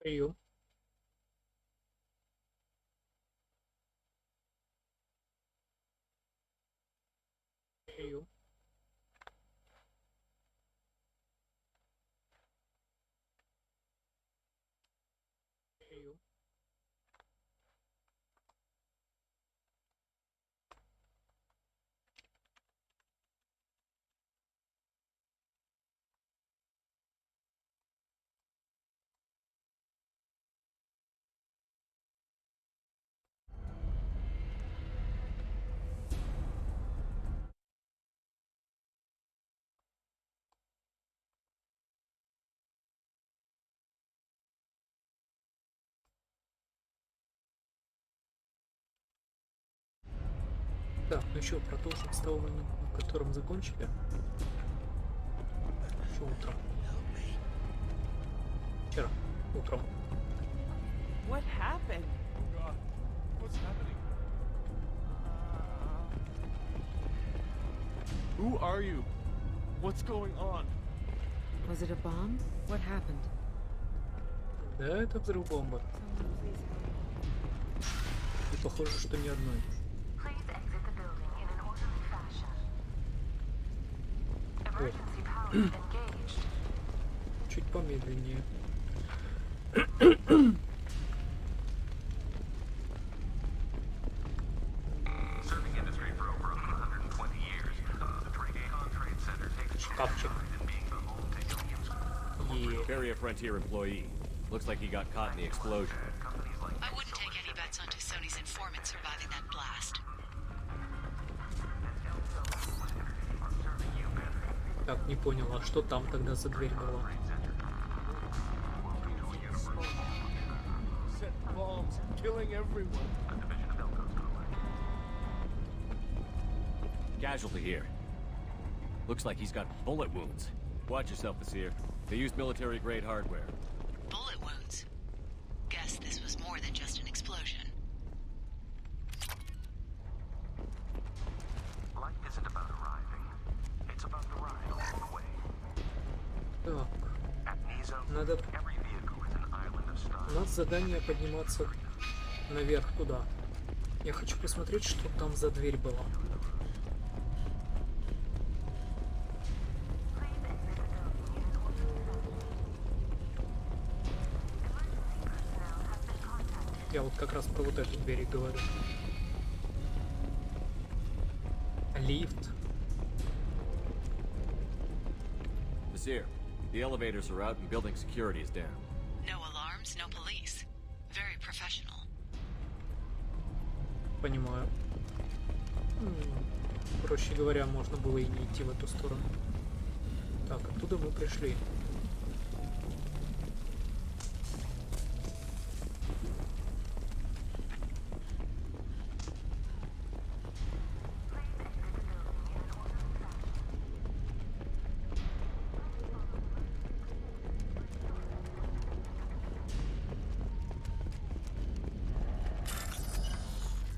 Прием. Прием. Прием. Так, ну еще продолжим с того момента, на котором закончили. Еще утром. Вчера. Утром. What happened? Oh God, what's happening? Who are you? What's going on? Was it a bomb? What happened? Да, это взрыв бомбы. Someone please help. И похоже, что ни одной. Please exit the building in an orderly fashion. Emergency power engaged. Чуть помедленнее. Serving industry for over 120 years, the trade center takes Шкафчик. pride in being the home to millions of Barrier Frontier employee. Looks like he got caught in the explosion. companies like I wouldn't take any bets onto Sony's informant surviving that blast. Так, не понял, а что там тогда за дверь была? Set bombs, killing everyone. Casualty here. Looks like he's got bullet wounds. Watch yourself, Basir. They used military-grade hardware. Bullet wounds. Guess this was more than just an explosion. life isn't about arriving. It's about the ride along the way. Так, At Nizo, надо... every vehicle is an island of У stars. нас задание подниматься наверх туда. Я хочу посмотреть, что там за дверь была. Я вот как раз про вот эту дверь и говорю. Лифт. Basir, the elevators are out and building security is down. No alarms, no police. Very professional. Понимаю. Проще говоря, можно было и не идти в эту сторону. Так, оттуда мы пришли.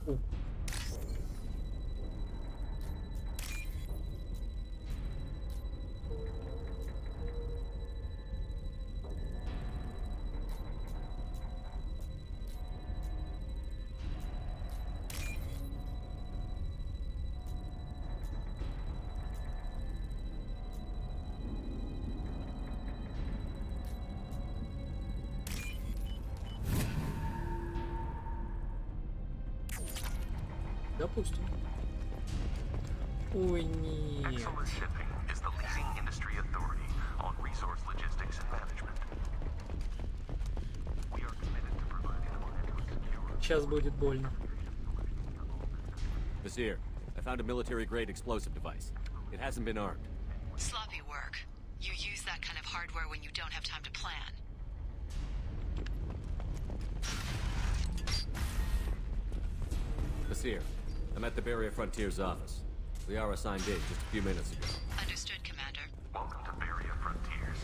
О. Допустим. Ой, нет. Excellent Shipping is the leading industry authority on resource logistics and management. We are committed to providing a land with secure. Сейчас будет больно. Basir, I found a military-grade explosive device. It hasn't been armed. Sloppy work. You use that kind of hardware when you don't have time to plan. Basir, I'm at the Barrier Frontier's office. Liara signed in just a few minutes ago. Understood, Commander. Welcome to Barrier Frontiers.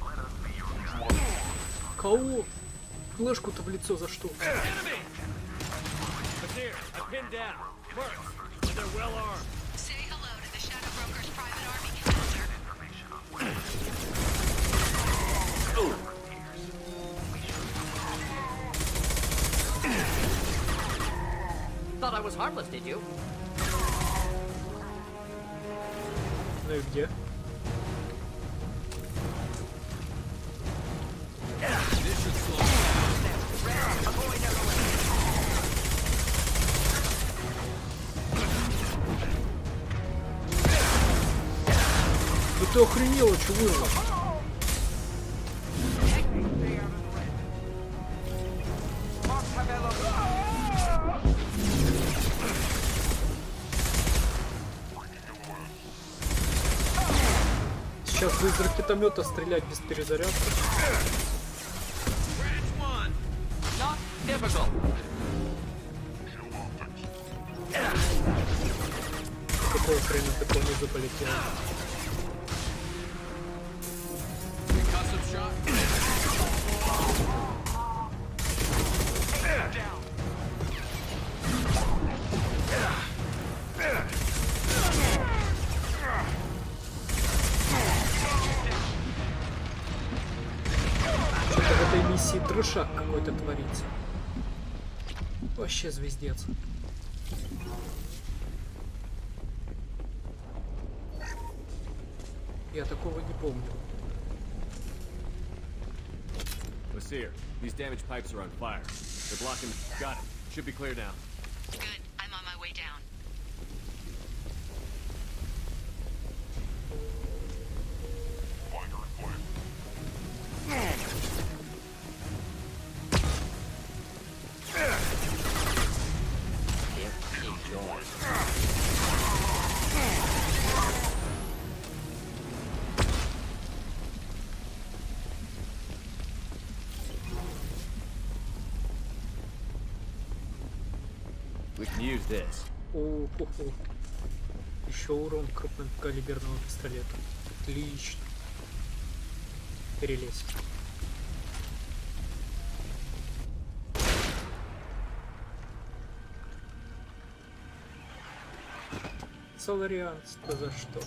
Let us be your guide. Кого? Флешку-то в лицо за что? Enemy! Basir, I'm pinned down. Mercs, and they're well armed. Say hello to the Shadow Broker's private army, Commander. Information on weapons. harmless, did you? Ну и где? Да ты охренела, что вырвал? Сейчас бы из ракетомета стрелять без перезарядки. Not difficult. Какого хрена ты по низу полетел? Что-то в этой миссии трешак какой-то творится. Вообще звездец. Я такого не помню. Seer, these damaged pipes are on fire. They're blocking. Got it. Should be clear now. Good. I'm on my way down. We can use this. О-хо-хо. Еще урон крупнокалиберного пистолета. Отлично. Перелезь. Талерантность-то за что?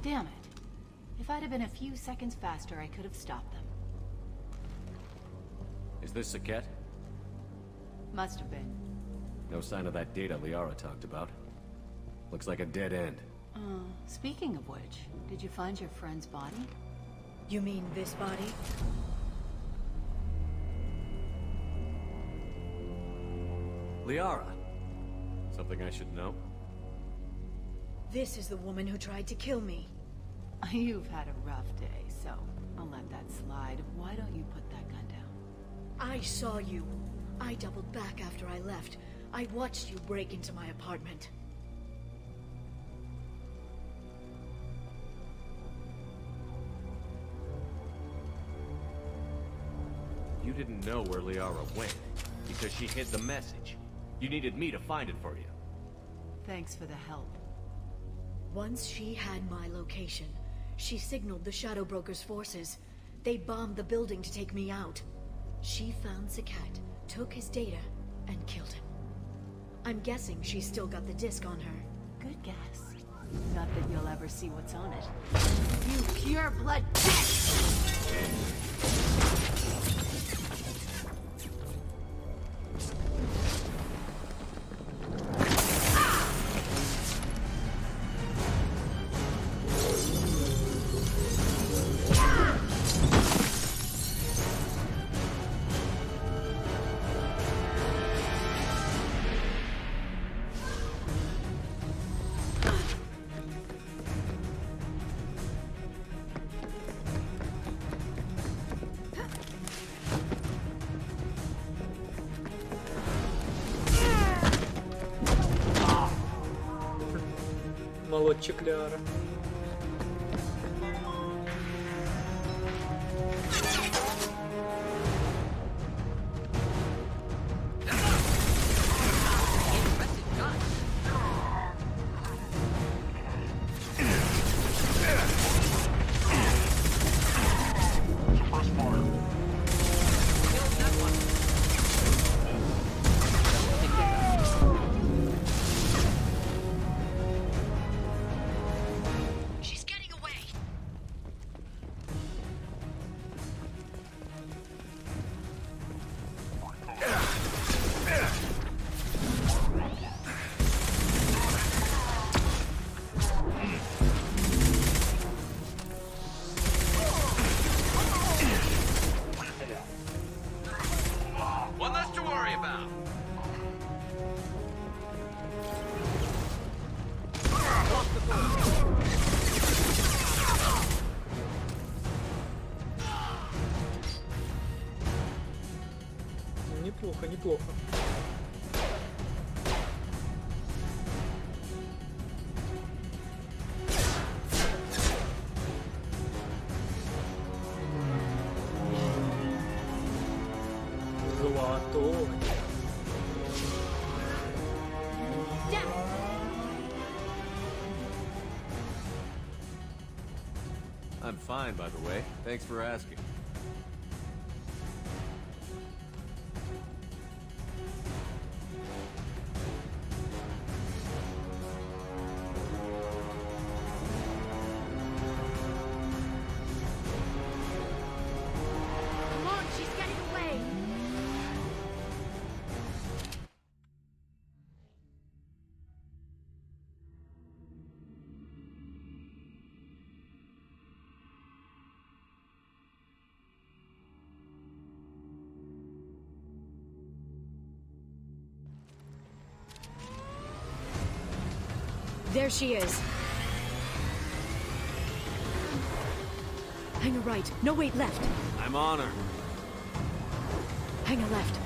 Damn it. If I'd have been a few seconds faster, I could have stopped them. Is this Saket? Must have been. No sign of that data Liara talked about. Looks like a dead end. Speaking of which, did you find your friend's body? You mean this body? Liara! Something I should know? This is the woman who tried to kill me. You've had a rough day, so I'll let that slide. Why don't you put that gun down? I saw you. I doubled back after I left. I watched you break into my apartment. You didn't know where Liara went, because she hid the message. You needed me to find it for you. Thanks for the help. Once she had my location, she signaled the Shadow Broker's forces. They bombed the building to take me out. She found Saket, took his data, and killed him. I'm guessing she's still got the disc on her. Good guess. Not that you'll ever see what's on it. You pure blood bitch! Молодчик Ляра. неплохо. Золотой. I'm fine, by the way. Thanks for asking. Come on, she's getting away. There she is. Hang a right. No, wait, left. I'm on her. Hang a left.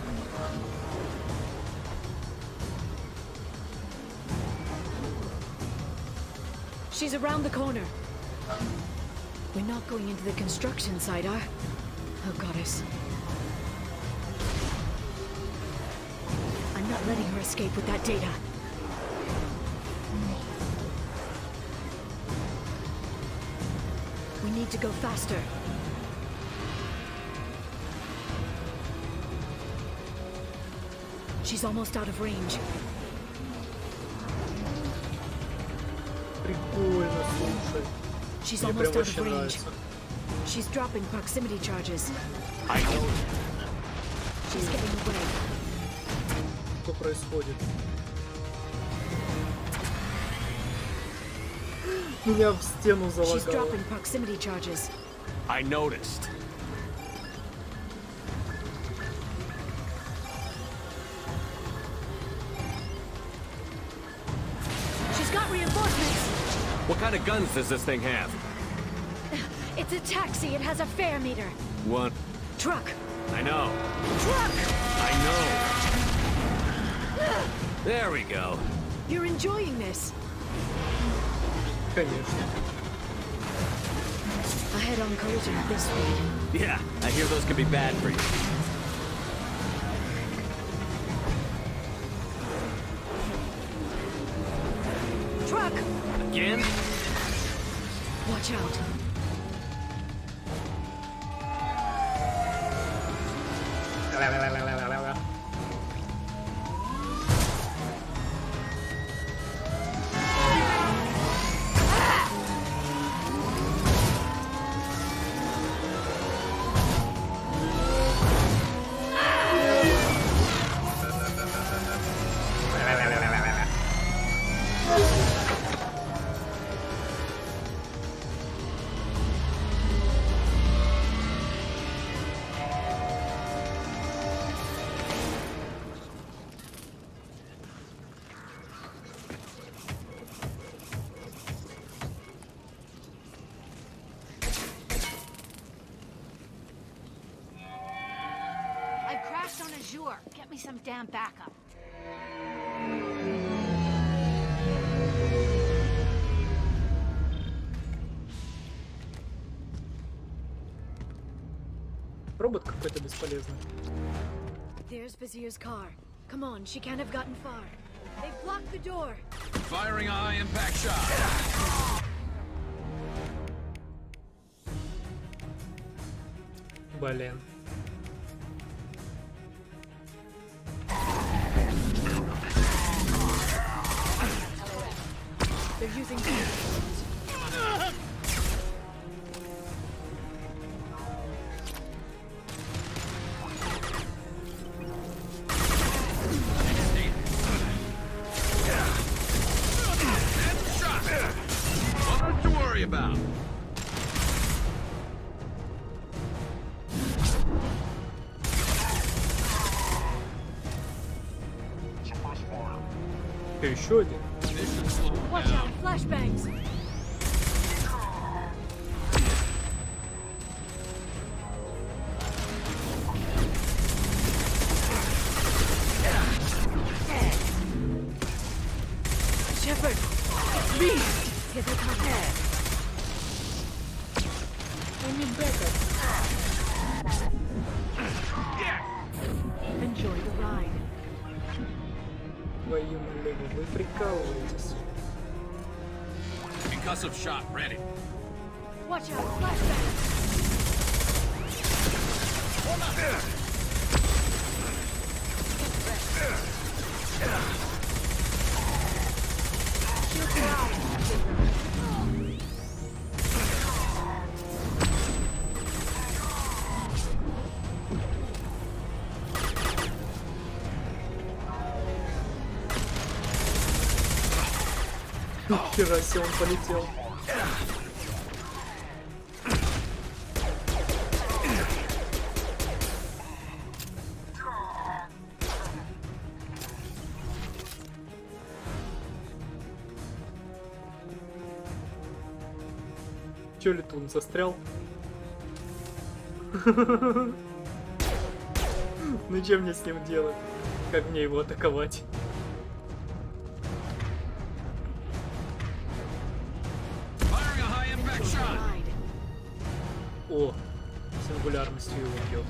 She's around the corner. We're not going into the construction site, are? Oh, goddess. I'm not letting her escape with that data. We need to go faster. She's almost out of range. Прикольно, слушай. She's Мне almost прям out of вообще range. нравится. She's dropping proximity charges. I know. She's getting away. Что происходит? Меня в стену She's залагало. dropping proximity charges. I noticed. She's got reinforcements. What kind of guns does this thing have? It's a taxi. It has a fare meter. What? Truck. I know. Truck! I know. There we go. You're enjoying this. Конечно. A head-on collision at this speed. Yeah, I hear those can be bad for you. Truck! Again? Watch out. I crashed on Azure. Get me some damn backup. Робот какой-то бесполезный. There's Vizier's car. Come on, she can't have gotten far. They've blocked the door. Firing a high impact shot. Блин. They're using... Nothing to worry about. Еще один. Mission slowed Watch down. out, flashbangs. Shepard, it's me. Hither come here. Enjoy the ride. Твою налево, вы прикалываетесь. Concussive shot ready. Watch out, flashbang! Хера себе, он полетел. Чё летун застрял? Ну чем мне с ним делать? Как мне его атаковать? Firing a high impact shot. О, сингулярностью его бьет.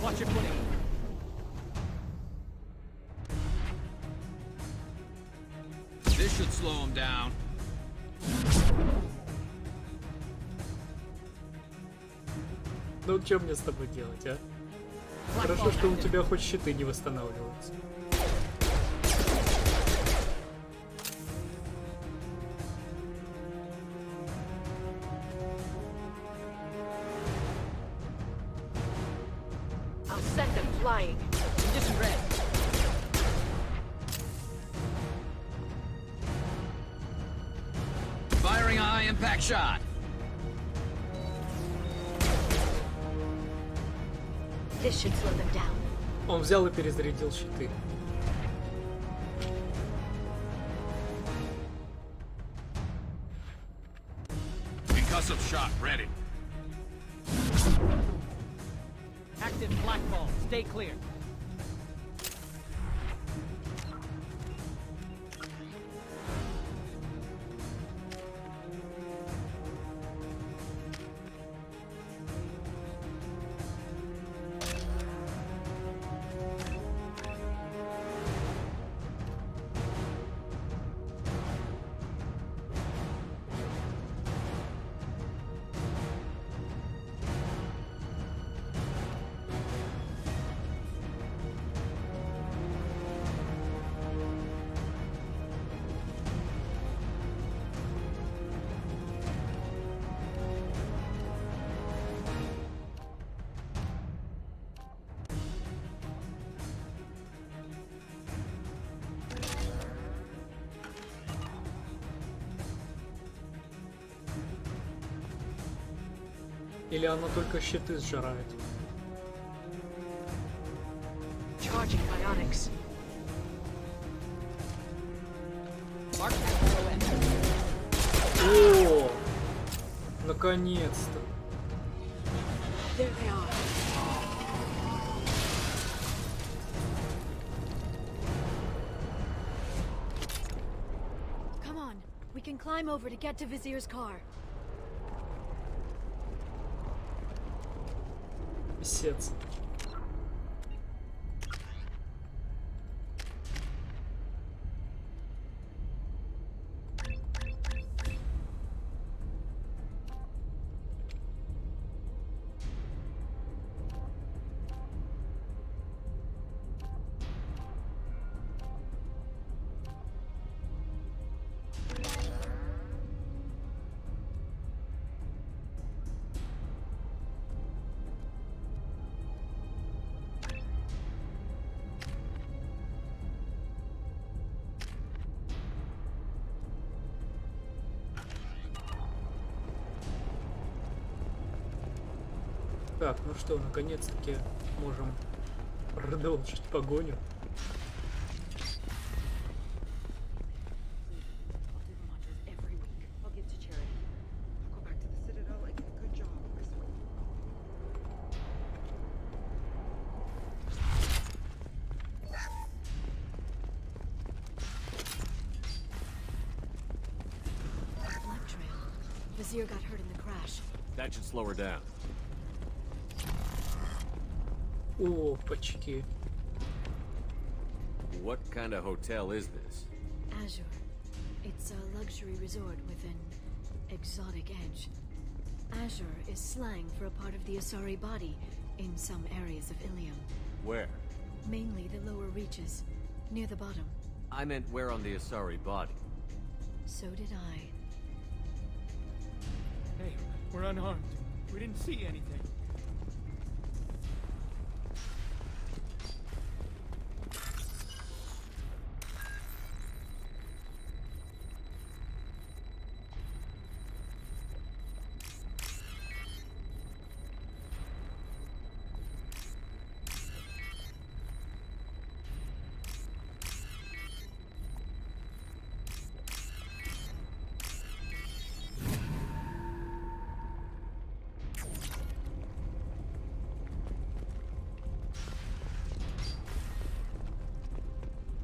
Watch your footing. This should slow him down. Ну что мне с тобой делать, а? Хорошо, что у тебя хоть щиты не восстанавливаются. I'll send them flying. Condition red. Firing a high impact shot. This should slow them down. Он взял и перезарядил щиты. Concussive shot ready. Active black ball. Stay clear. Или оно только щиты сжирает? Charging bionics. Mark at О, наконец-то. There they are. Come on, we can climb over to get to Vizier's car. Писец. Так, ну что, наконец-таки можем продолжить погоню. I'll do the mantras every week. I'll give to charity. I'll go back to the Vizier got hurt in the crash. That should slow her down. Опачки. What kind of hotel is this? Azure. It's a luxury resort with an exotic edge. Azure is slang for a part of the Asari body in some areas of Ilium. Where? Mainly the lower reaches, near the bottom. I meant where on the Asari body. So did I. Hey, we're unarmed. We didn't see anything.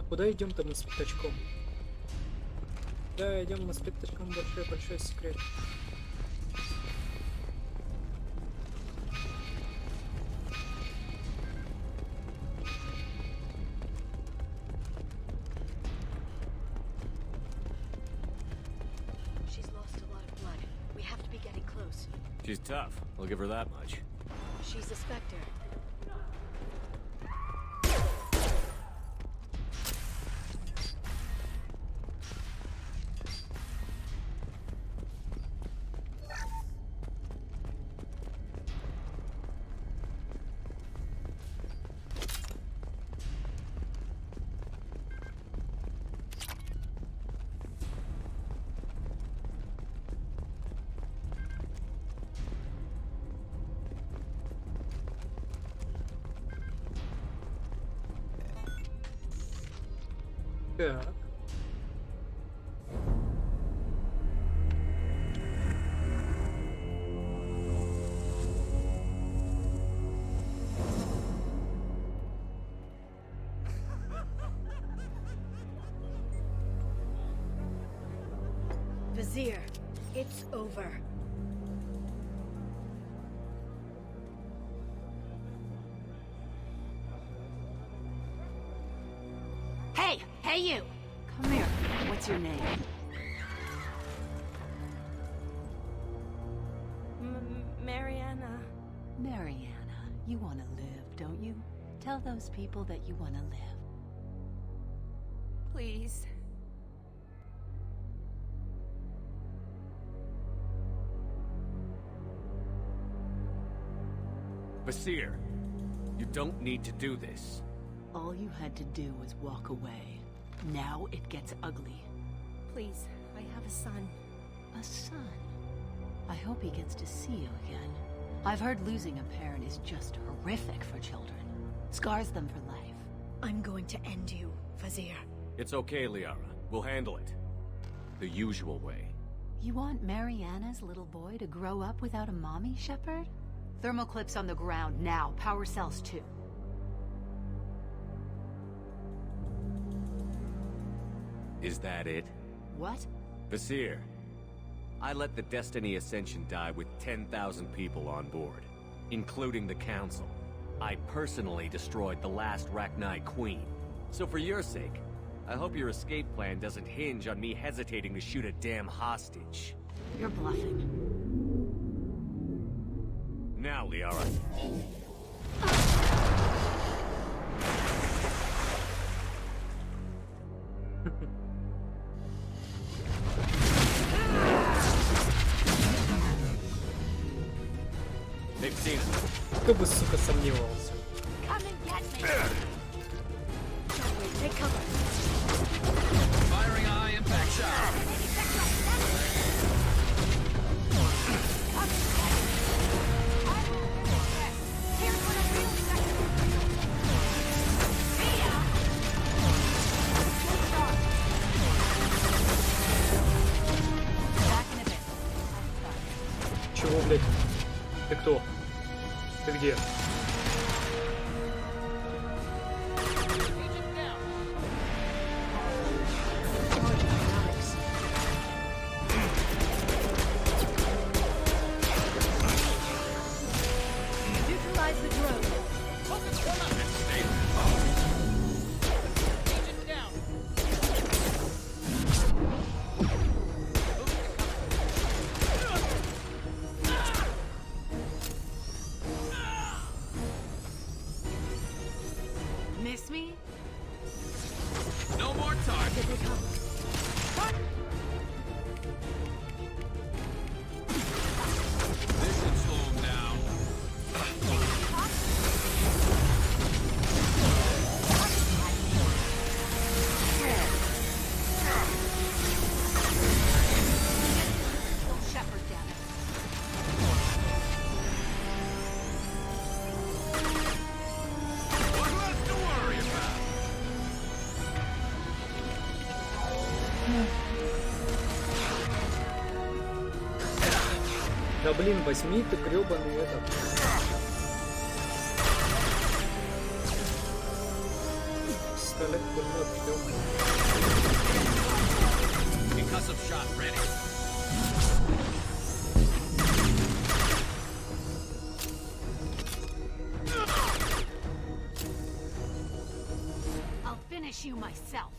Куда идем-то мы с пятачком? Да, идем мы с пятачком, большой секрет. She's lost a lot of blood. We have to be getting close. She's tough. I'll give her that much. She's a Spectre. Так. Vizier, it's over. Hey! Hey, you! Come here. What's your name? Mariana. Mariana. You want to live, don't you? Tell those people that you want to live. Please. Basir, you don't need to do this. All you had to do was walk away. Now it gets ugly. Please. I have a son. A son. I hope he gets to see you again. I've heard losing a parent is just horrific for children. Scars them for life. I'm going to end you, Vizier. It's okay, Liara. We'll handle it. The usual way. You want Mariana's little boy to grow up without a mommy, Shepard? Thermal clips on the ground now. Power cells too. Is that it? What? Basir, I let the Destiny Ascension die with 10,000 people on board, including the Council. I personally destroyed the last Rachni Queen. So for your sake, I hope your escape plan doesn't hinge on me hesitating to shoot a damn hostage. You're bluffing. Now, Liara. They've seen us. Кто бы, сука, сомневался. Come and get me! Shockwave, take cover. Firing a high impact shot. Чего, блядь? Ты кто? Ты где? Да блин, возьми ты грёбаный этот. Пистолет, пулемет, ё-моё. Concussive shot ready. I'll finish you myself.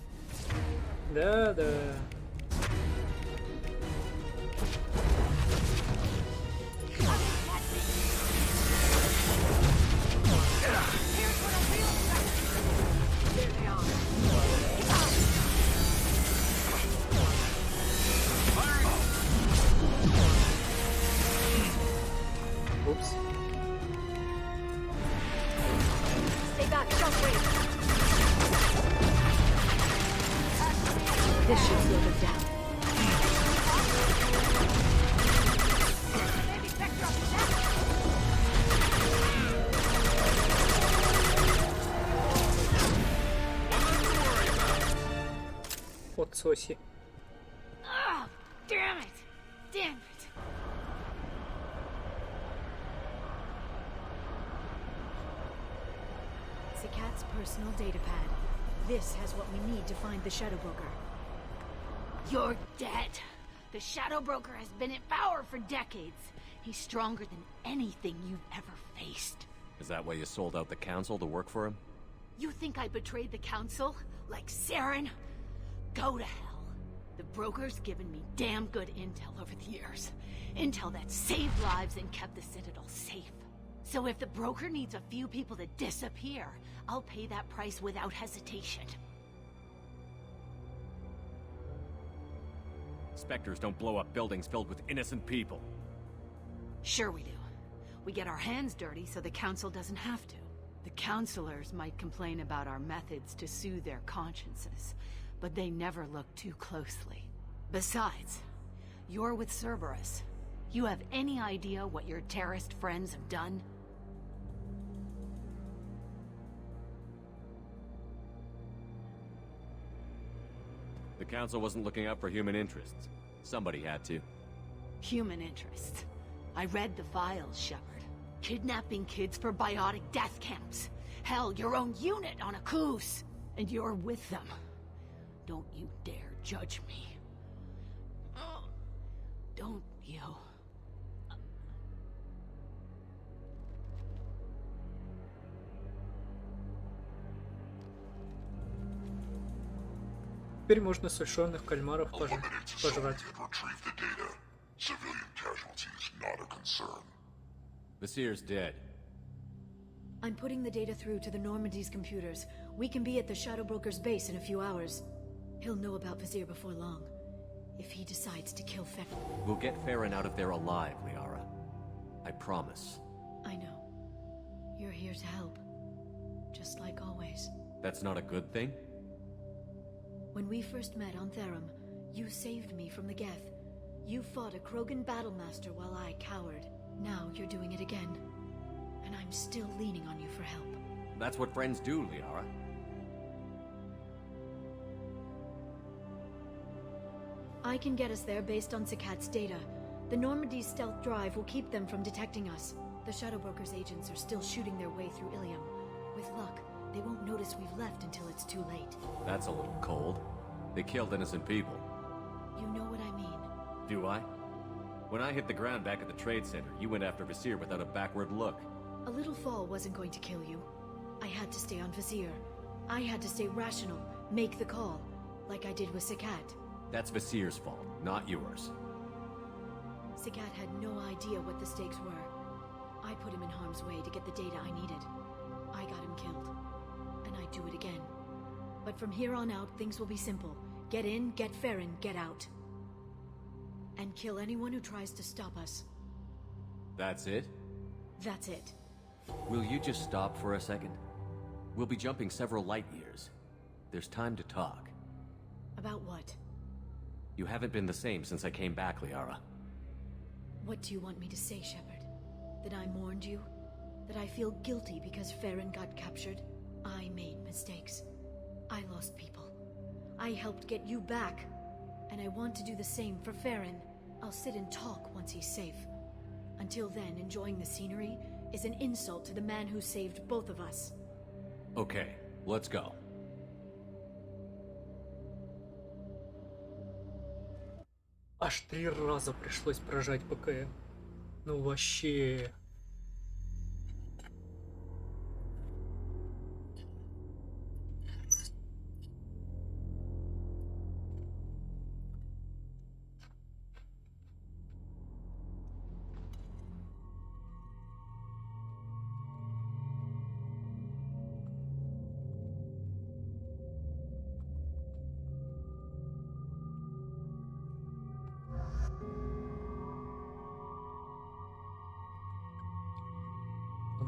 Да, да. Упс. Stay back, shockwave. This should slow them down. Отсоси. Oh, damn it! Damn it! Sakat's personal data pad. This has what we need to find the Shadow Broker. You're dead. The Shadow Broker has been in power for decades. He's stronger than anything you've ever faced. Is that why you sold out the council to work for him? You think I betrayed the Council? Like Saren? Go to hell. The Broker's given me damn good intel over the years. Intel that saved lives and kept the Citadel safe. So if the Broker needs a few people to disappear, I'll pay that price without hesitation. Spectres don't blow up buildings filled with innocent people. Sure we do. We get our hands dirty so the Council doesn't have to. The Councilors might complain about our methods to soothe their consciences, but they never look too closely. Besides, you're with Cerberus. You have any idea what your terrorist friends have done? The council wasn't looking out for human interests. Somebody had to. Human interests. I read the files, Shepard. Kidnapping kids for biotic death camps. Hell, your own unit on a cruise. And you're with them. Don't you dare judge me. Don't you? Теперь можно сушеных кальмаров пожрать. Retrieve the data. Civilian casualties not a concern. Vasir's dead. I'm putting the data through to the Normandy's computers. We can be at the Shadow Broker's base in a few hours. He'll know about Vasir before long. If he decides to kill Farron. We'll get Farron out of there alive, Liara. I promise. I know. You're here to help. Just like always. That's not a good thing? When we first met on Therum, you saved me from the Geth. You fought a Krogan battlemaster while I cowered. Now you're doing it again. And I'm still leaning on you for help. That's what friends do, Liara. I can get us there based on Sakat's data. The Normandy's stealth drive will keep them from detecting us. The Shadow Broker's agents are still shooting their way through Ilium. With luck, they won't notice we've left until it's too late. That's a little cold. They killed innocent people. You know what I mean. Do I? When I hit the ground back at the trade center, you went after Vasir without a backward look. A little fall wasn't going to kill you. I had to stay on Vasir. I had to stay rational, make the call, like I did with Sakat. That's Vasir's fault, not yours. Sakat had no idea what the stakes were. I put him in harm's way to get the data I needed. I got him killed. And I'd do it again. But from here on out, things will be simple. Get in, get Farron, get out. And kill anyone who tries to stop us. That's it? That's it. Will you just stop for a second? We'll be jumping several light years. There's time to talk. About what? You haven't been the same since I came back, Liara. What do you want me to say, Shepard? That I mourned you? That I feel guilty because Farron got captured? I made mistakes. I lost people. I helped get you back. And I want to do the same for Farron. I'll sit and talk once he's safe. Until then, enjoying the scenery is an insult to the man who saved both of us. Okay, let's go. Аж 3 раза пришлось прожать ПКМ. Ну вообще...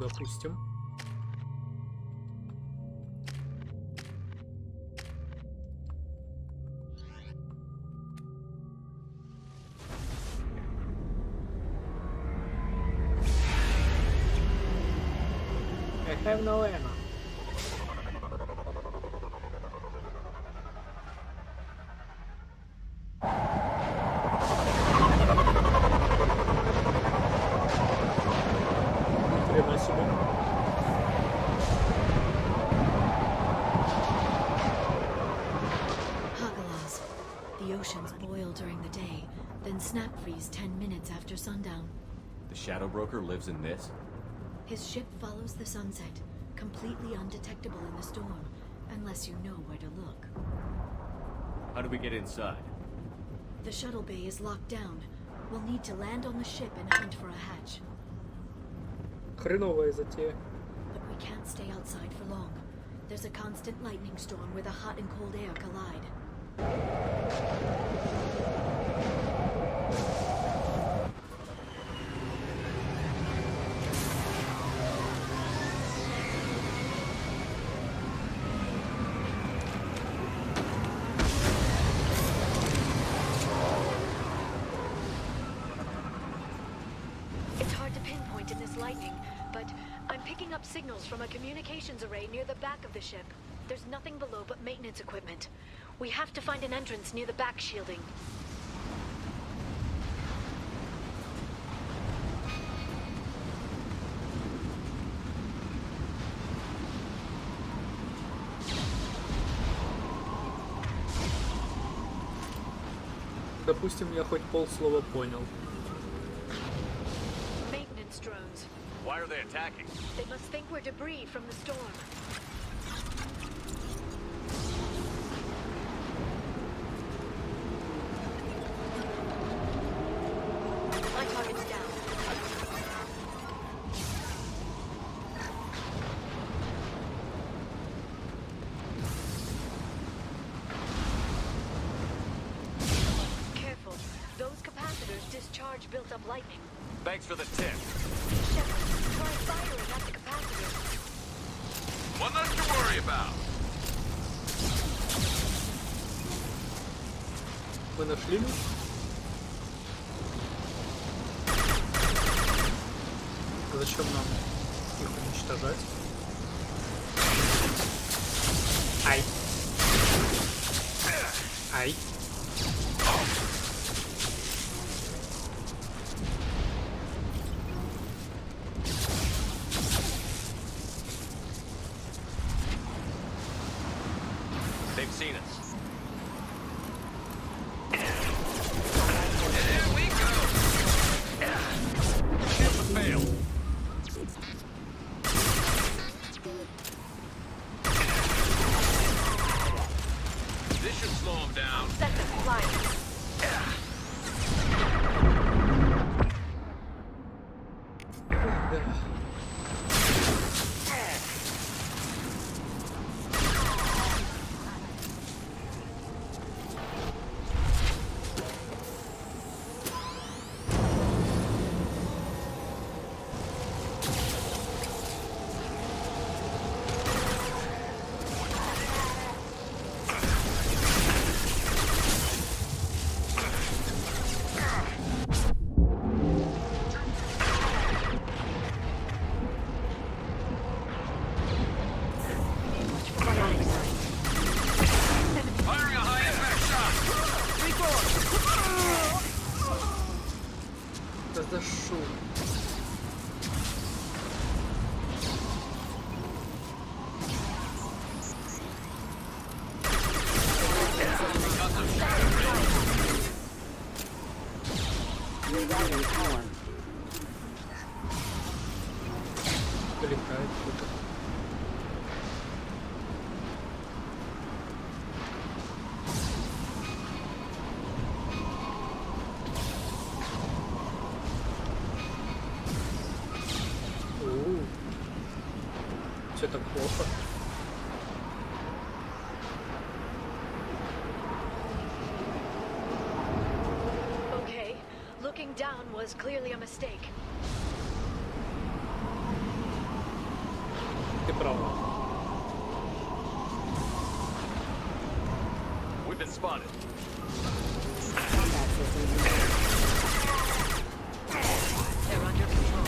Допустим. I have no ammo. Хрена себе. Hagalas. The oceans boil during the day, then snap freeze 10 minutes after sundown. The Shadow Broker lives in this? His ship follows the sunset, completely undetectable in the storm, unless you know where to look. How do we get inside? The shuttle bay is locked down. We'll need to land on the ship and hunt for a hatch. Хреновая затея. But we can't stay outside for long. There's a constant lightning storm where the hot and cold air collide. It's hard to pinpoint in this lightning, but I'm picking up signals from a communications array near the back of the ship. There's nothing below but maintenance equipment. We have to find an entrance near the back shielding. Допустим, я хоть полслова понял. Maintenance drones. Why are they attacking? They must think we're debris from the storm. My target's down. Careful. Those capacitors discharge built-up lightning. Thanks for the tip. Shepard, try firing at the capacitors. One less to worry about. Мы нашли лишь? Зачем нам их уничтожать? Ай. Ай. They've seen us. There we go. Shield failed. This should slow him down. Set them flying. Да за шум. Летает кто-то. Все так плохо. Okay, looking down was clearly a mistake. Ты права. We've been spotted. They're under control.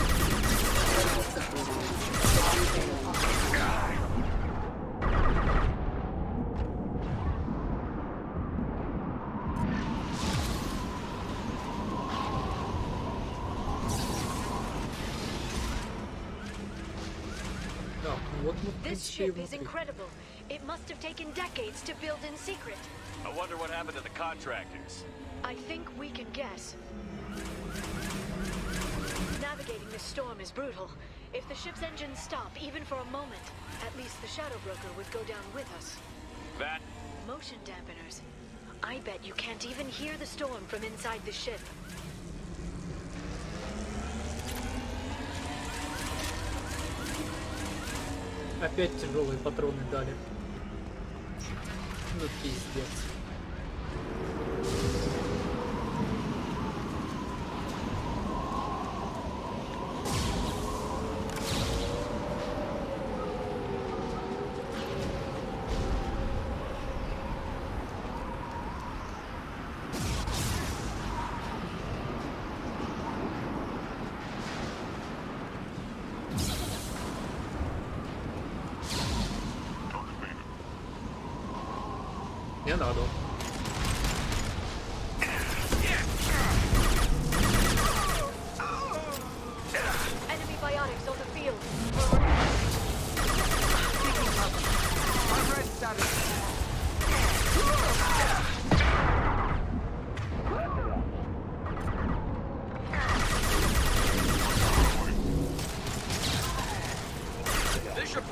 Да, ну вот мы, в This принципе, и ship is внутри. incredible. It must have taken decades to build in secret. I wonder what happened to the contractors. I think we can guess. Navigating this storm is brutal. If the ship's engines stop, even for a moment, at least the Shadow Broker would go down with us. That Motion dampeners. I bet you can't even hear the storm from inside the ship. Опять тяжелые патроны дали. Ну пиздец. Не надо. Enemy biotics on the field. Bishop.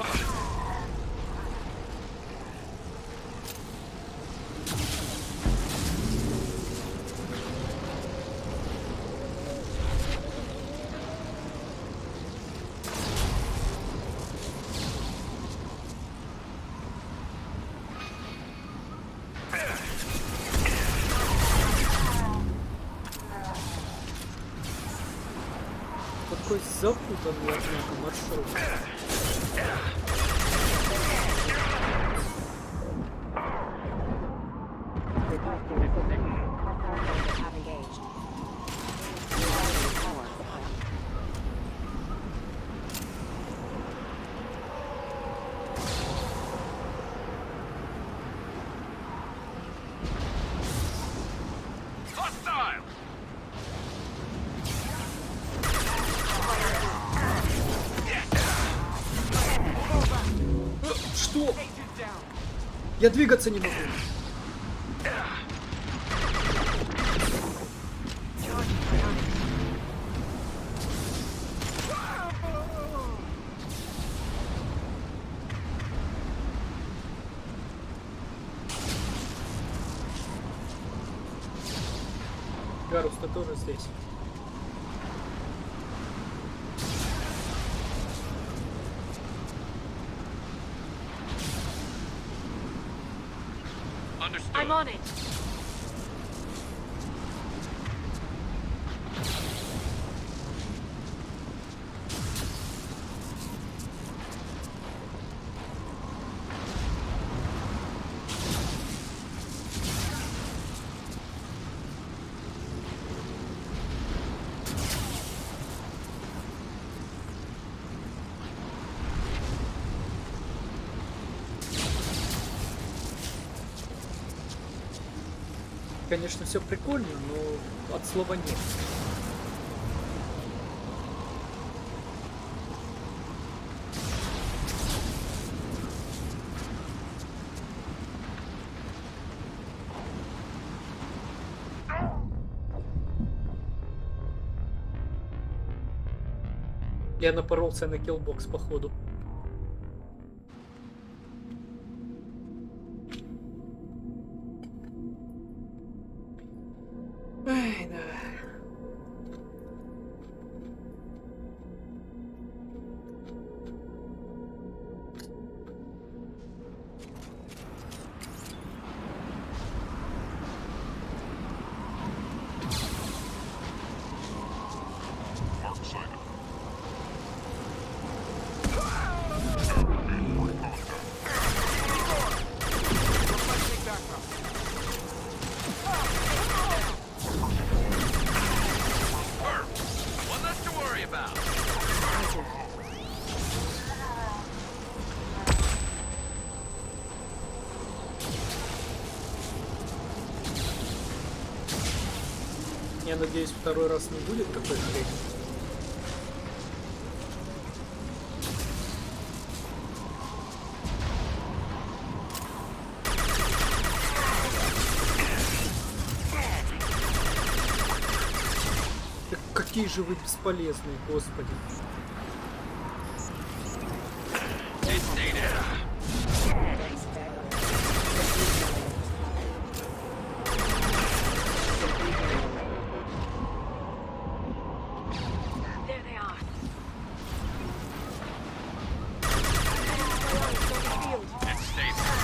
Такой запутанный, однако, маршрут. Hostile. Что? Я двигаться не могу. Гарус, ты тоже здесь. Understood. I'm on it. Конечно, все прикольно, но от слова нет. Я напоролся на киллбокс, походу. Ай, да. Mark sighted. One less to worry about. Я надеюсь, второй раз не будет такой хрени. Да какие же вы бесполезные, господи. There they are. And stay there.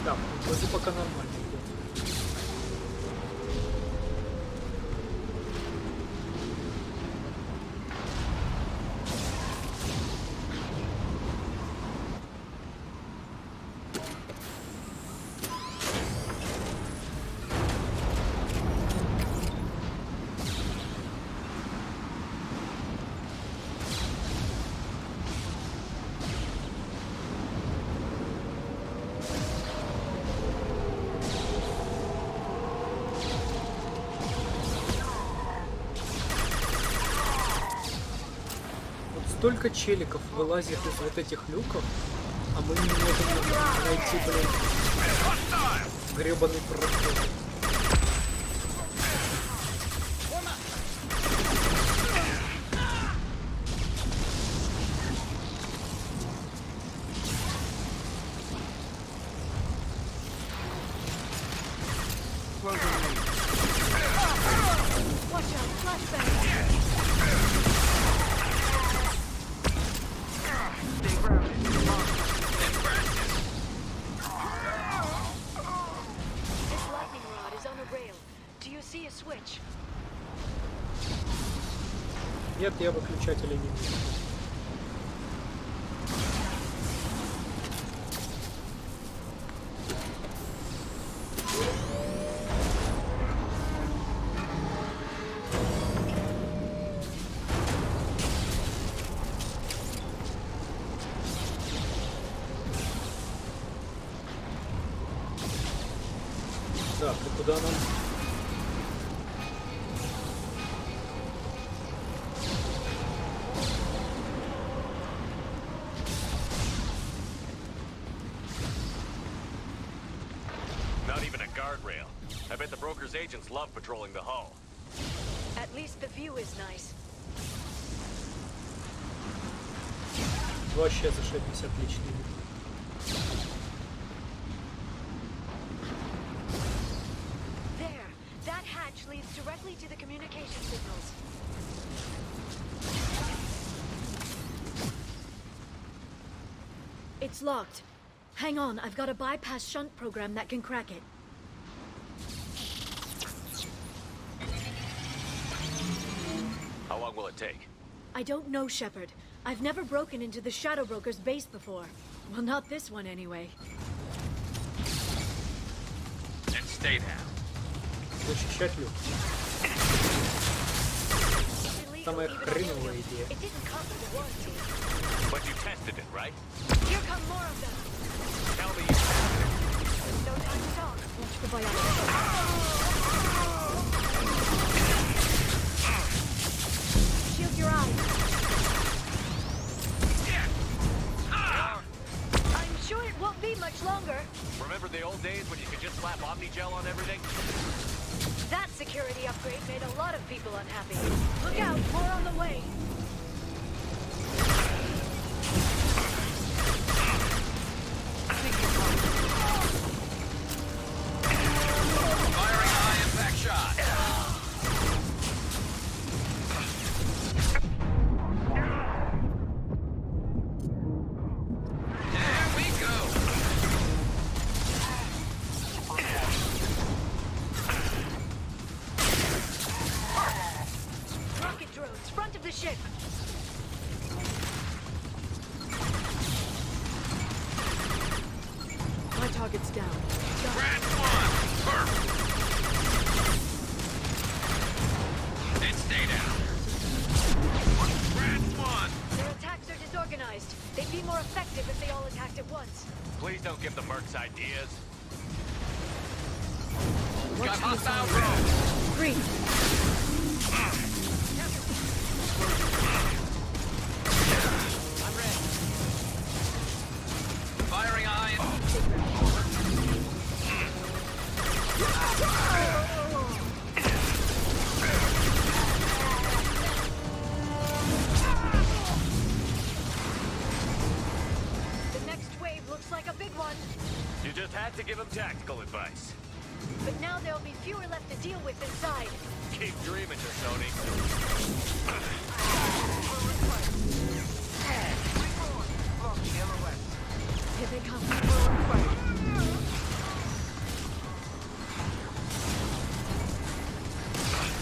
Да, вроде пока нормально идет. Столько челиков вылазит из вот этих люков, а мы не можем найти, блин, гребаный проход. Watch out, flashbang. This lightning rod is on a rail. Do you see a switch? Нет, я выключателя не вижу. Так, и куда нам? Not even a guardrail. I bet the broker's agents love patrolling the hull. At least the view is nice. Вообще зашибись, отличный вид. There, that hatch leads directly to the communication signals. It's locked. Hang on, I've got a bypass shunt program that can crack it. How long will it take? I don't know, Shepard. I've never broken into the Shadow Broker's base before. Well, not this one anyway. And stay down. Защищать люк. Самая хреновая идея. It didn't come with a warranty. But you tested it, right? Here come more of them. Tell me you tested it. There's no time to talk. Watch the biology. Shield your eyes. the old days when you could just slap Omnigel on everything? That security upgrade made a lot of people unhappy. Look out, more on the way. Firing a high impact shot. There we go. Rocket drones, front of the ship. My target's down. Grant one. Perfect. And stay down. Grant one. Their attacks are disorganized. They'd be more effective if they all attacked at once. Please don't give the mercs ideas. Got hostile drones. Green. I'm ready. Firing eye. The next wave looks like a big one. You just had to give him tactical advice. But now there'll be fewer left to deal with inside. Keep dreaming, Sony. Here they come.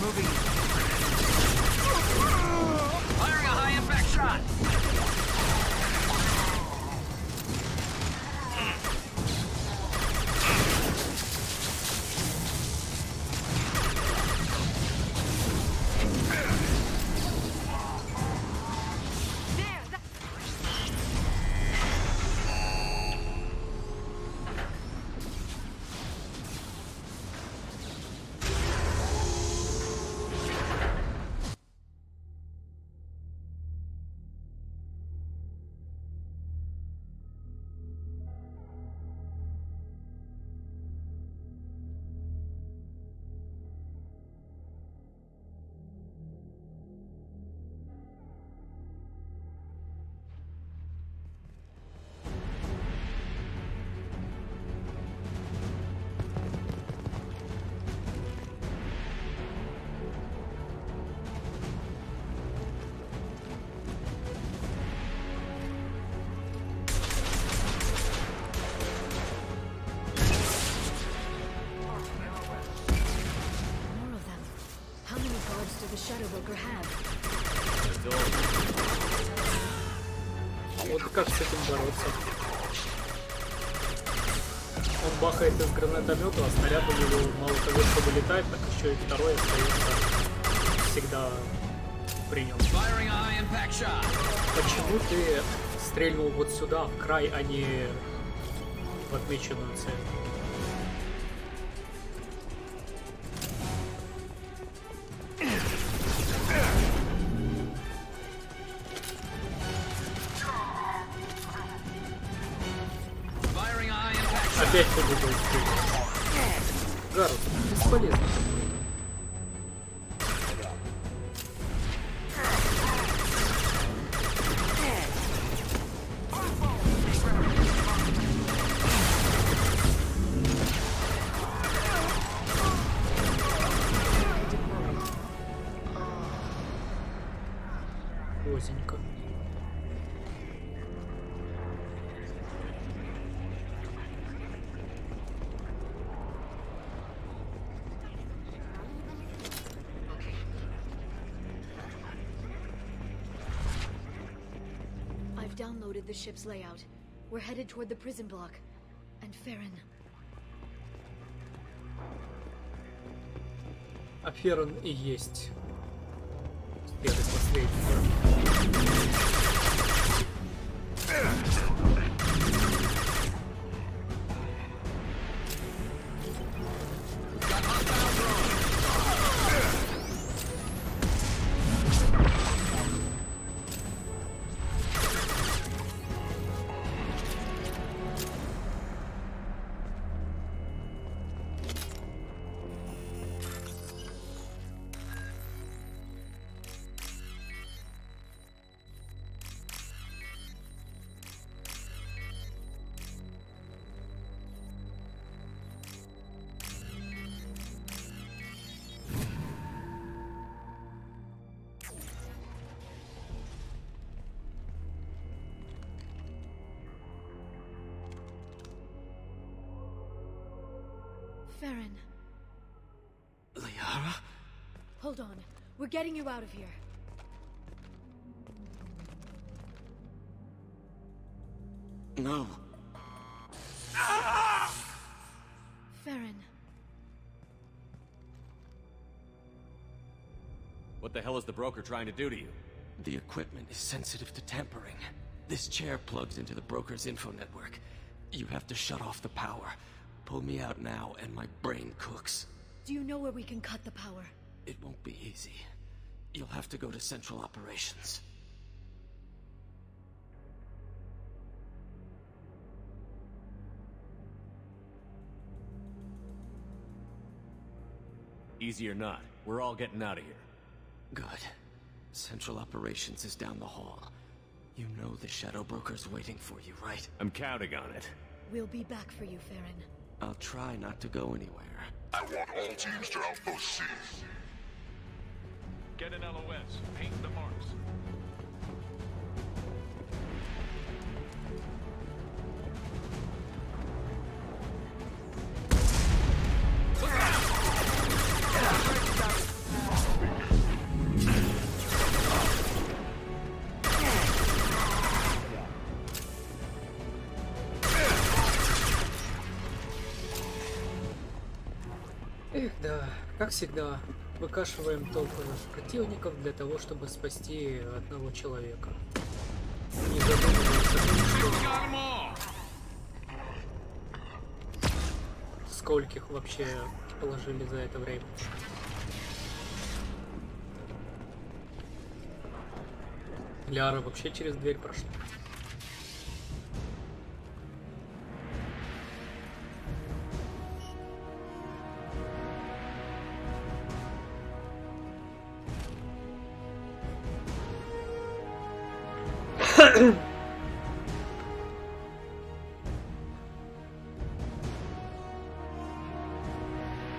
Moving. Firing a high impact shot. There! That... More of them. How many guards do the Shadow Broker have? Вот как с этим бороться? Он бахает из гранатомета, а снаряд у него мало того, что вылетает, так еще и второй остается всегда при нем. Firing a high impact shot. Почему ты стрельнул вот сюда, в край, а не в отмеченную цель? Firing a high impact shot. Опять ты выбыл стрелять. Гарус, бесполезно. Озенько. I've downloaded the ship's layout. We're headed toward the prison block. And Farron. А Феррон и есть. Первый последний. Farron. Liara? Hold on. We're getting you out of here. No. Farron. What the hell is the broker trying to do to you? The equipment is sensitive to tampering. This chair plugs into the broker's info network. You have to shut off the power. Pull me out now, and my brain cooks. Do you know where we can cut the power? It won't be easy. You'll have to go to Central Operations. Easy or not, we're all getting out of here. Good. Central Operations is down the hall. You know the Shadow Broker's waiting for you, right? I'm counting on it. We'll be back for you, Farron. I'll try not to go anywhere. I want all teams to Outpost C. Get an LOS. Paint the marks. Эх, да, как всегда, выкашиваем толпы наших противников для того, чтобы спасти одного человека. Не задумываясь о том, что... Скольких вообще положили за это время. Ляра вообще через дверь прошла.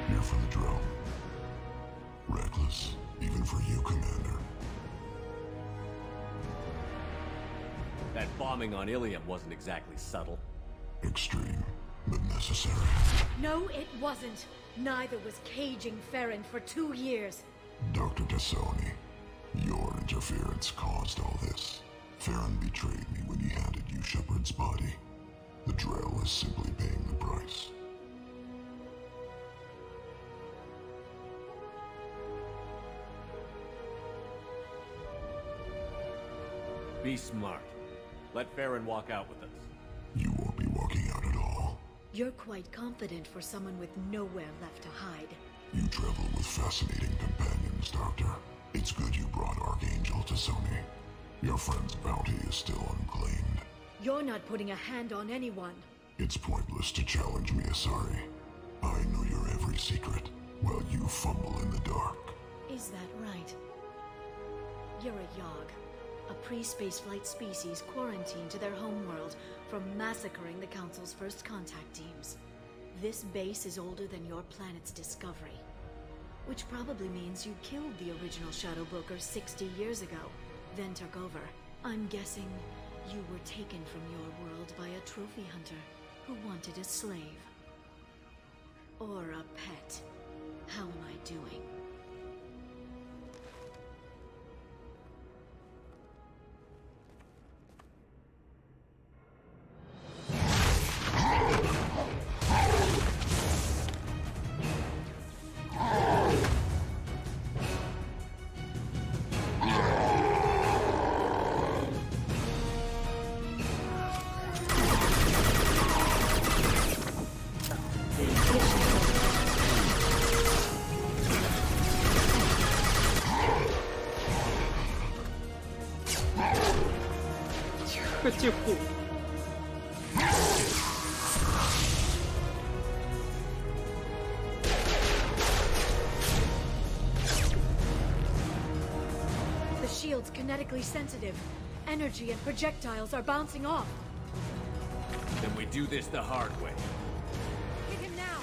Here for the drill. Reckless, even for you, Commander. That bombing on Ilium wasn't exactly subtle. Extreme, but necessary. No, it wasn't. Neither was caging Farron for 2 years. Dr. Tassoni, your interference caused all this. Farron betrayed me when he handed you Shepard's body. The drill is simply paying the price. Be smart. Let Farron walk out with us. You won't be walking out at all. You're quite confident for someone with nowhere left to hide. You travel with fascinating companions, Doctor. It's good you brought Archangel Tassoni. Your friend's bounty is still unclaimed. You're not putting a hand on anyone. It's pointless to challenge me, Asari. I know your every secret, while you fumble in the dark. Is that right? You're a Yogg, a pre-spaceflight species quarantined to their homeworld from massacring the Council's first contact teams. This base is older than your planet's discovery, which probably means you killed the original Shadow Broker 60 years ago, then took over. I'm guessing you were taken from your world by a trophy hunter who wanted a slave. Or a pet. How am I doing? Тихо-тихо. The shield's kinetically sensitive. Energy and projectiles are bouncing off. Then we do this the hard way. Hit him now!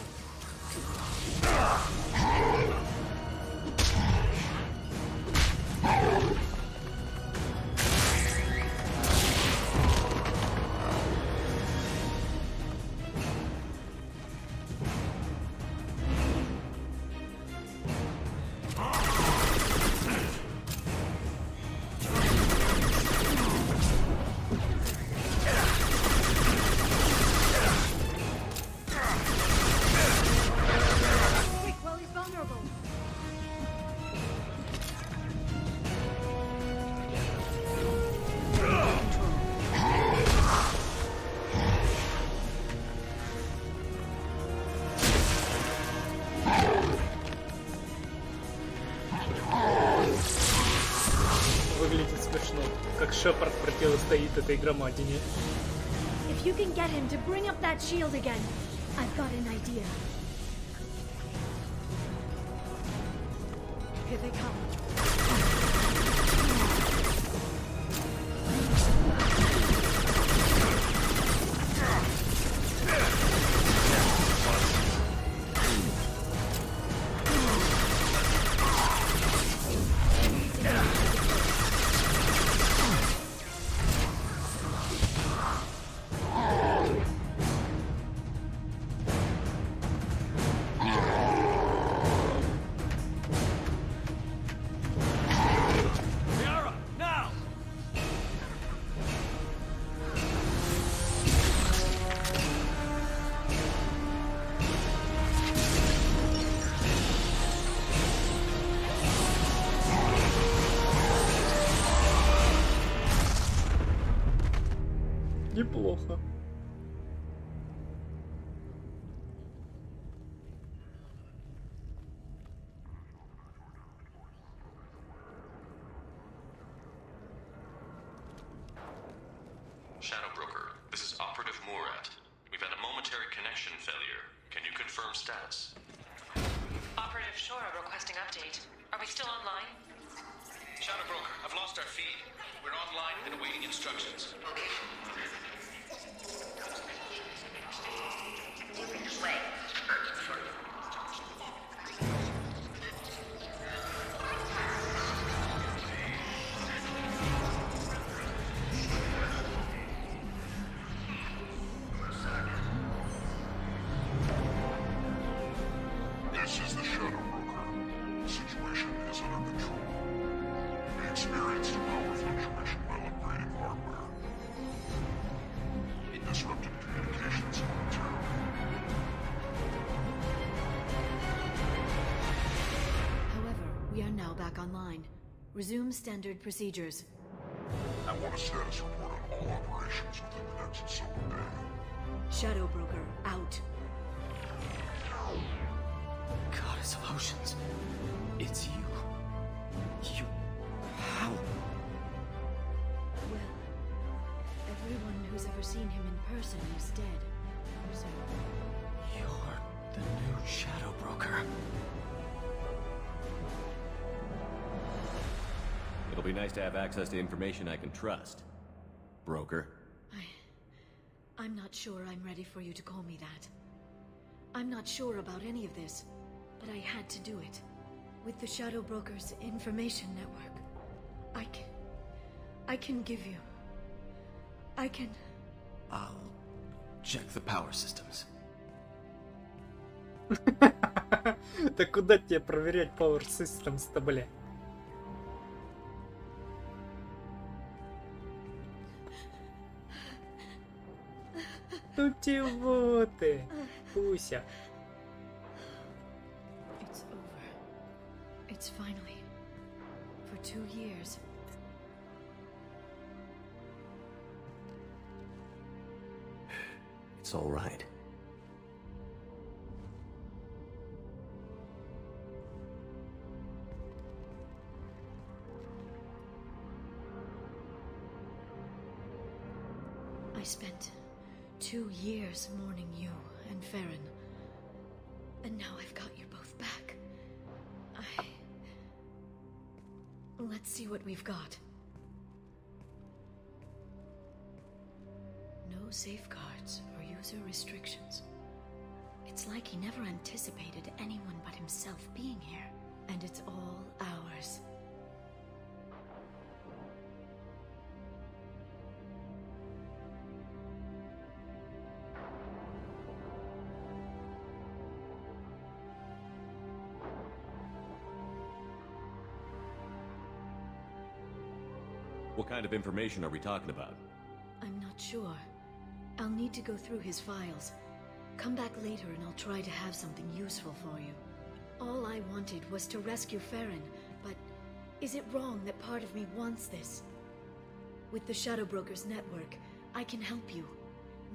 выглядит смешно, как Шепард противостоит этой громадине. If you can get him to bring up that shield again, I've got an idea. Here they come. Неплохо. Shadow Broker, this is Operative Murat. We've had a momentary connection failure. Can you confirm status? Operative Shora requesting update. Are we still online? Shadow Broker, I've lost our feed. We're online and awaiting instructions. This is the Shadow Broker. The situation is under control. We experienced a power fluctuation while upgrading hardware. It disrupted communications momentarily. However, we are now back online. Resume standard procedures. I want a status report on all operations within the next solar day. Shadow Broker out. Goddess of Oceans. It's you. You... How? Well, everyone who's ever seen him in person is dead. So, You're the new Shadow Broker. It'll be nice to have access to information I can trust. Broker. I'm not sure I'm ready for you to call me that. I'm not sure about any of this, but I had to do it. With the Shadow Broker's information network, I can give you... I'll check the power systems. Да куда тебе проверять Power Systems-то, бля? Ну чего ты, Пуся? It's over. It's finally. For 2 years. It's all right. I spent 2 years mourning you and Farron. And now I've got you both back. Let's see what we've got. No safeguards or user restrictions. It's like he never anticipated anyone but himself being here. And it's all ours. What kind of information are we talking about? I'm not sure. I'll need to go through his files. Come back later and I'll try to have something useful for you. All I wanted was to rescue Farron, but is it wrong that part of me wants this? With the Shadow Broker's network, I can help you.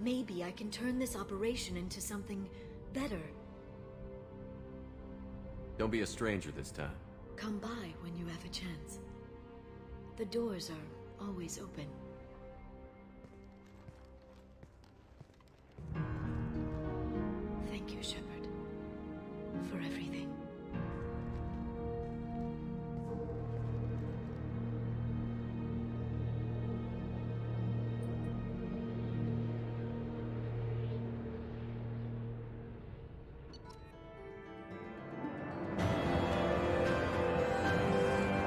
Maybe I can turn this operation into something better. Don't be a stranger this time. Come by when you have a chance. The doors are always open. Thank you, Shepard, for everything.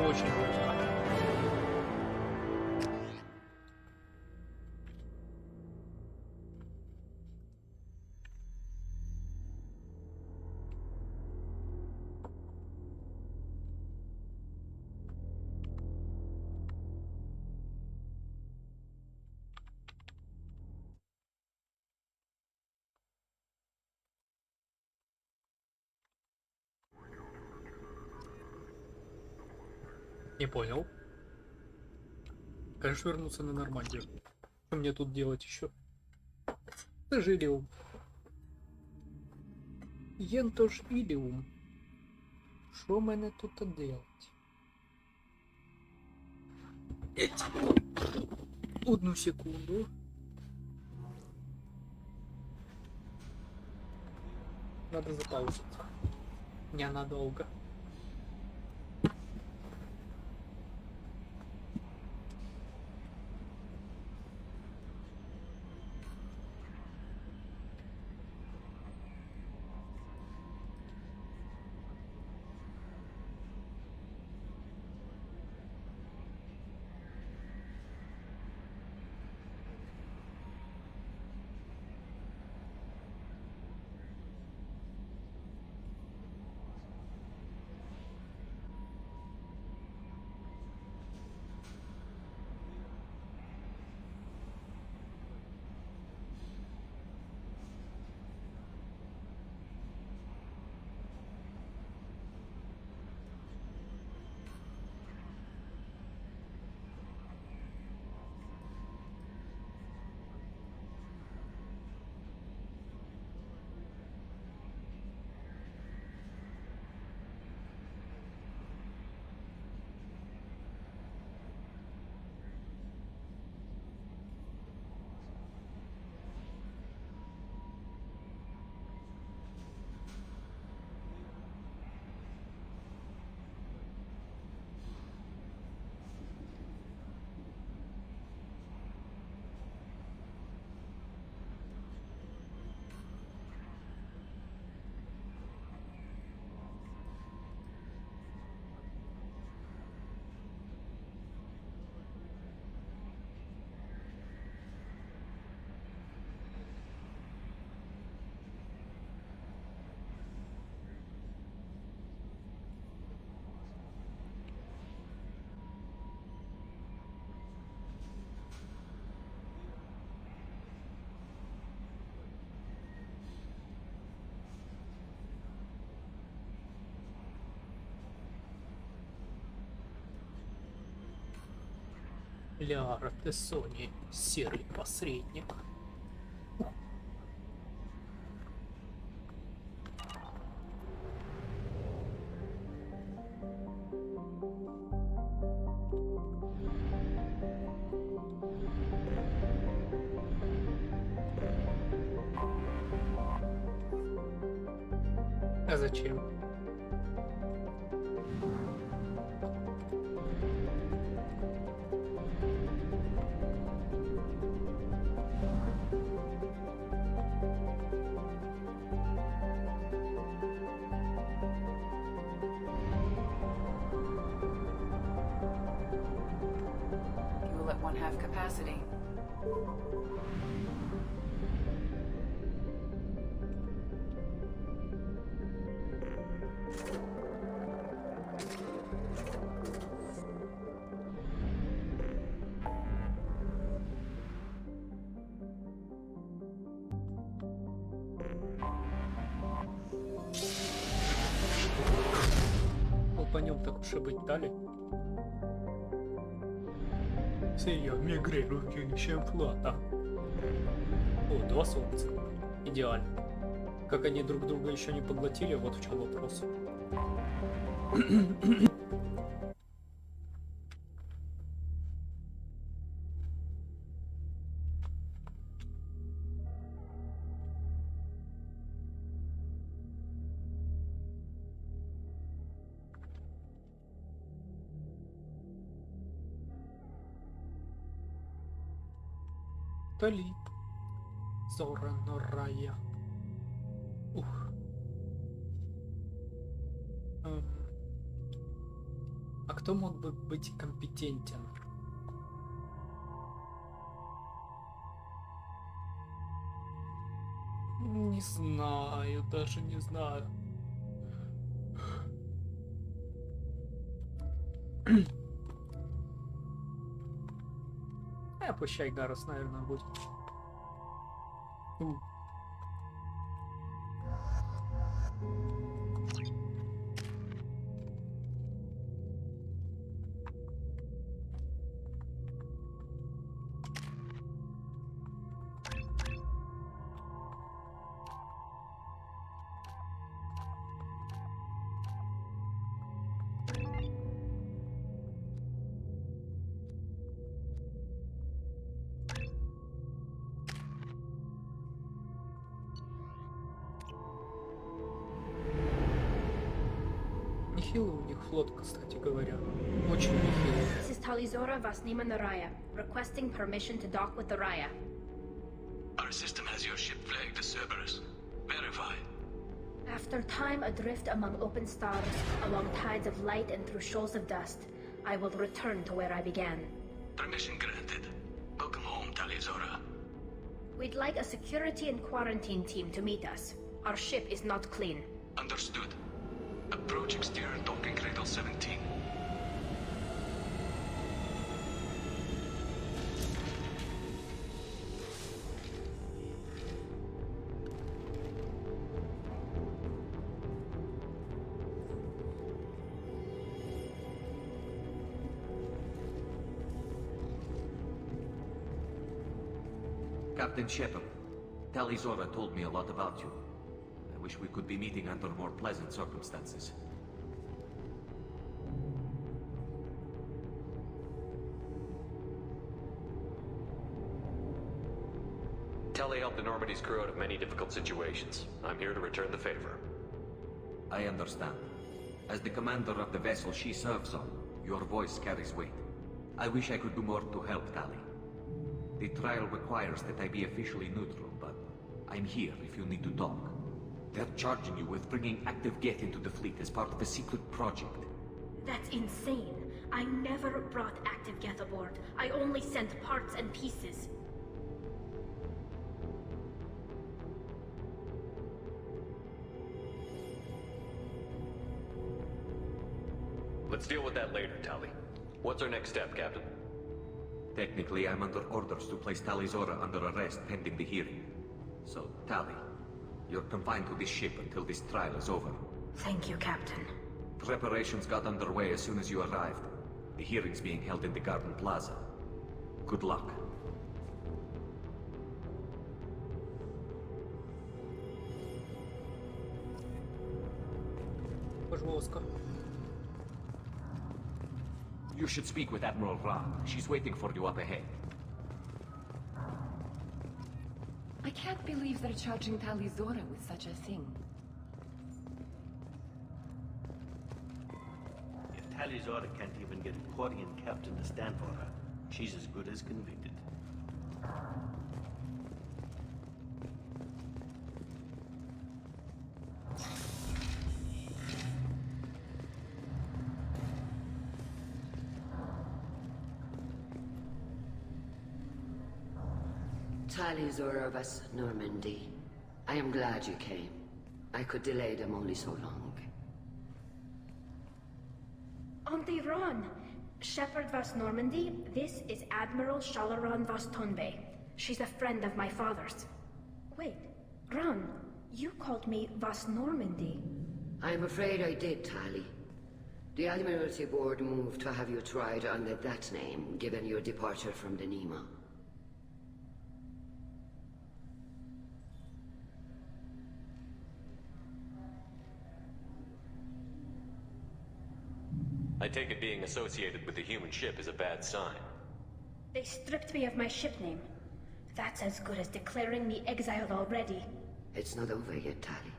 Очень грустно. Не понял. Конечно, вернуться на Нормандию. Что мне тут делать еще? Жилиум. Єнто ж Іліум. Що мене тут делать? Одну секунду. Надо запаузить. Ненадолго. Ляра Тессони, серый посредник. А зачем? You will at one half capacity. По нем так уж и быть дали. Сия мигрирую чем плата. О, 2 солнца. Идеально. Как они друг друга еще не поглотили, вот в чем вопрос. Тали. Зора Норая. Ух. А кто мог бы быть компетентен? Не знаю, даже не знаю. Пущай Гарус, наверное, будет. Нехилый у них флот, кстати говоря. Очень нехилый. This is Talizora Vasnima Naraya, requesting permission to dock with the Raya. Our system has your ship flagged as Cerberus. Verify. After time adrift among open stars, along tides of light and through shoals of dust, I will return to where I began. Permission granted. Welcome home, Talizora. We'd like a security and quarantine team to meet us. Our ship is not clean. Understood. Approach exterior docking cradle 17. Captain Shepard, Talizora told me a lot about you. I wish we could be meeting under more pleasant circumstances. Tali helped the Normandy's crew out of many difficult situations. I'm here to return the favor. I understand. As the commander of the vessel she serves on, your voice carries weight. I wish I could do more to help Tali. The trial requires that I be officially neutral, but I'm here if you need to talk. They're charging you with bringing active Geth into the fleet as part of a secret project. That's insane. I never brought active Geth aboard. I only sent parts and pieces. Let's deal with that later, Tali. What's our next step, Captain? Technically, I'm under orders to place Talizora under arrest pending the hearing. So, Tali, you're confined to this ship until this trial is over. Thank you, Captain. Preparations got underway as soon as you arrived. The hearing's being held in the Garden Plaza. Good luck. Жестко. You should speak with Admiral Ra. She's waiting for you up ahead. I can't believe they're charging Talizora with such a thing. If Talizora can't even get a Quarian captain to stand for her, she's as good as convicted. Talizora of us, Normandy. I am glad you came. I could delay them only so long. Auntie Ron! Shepherd Vas Normandy, this is Admiral Shalaran Vas Tonbe. She's a friend of my father's. Wait, Ron, you called me Vas Normandy. I'm afraid I did, Tali. The Admiralty Board moved to have you tried under that name, given your departure from the Nima. I take it being associated with the human ship is a bad sign. They stripped me of my ship name. That's as good as declaring me exiled already. It's not over yet, Tali.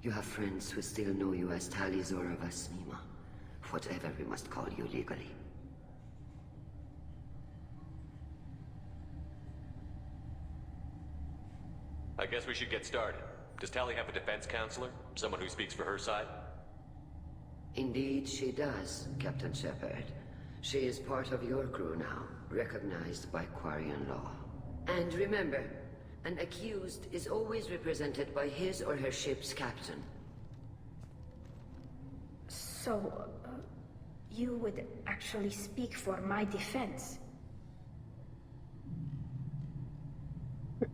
You have friends who still know you as Talizora Vasnima. Whatever we must call you legally. I guess we should get started. Does Tali have a defense counselor? Someone who speaks for her side? Indeed, she does, Captain Shepard. She is part of your crew now, recognized by Quarian law. And remember, an accused is always represented by his or her ship's captain. So, you would actually speak for my defense?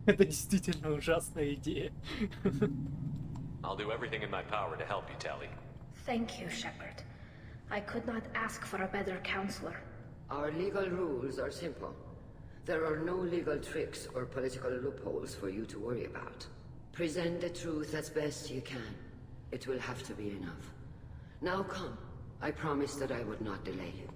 Это действительно ужасная идея. I'll do everything in my power to help you, Tali. Thank you, Shepard. I could not ask for a better counselor. Our legal rules are simple. There are no legal tricks or political loopholes for you to worry about. Present the truth as best you can. It will have to be enough. Now come. I promised that I would not delay you.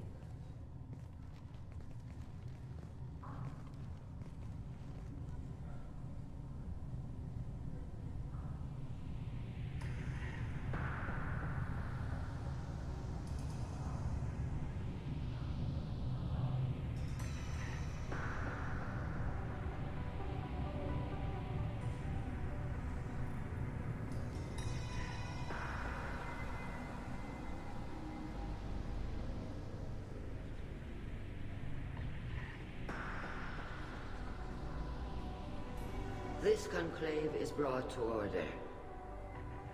This conclave is brought to order.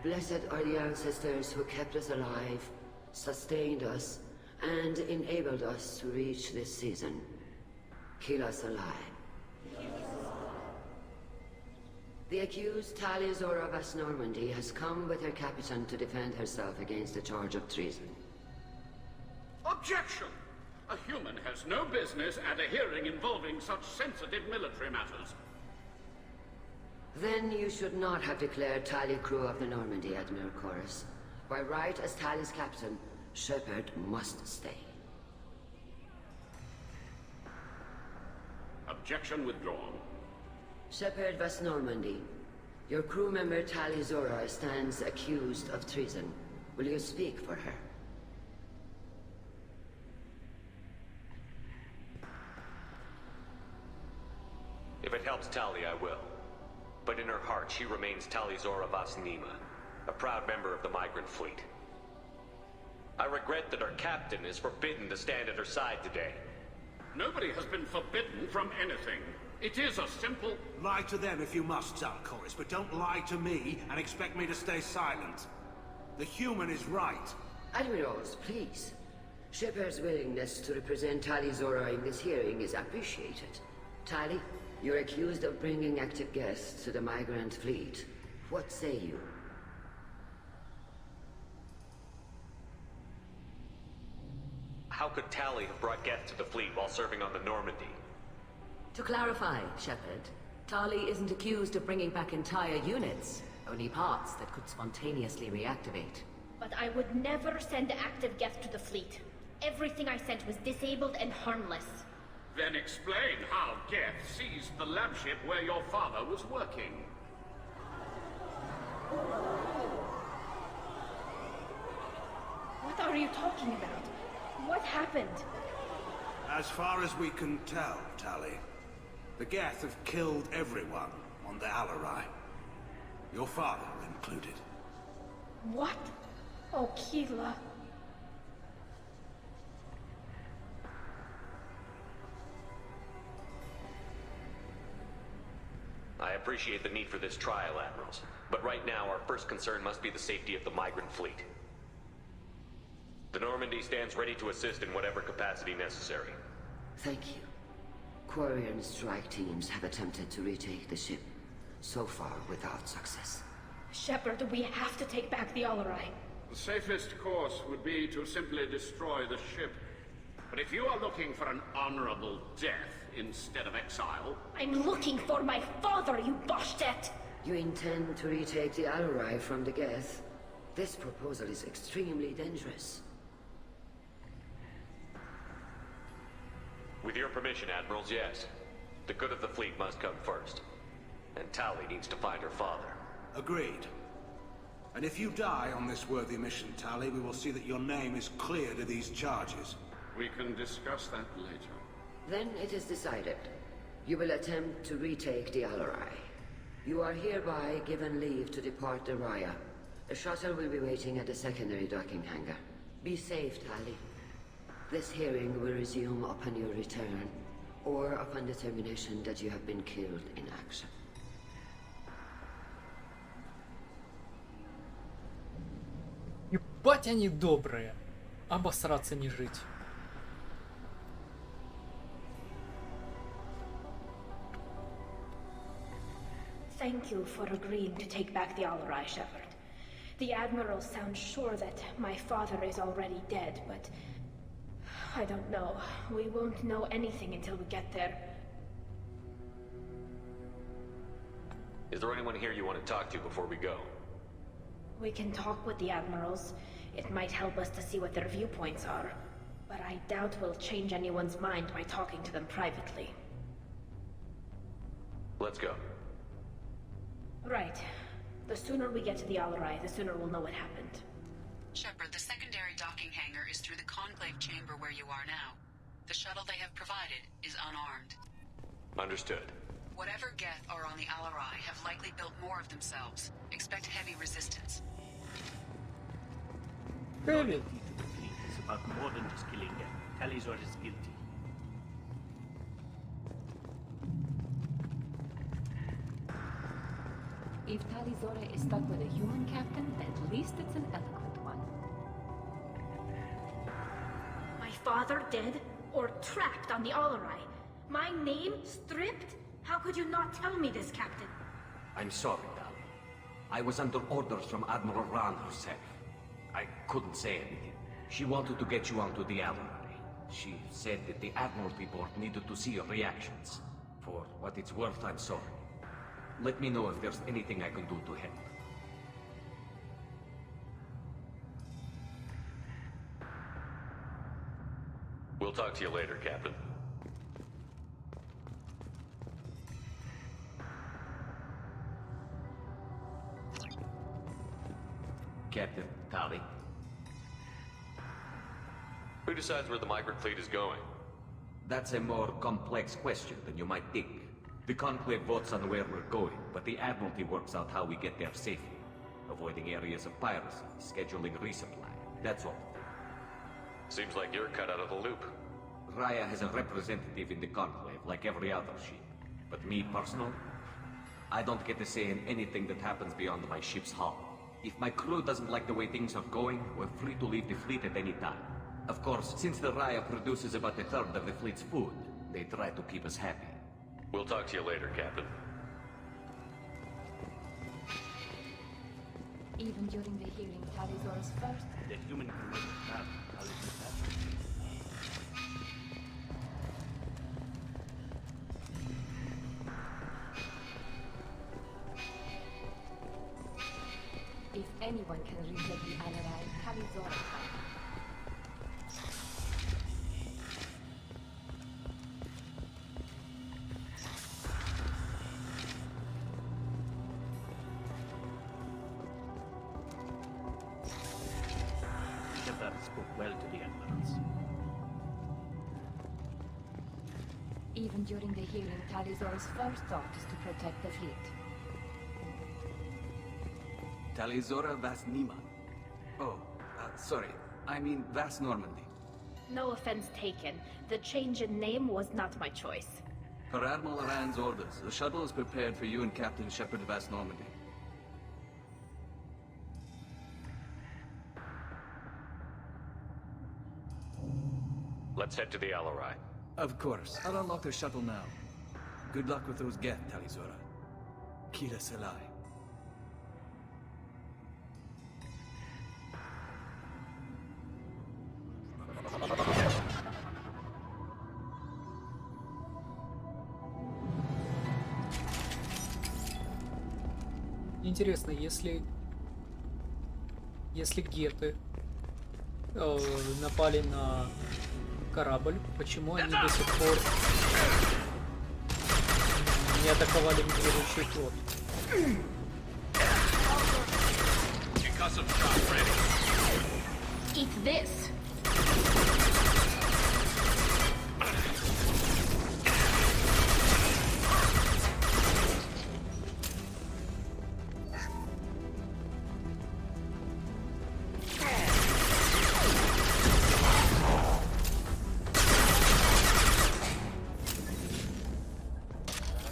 Blessed are the ancestors who kept us alive, sustained us, and enabled us to reach this season. Keep us alive. The accused Tali Zora Vas Normandy has come with her captain to defend herself against a charge of treason. Objection! A human has no business at a hearing involving such sensitive military matters. Then you should not have declared Tali crew of the Normandy, Admiral Chorus. By right as Tali's captain, Shepard must stay. Objection withdrawn. Shepard Vas Normandy, your crew member Tali Zora stands accused of treason. Will you speak for her? If it helps Tali, I will. But in her heart, she remains Tali Zora Vas Nima, a proud member of the migrant fleet. I regret that our captain is forbidden to stand at her side today. Nobody has been forbidden from anything. It is a simple... Lie to them if you must, Zalcoris, but don't lie to me and expect me to stay silent. The human is right. Admirals, please. Shepard's willingness to represent Tali Zora in this hearing is appreciated. Tali, you're accused of bringing active guests to the migrant fleet. What say you? How could Tali have brought guests to the fleet while serving on the Normandy? To clarify, Shepard, Tali isn't accused of bringing back entire units, only parts that could spontaneously reactivate. But I would never send active guests to the fleet. Everything I sent was disabled and harmless. Then explain how Geth seized the lab ship where your father was working. What are you talking about? What happened? As far as we can tell, Tali, the Geth have killed everyone on the Alarai. Your father included. What? Oh, Keela. I appreciate the need for this trial, Admirals. But right now, our first concern must be the safety of the migrant fleet. The Normandy stands ready to assist in whatever capacity necessary. Thank you. Quarian strike teams have attempted to retake the ship, so far without success. Shepard, we have to take back the Alarai. The safest course would be to simply destroy the ship. But if you are looking for an honorable death instead of exile... I'm looking for my father, you bastet! You intend to retake the Alarai from the Geth? This proposal is extremely dangerous. With your permission, Admirals, yes. The good of the fleet must come first. And Tali needs to find her father. Agreed. And if you die on this worthy mission, Tali, we will see that your name is cleared of these charges. We can discuss that later. Then it is decided. You will attempt to retake the Alarai. You are hereby given leave to depart the Raya. A shuttle will be waiting at the secondary docking hangar. Be safe, Tali. This hearing will resume upon your return, or upon determination that you have been killed in action. Ебать они добрые. Обосраться не жить. Thank you for agreeing to take back the Alarai, Shepard. The Admiral sounds sure that my father is already dead, but I don't know. We won't know anything until we get there. Is there anyone here you want to talk to before we go? We can talk with the Admirals. It might help us to see what their viewpoints are. But I doubt we'll change anyone's mind by talking to them privately. Let's go. Right. The sooner we get to the Alarai, the sooner we'll know what happened. Shepard, the secondary docking hangar is through the conclave chamber where you are now. The shuttle they have provided is unarmed. Understood. Whatever Geth are on the Alarai have likely built more of themselves. Expect heavy resistance. Heavy. It's about more than just killing them. Talizor is guilty. If Talizora is stuck with a human captain, at least it's an eloquent one. My father dead? Or trapped on the Alarai? My name stripped? How could you not tell me this, Captain? I'm sorry, Tali. I was under orders from Admiral Ran herself. I couldn't say anything. She wanted to get you onto the Alarai. She said that the Admiralty Board needed to see your reactions. For what it's worth, I'm sorry. Let me know if there's anything I can do to help. We'll talk to you later, Captain. Captain, Tali. Who decides where the migrant fleet is going? That's a more complex question than you might think. The Conclave votes on where we're going, but the Admiralty works out how we get there safely. Avoiding areas of piracy, scheduling resupply, that's all. Seems like you're cut out of the loop. Raya has a representative in the Conclave, like every other ship. But me, personally, I don't get to say in anything that happens beyond my ship's hull. If my crew doesn't like the way things are going, we're free to leave the fleet at any time. Of course, since the Raya produces about a third of the fleet's food, they try to keep us happy. We'll talk to you later, Captain. Even during the hearing, Talizora's first... The human can make it now. I'll leave it at If anyone can reset the Alarai, Talizora can. Shepard spoke well to the Admirals. Even during the hearing, Talizora's first thought is to protect the fleet. Talizora Vas Nima. Oh, sorry. I mean Vas Normandy. No offense taken. The change in name was not my choice. Per Admiral Rand's orders, the shuttle is prepared for you and Captain Shepard Vas Normandy. Let's head to the Alarai. Of course. I'll unlock the shuttle now. Good luck with those Geth, Talizora. Kila Selai. Интересно, если геты напали на корабль, почему они до сих пор не атаковали мигрирующий флот? Eat this!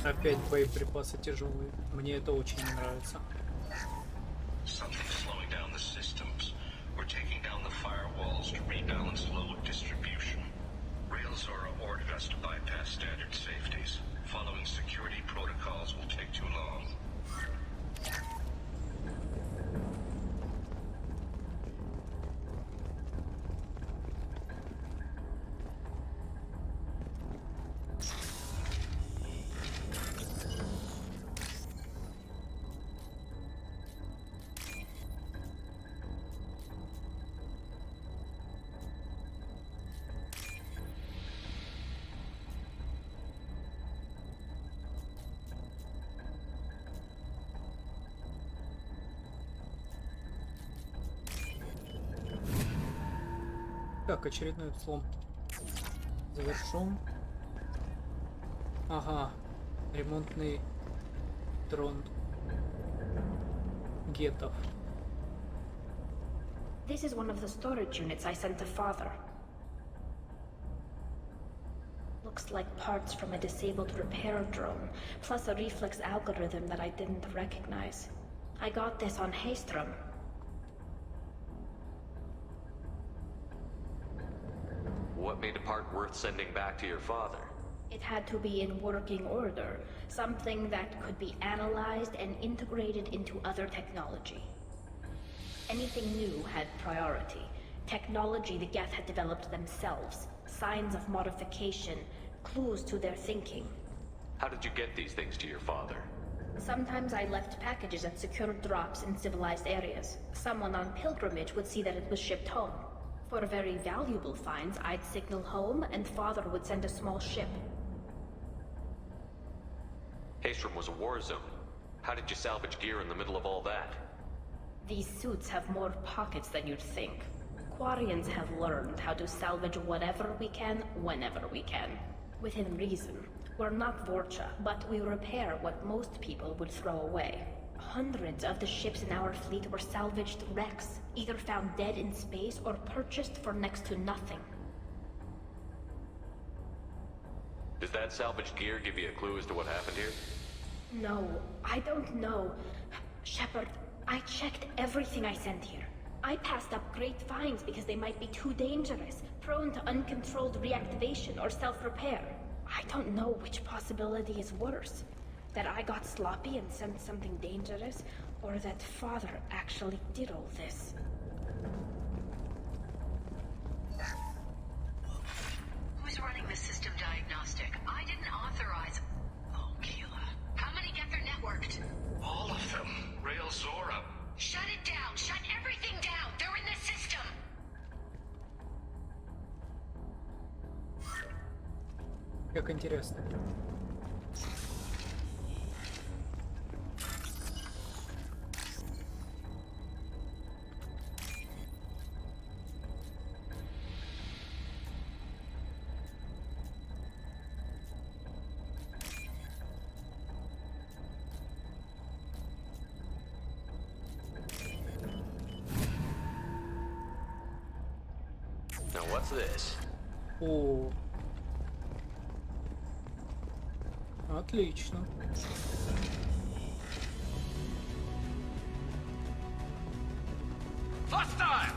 Опять боеприпасы тяжелые. Мне это очень не нравится. Something's slowing down the systems. We're taking down the firewalls to rebalance load distribution. Railzora ordered us to bypass standard safeties. Following security protocols will take too long. Так, очередной взлом. Завершен. Ага. Ремонтный дрон гетов. This is one of the storage units I sent to Father. Looks like parts from a disabled repair drone, plus a reflex algorithm that I didn't recognize. I got this on Haystrom. What made a part worth sending back to your father? It had to be in working order, something that could be analyzed and integrated into other technology. Anything new had priority. Technology the Geth had developed themselves, signs of modification, clues to their thinking. How did you get these things to your father? Sometimes I left packages at secured drops in civilized areas. Someone on pilgrimage would see that it was shipped home. For very valuable finds, I'd signal home, and Father would send a small ship. Haystrom was a war zone. How did you salvage gear in the middle of all that? These suits have more pockets than you'd think. Quarians have learned how to salvage whatever we can, whenever we can. Within reason. We're not Vorcha, but we repair what most people would throw away. Hundreds of the ships in our fleet were salvaged wrecks, either found dead in space or purchased for next to nothing. Does that salvaged gear give you a clue as to what happened here? No, I don't know. Shepard, I checked everything I sent here. I passed up great finds because they might be too dangerous, prone to uncontrolled reactivation or self-repair. I don't know which possibility is worse. That I got sloppy and sent something dangerous, or that Father actually did all this. Who's running the system diagnostic? I didn't authorize... Oh, Keela. How many get their networked? All of them. Railzora. Shut it down! Shut everything down! They're in the system! Как интересно. Now what's this? О, отлично. Hostile!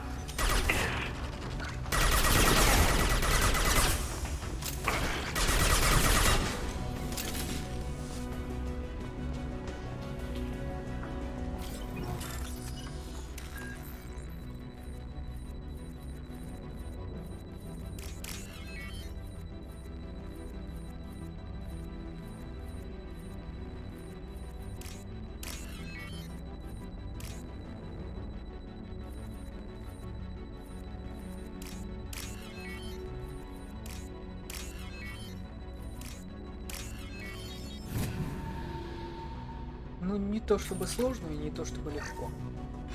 Ну, не то чтобы сложно и не то чтобы легко.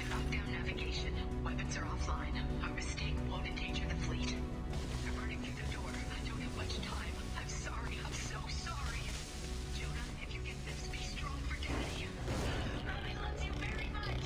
Lockdown navigation. Weapons are offline. Our mistake won't endanger the fleet. They're burning through the door. I don't have much time. I'm sorry. I'm so sorry. Jonah, if you get this, be strong for Daddy. I love you very much.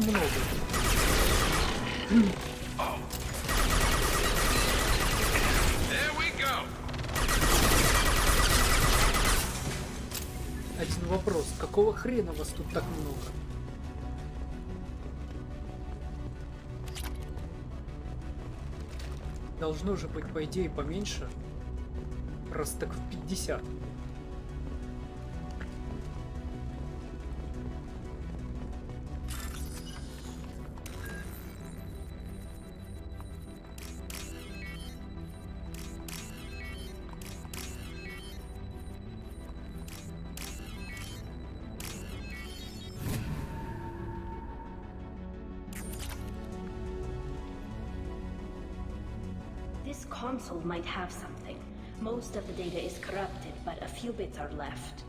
много. Один вопрос. Какого хрена вас тут так много? Должно же быть, по идее, поменьше. Раз так в 50. This console might have something. Most of the data is corrupted, but a few bits are left.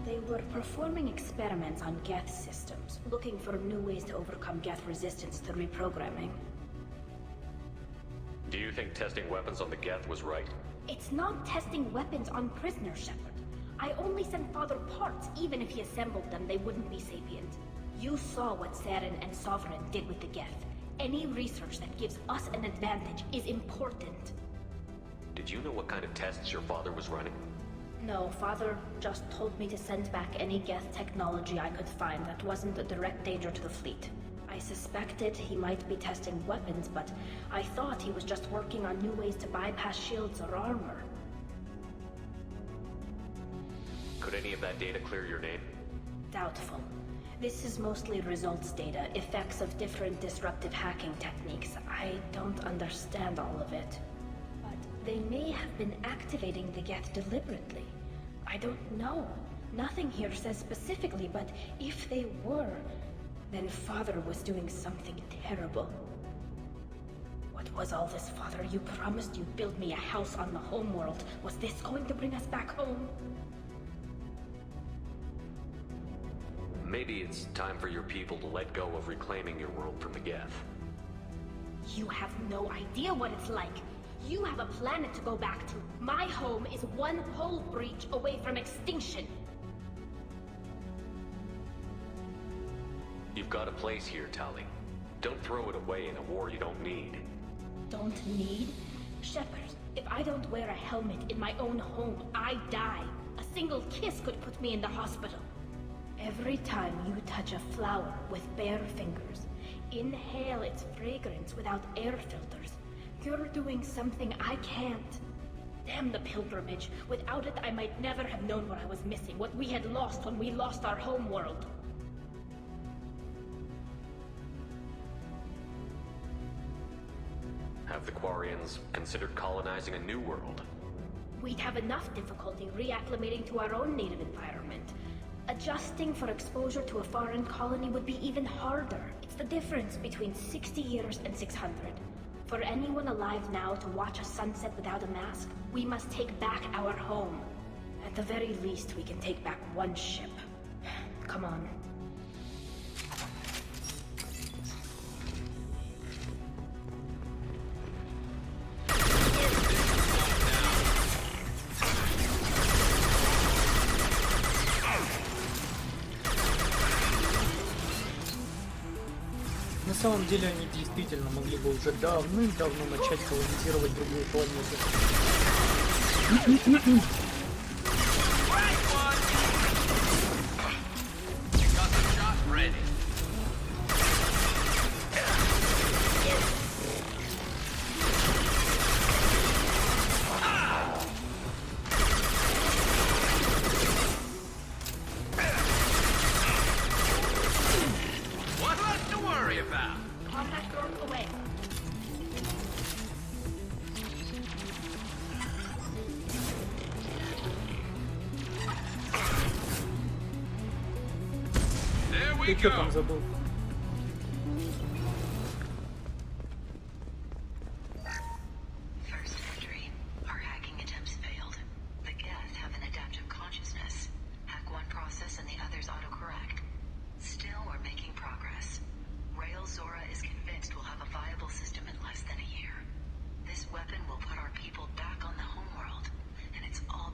They were performing experiments on Geth systems, looking for new ways to overcome Geth resistance to reprogramming. Do you think testing weapons on the Geth was right? It's not testing weapons on prisoners, Shepard. I only sent Father parts. Even if he assembled them, they wouldn't be sapient. You saw what Saren and Sovereign did with the Geth. Any research that gives us an advantage is important. Did you know what kind of tests your father was running? No, Father just told me to send back any Geth technology I could find that wasn't a direct danger to the fleet. I suspected he might be testing weapons, but I thought he was just working on new ways to bypass shields or armor. Could any of that data clear your name? Doubtful. This is mostly results data, effects of different disruptive hacking techniques. I don't understand all of it. But they may have been activating the Geth deliberately. I don't know. Nothing here says specifically, but if they were, then Father was doing something terrible. What was all this, Father? You promised you'd build me a house on the homeworld. Was this going to bring us back home? Maybe it's time for your people to let go of reclaiming your world from the Geth. You have no idea what it's like. You have a planet to go back to. My home is one hull breach away from extinction. You've got a place here, Tali. Don't throw it away in a war you don't need. Don't need? Shepard, if I don't wear a helmet in my own home, I die. A single kiss could put me in the hospital. Every time you touch a flower with bare fingers, inhale its fragrance without air filters, you're doing something I can't. Damn the pilgrimage. Without it, I might never have known what I was missing, what we had lost when we lost our home world. Have the Quarians considered colonizing a new world? We'd have enough difficulty reacclimating to our own native environment. Adjusting for exposure to a foreign colony would be even harder. It's the difference between 60 years and 600. For anyone alive now to watch a sunset without a mask, we must take back our home. At the very least, we can take back one ship. Come on. На самом деле они действительно могли бы уже давным-давно начать колонизировать другие планеты. Ты что там забыл? First victory. Our hacking attempts failed. The Geth have an adaptive consciousness. Hack one process and the others autocorrect. Still, we're making progress. Rail Zora is convinced we'll have a viable system in less than a year. This weapon will put our people back on the homeworld, and it's all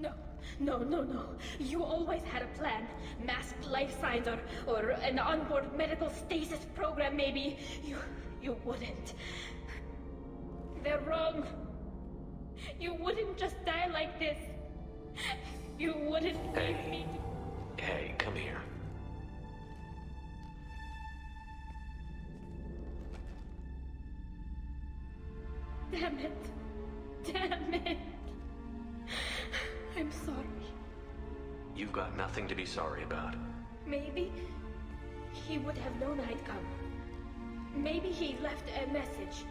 No. You always had a plan. Masked life signs or an onboard medical stasis program, maybe. You wouldn't. They're wrong. You wouldn't just die like this. You wouldn't leave me. Hey, come here. Damn it. I'm sorry. You've got nothing to be sorry about. Maybe he would have known I'd come. Maybe he left a message.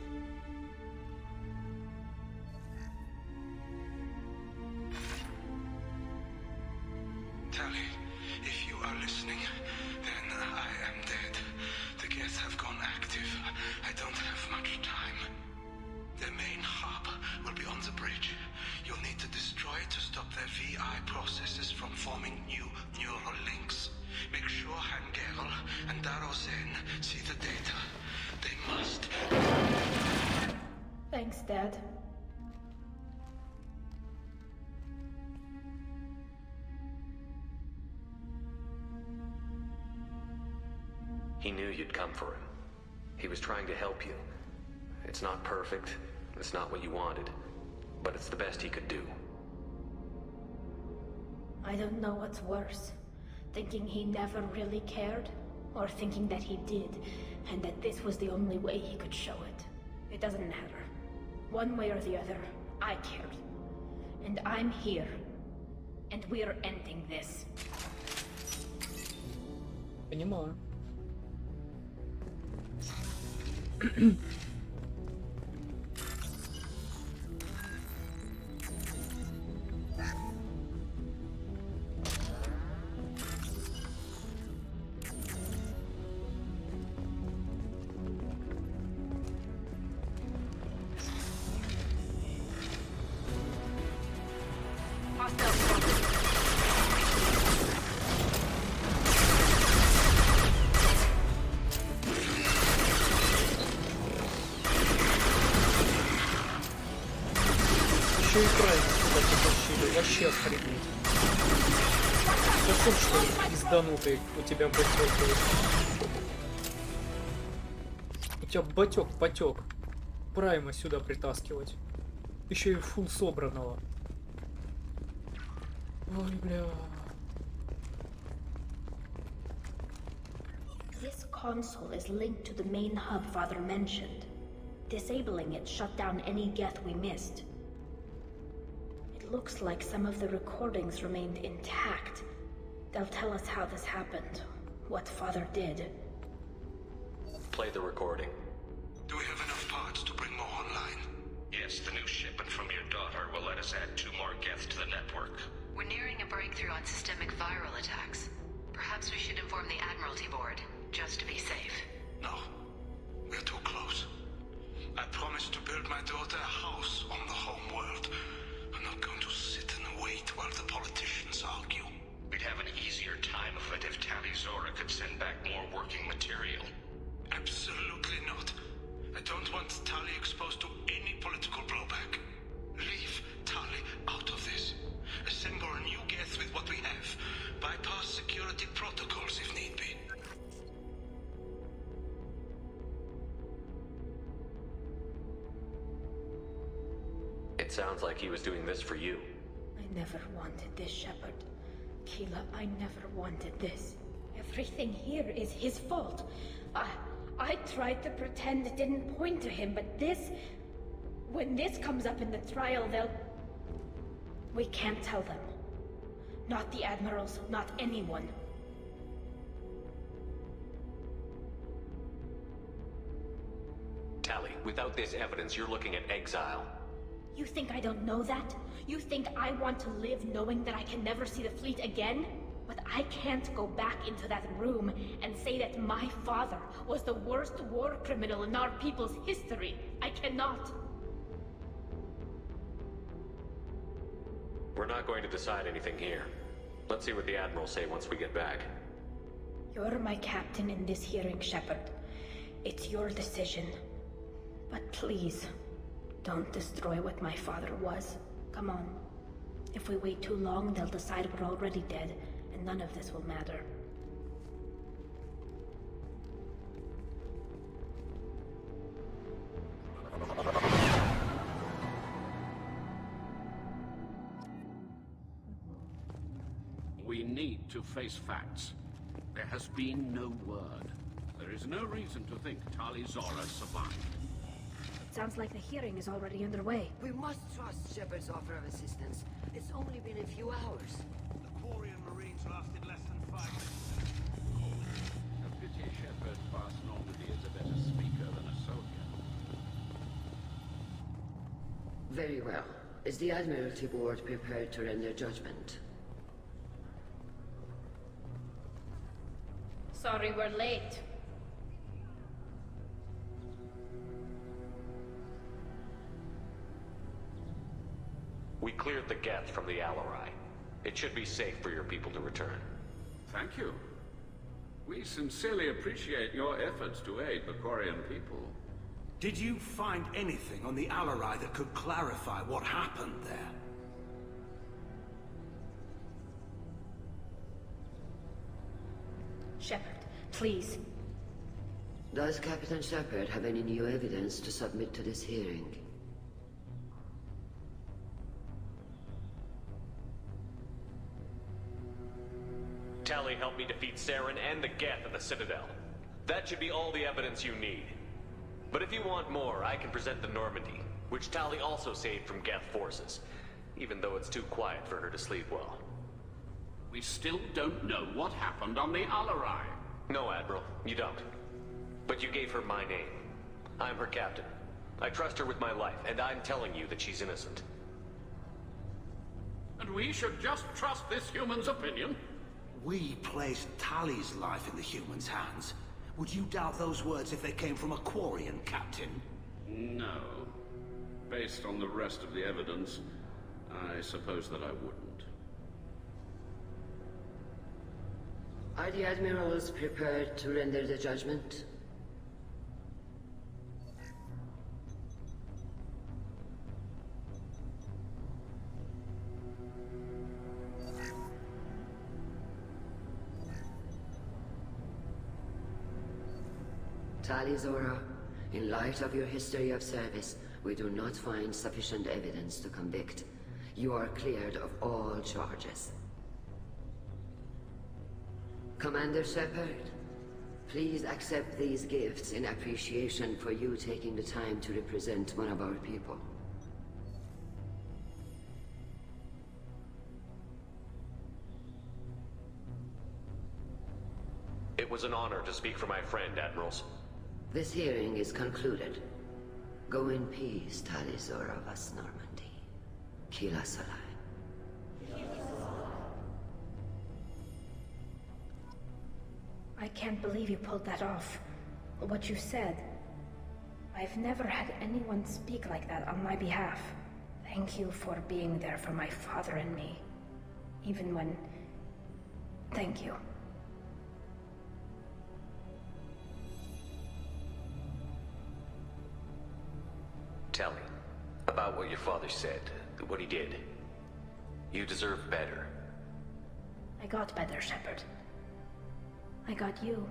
Tali, if you are listening, then I am dead. The Geth have gone active. I don't have much time. Their main hub will be on the bridge. You'll need to destroy it to stop their VI processes from forming new neural links. Make sure Hangerl and Darozen see the data. They must. Thanks, Dad. He knew you'd come for him. He was trying to help you. It's not perfect. It's not what you wanted. But it's the best he could do. I don't know what's worse. Thinking he never really cared, or thinking that he did, and that this was the only way he could show it. It doesn't matter. One way or the other, I cared. And I'm here. And we're ending this. Понимаю. Еще и правильно сюда потащили, вообще охренеть. Совсем что ли изданутый у тебя батёк был? У тебя батёк потек. Прайма сюда притаскивать. Еще и фул собранного. Ой, бля. This console is linked to the main hub Father mentioned. Disabling it shut down any Geth we missed. It looks like some of the recordings remained intact. They'll tell us how this happened, what Father did. Play the recording. Do we have enough parts to bring more online? Yes, the new shipment from your daughter will let us add 2 more Geth to the network. We're nearing a breakthrough on systemic viral attacks. Perhaps we should inform the Admiralty Board, just to be safe. No. We're too close. I promised to build my daughter a house on the home world. I'm not going to sit and wait while the politicians argue. We'd have an easier time of it if Talizora could send back more working material. Absolutely not. I don't want Tali exposed to any political blowback. Leave Tali out of this. Assemble a new Geth with what we have. Bypass security protocols if need be. It sounds like he was doing this for you. I never wanted this, Shepard. Keela, I never wanted this. Everything here is his fault. I tried to pretend it didn't point to him, but this... When this comes up in the trial, they'll... We can't tell them. Not the Admirals, not anyone. Tali, without this evidence, you're looking at exile. You think I don't know that? You think I want to live knowing that I can never see the fleet again? But I can't go back into that room and say that my father was the worst war criminal in our people's history. I cannot. We're not going to decide anything here. Let's see what the Admirals say once we get back. You're my captain in this hearing, Shepard. It's your decision. But please, don't destroy what my father was. Come on. If we wait too long, they'll decide we're already dead, and none of this will matter. We need to face facts. There has been no word. There is no reason to think Tali Zora survived. It sounds like the hearing is already underway. We must trust Shepard's offer of assistance. It's only been a few hours. The Quarian Marines lasted less than 5 minutes. A pity Shepard past Normandy is a better speaker than a soldier. Very well. Is the Admiralty Board prepared to render judgment? Sorry we're late. We cleared the Geth from the Alarai. It should be safe for your people to return. Thank you. We sincerely appreciate your efforts to aid the Quarian people. Did you find anything on the Alarai that could clarify what happened there? Shepard, please. Does Captain Shepard have any new evidence to submit to this hearing? Tali helped me defeat Saren and the Geth at the Citadel. That should be all the evidence you need. But if you want more, I can present the Normandy, which Tali also saved from Geth forces, even though it's too quiet for her to sleep well. We still don't know what happened on the Alarai. No, Admiral, you don't. But you gave her my name. I'm her captain. I trust her with my life, and I'm telling you that she's innocent. And we should just trust this human's opinion? We placed Tali's life in the humans' hands. Would you doubt those words if they came from a Quarian captain? No. Based on the rest of the evidence, I suppose that I wouldn't. Are the Admirals prepared to render the judgment? Tali Zora, in light of your history of service, we do not find sufficient evidence to convict. You are cleared of all charges. Commander Shepard, please accept these gifts in appreciation for you taking the time to represent one of our people. It was an honor to speak for my friend, Admirals. This hearing is concluded. Go in peace, Tali Zora vas Normandy. Kila Salai. I can't believe you pulled that off. What you said. I've never had anyone speak like that on my behalf. Thank you for being there for my father and me. Even when... Thank you. Tali, about what your father said, what he did. You deserve better. I got better, Shepard. I got you.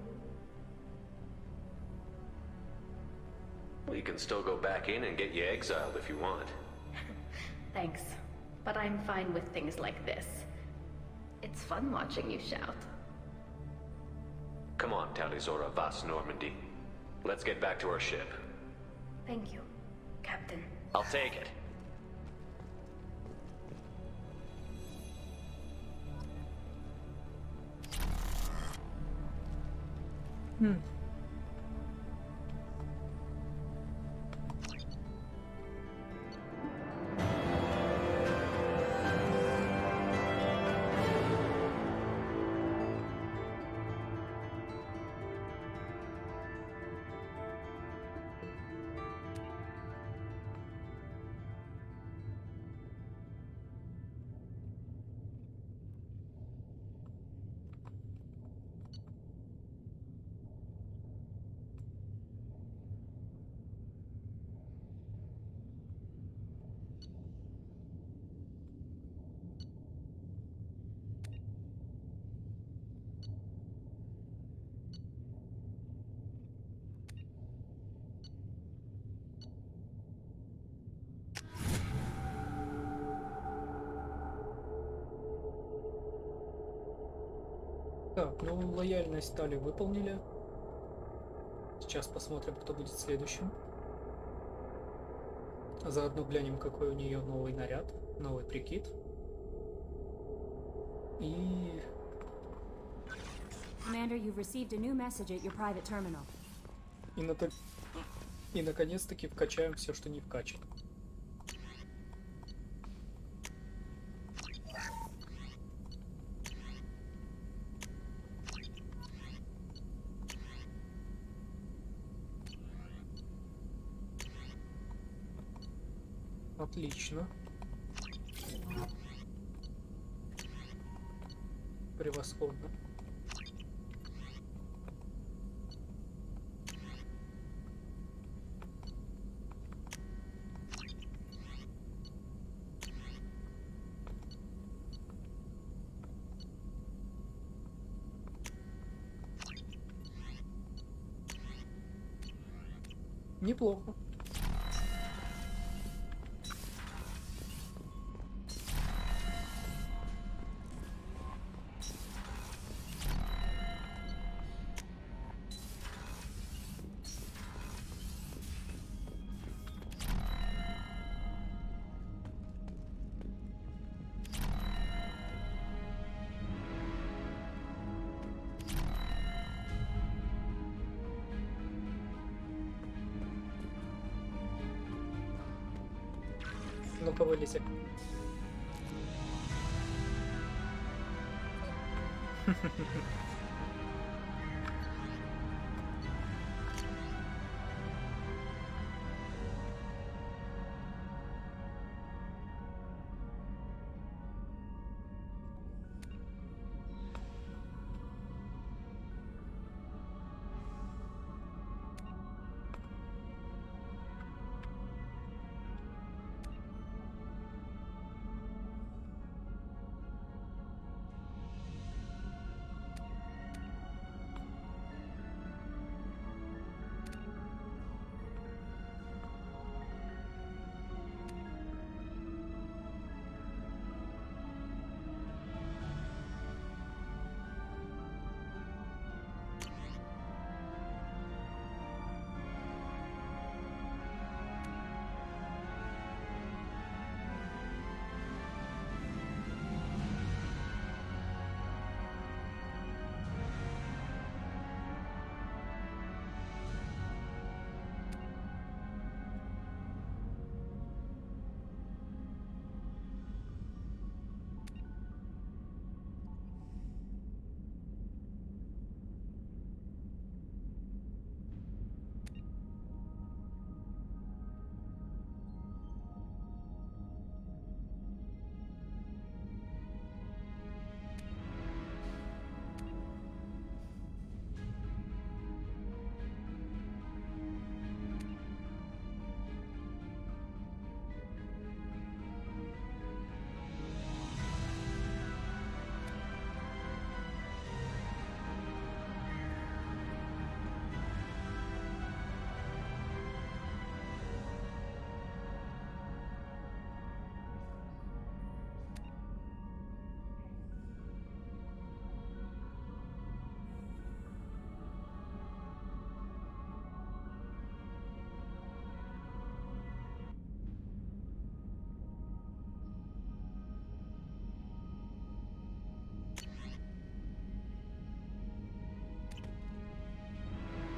Well, you can still go back in and get you exiled if you want. Thanks, but I'm fine with things like this. It's fun watching you shout. Come on, Tali Zora vas Normandy. Let's get back to our ship. Thank you, Captain. I'll take it. Так, ну лояльность Тали выполнили. Сейчас посмотрим, кто будет следующим. А заодно глянем, какой у нее новый наряд, новый прикид. И... Commander, you've received a new message at your private terminal. И наконец-таки вкачаем все, что не вкачано. Отлично. Превосходно. Неплохо. Ну-ка, вылези.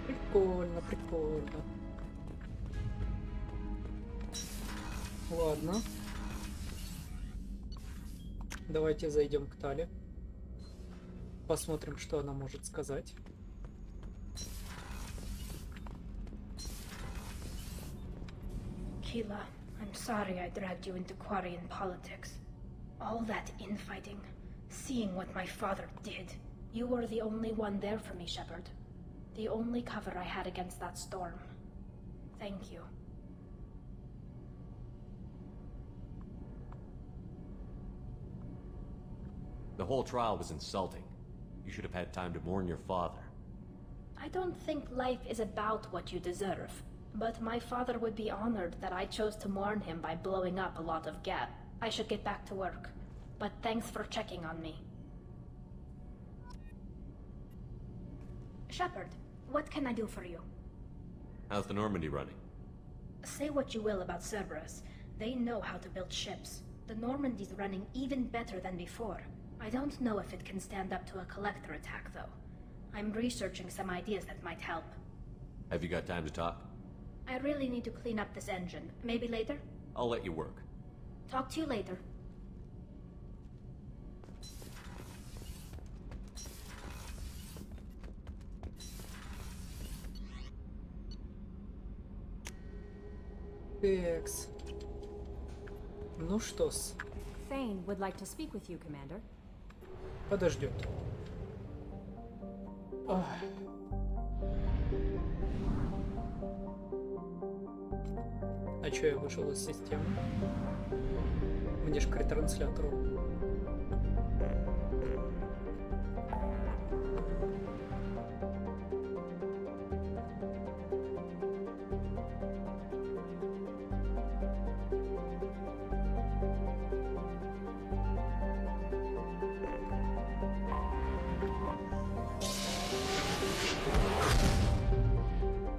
Прикольно, прикольно. Ладно. Давайте зайдем к Тали. Посмотрим, что она может сказать. Keela, I'm sorry I dragged you into Quarian politics. All that infighting, seeing what my father did. You were the only one there for me, Shepard. The only cover I had against that storm. Thank you. The whole trial was insulting. You should have had time to mourn your father. I don't think life is about what you deserve. But my father would be honored that I chose to mourn him by blowing up a lot of gas. I should get back to work. But thanks for checking on me. Shepard, what can I do for you? How's the Normandy running? Say what you will about Cerberus. They know how to build ships. The Normandy's running even better than before. I don't know if it can stand up to a collector attack, though. I'm researching some ideas that might help. Have you got time to talk? I really need to clean up this engine. Maybe later? I'll let you work. Talk to you later. Экс. Ну что-с. Thane would like to speak with you, Commander. Подождет. Ах. А чё я вышел из системы? Мне ж к ретранслятору.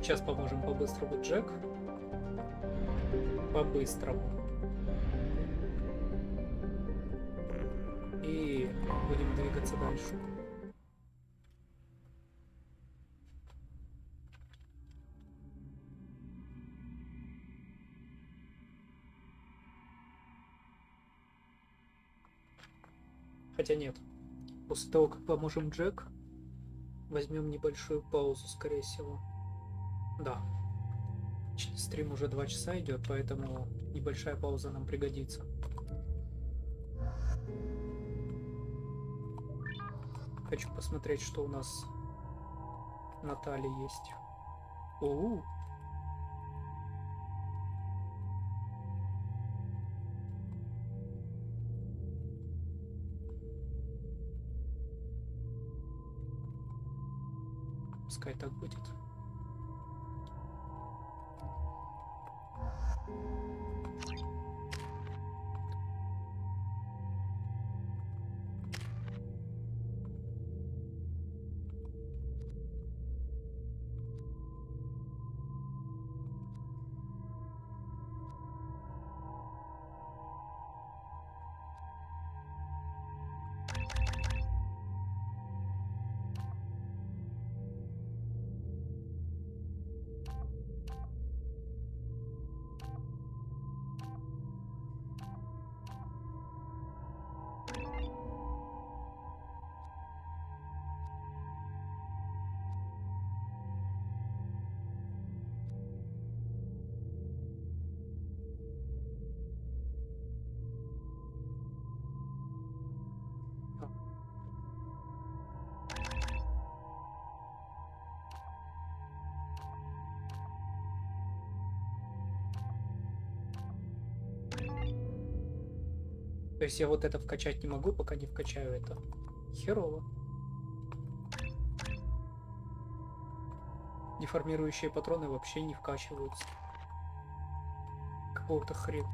Сейчас поможем по-быстрому, Джек. По-быстрому. И будем двигаться дальше. Хотя нет. После того, как поможем Джек, возьмем небольшую паузу, скорее всего. Да. Стрим уже 2 часа идет, поэтому небольшая пауза нам пригодится. Хочу посмотреть, что у нас на Тали есть. Оу. Пускай так будет. То есть я вот это вкачать не могу, пока не вкачаю это. Херово. Деформирующие патроны вообще не вкачиваются. Какого-то хрена.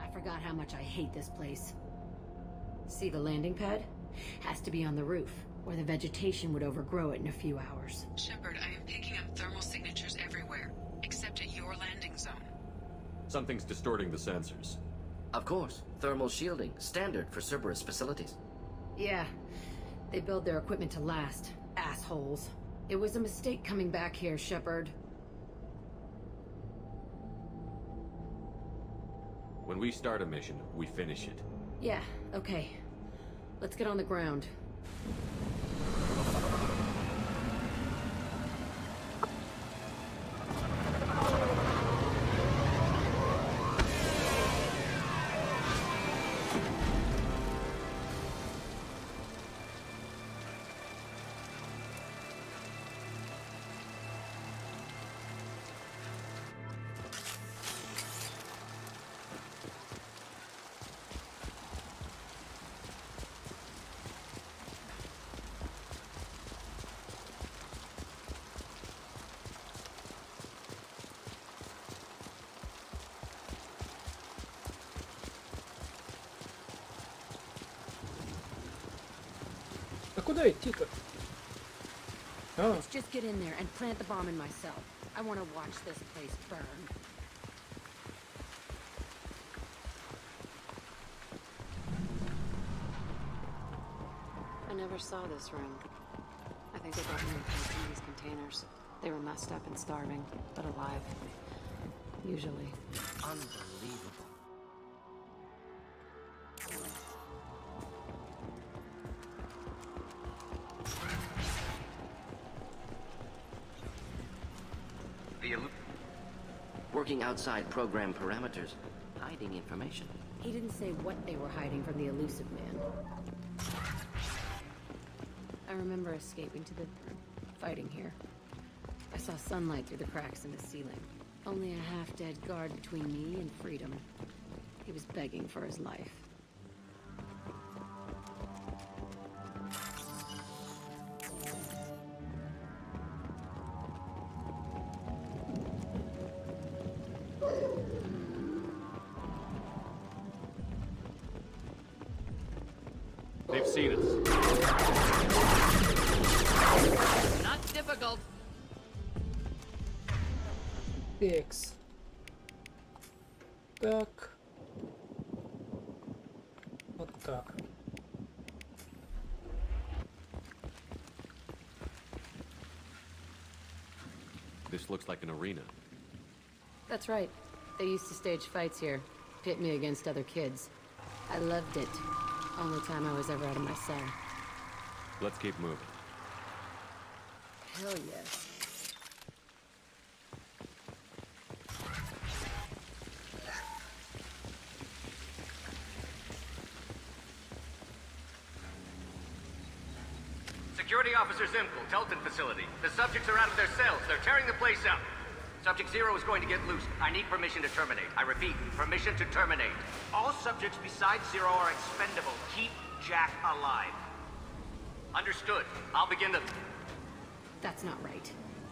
I forgot how much I hate this place. See the landing pad? Has to be on the roof, or the vegetation would overgrow it in a few hours. Shepard, I am picking up thermal signatures everywhere, except at your landing zone. Something's distorting the sensors. Of course. Thermal shielding. Standard for Cerberus facilities. Yeah. They build their equipment to last. Assholes. It was a mistake coming back here, Shepard. When we start a mission, we finish it. Yeah, okay. Let's get on the ground. А куда идти-то? А, Let's just get in there and plant the bomb in myself. I want to watch this place burn. I never saw this room. I think the government placed in these containers. They were messed up and starving, but alive. Usually. Unbelievable. Working outside program parameters, hiding information. He didn't say what they were hiding from the elusive man. I remember escaping to the fighting here. I saw sunlight through the cracks in the ceiling. Only a half-dead guard between me and freedom. He was begging for his life. They've seen us. Not difficult. X. Так. Вот так. This looks like an arena. That's right. They used to stage fights here. Pit me against other kids. I loved it. Only time I was ever out of my cell. Let's keep moving. Hell yes. Security Officer Zimkel, Telton facility. The subjects are out of their cells. They're tearing the place up. Subject 0 is going to get loose. I need permission to terminate. I repeat, permission to terminate. All subjects besides 0 are expendable. Keep Jack alive. Understood. I'll begin the... That's not right.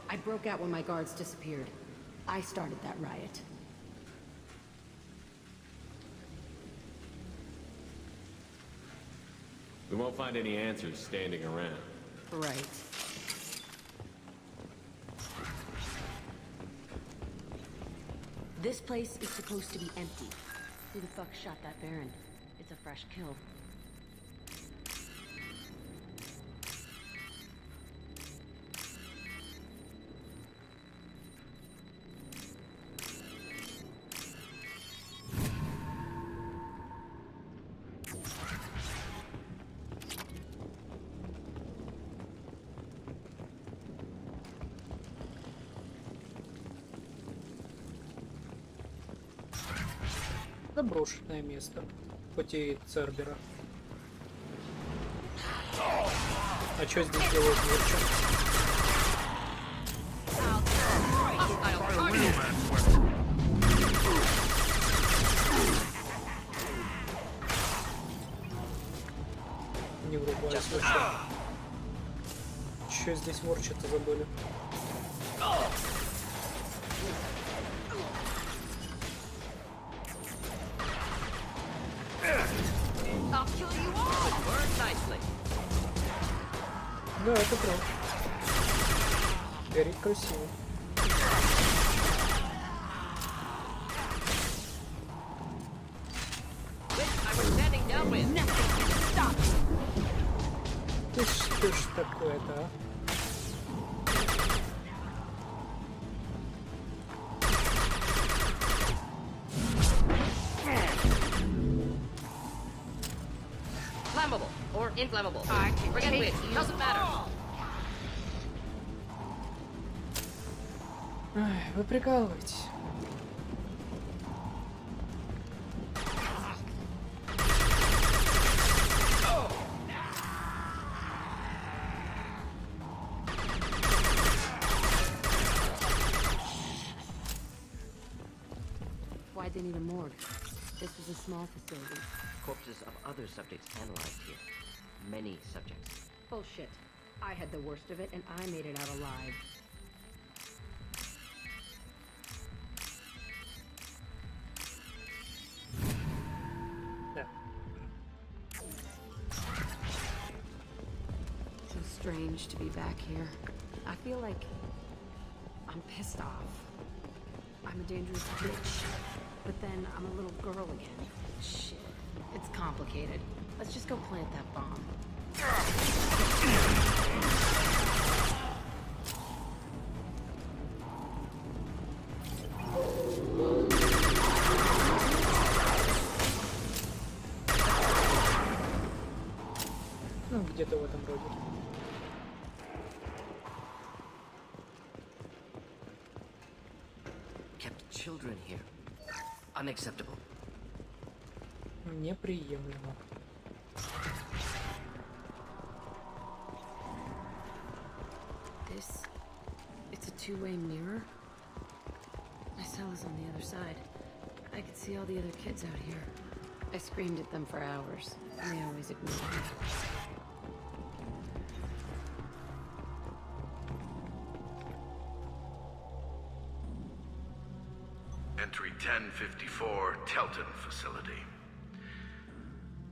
I broke out when my guards disappeared. I started that riot. We won't find any answers standing around. Right. This place is supposed to be empty. Who the fuck shot that Baron? It's a fresh kill. Заброшенное место. Хоть и Цербера. А что здесь делать лучше? Не врубаюсь вообще. Что здесь ворчат-то забыли? I'll kill you all! Burn nicely. Да, это правда. Горит красиво. Ты что ж такое-то, а? or inflammable. I can Forget take which, you doesn't matter. Ай, вы прикалываетесь. Why'd they need a morgue? This was a small facility. Corpses of other subjects analyzed here. Many subjects. Bullshit. I had the worst of it, and I made it out alive. Yeah. So strange to be back here. I feel like I'm pissed off. I'm a dangerous bitch. But then I'm a little girl again. Shit. It's complicated. Let's just go plant that bomb. Ну, где-то в этом роде. Kept children here. Unacceptable. Неприемлемо. This... it's a two-way mirror? My cell is on the other side. I could see all the other kids out here. I screamed at them for hours, and they always ignored me. Entry 1054, Telton Facility.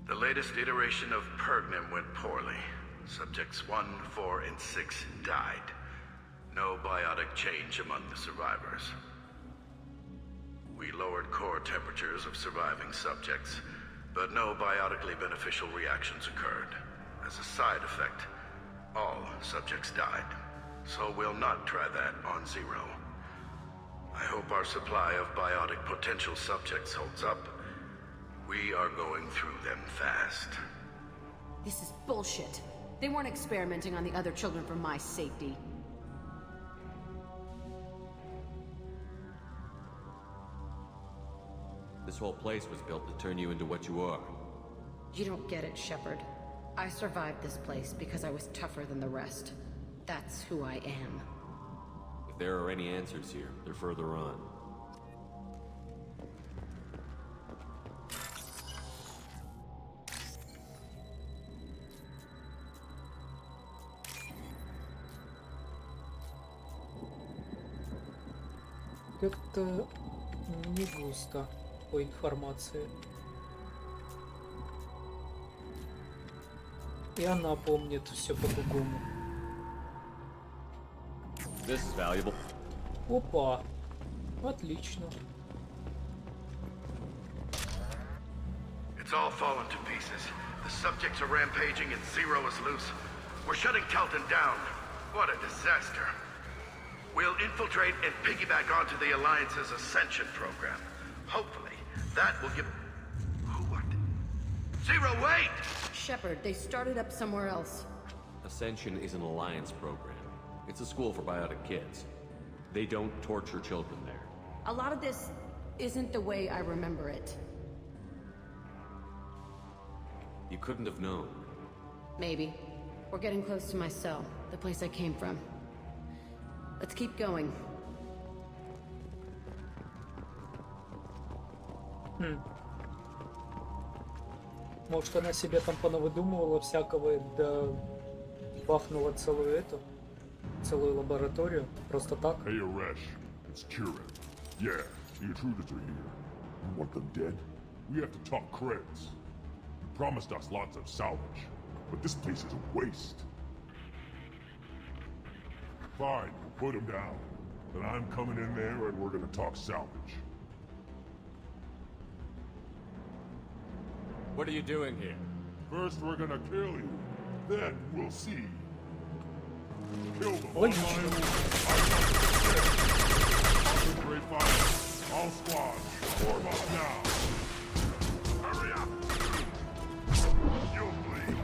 The latest iteration of Pergnum went poorly. Subjects 1, 4, and 6 died. No biotic change among the survivors. We lowered core temperatures of surviving subjects, but no biotically beneficial reactions occurred. As a side effect, all subjects died. So we'll not try that on Zero. I hope our supply of biotic potential subjects holds up. We are going through them fast. This is bullshit. They weren't experimenting on the other children for my safety. This whole place was built to turn you into what you are. You don't get it, Shepard. I survived this place because I was tougher than the rest. That's who I am. If there are any answers here, they're further on. Как-то не густо по информации. И она помнит все по-другому. This is valuable. Опа! Отлично. It's all fallen to pieces. The subjects are rampaging and Zero is loose. We're shutting Telton down. What a disaster. We'll infiltrate and piggyback onto the Alliance's Ascension program. Hopefully, that will give... What? Zero, wait! Shepard, they started up somewhere else. Ascension is an Alliance program. It's a school for biotic kids. They don't torture children there. A lot of this isn't the way I remember it. You couldn't have known. Maybe. We're getting close to my cell, the place I came from. Let's keep going. Может, она себе там понавыдумывала всякого, да бахнула целую лабораторию, просто так? Hey, Aresh, it's Kieran. Yeah, the intruders are here. You want them dead? We have to talk creds. You promised us lots of salvage, but this place is a waste. Fine, we'll put them down. Then I'm coming in there and we're gonna talk salvage. What are you doing here? First we're gonna kill you, then we'll see. Kill them. One Great fire. All squads, form up now. Hurry up! You'll bleed.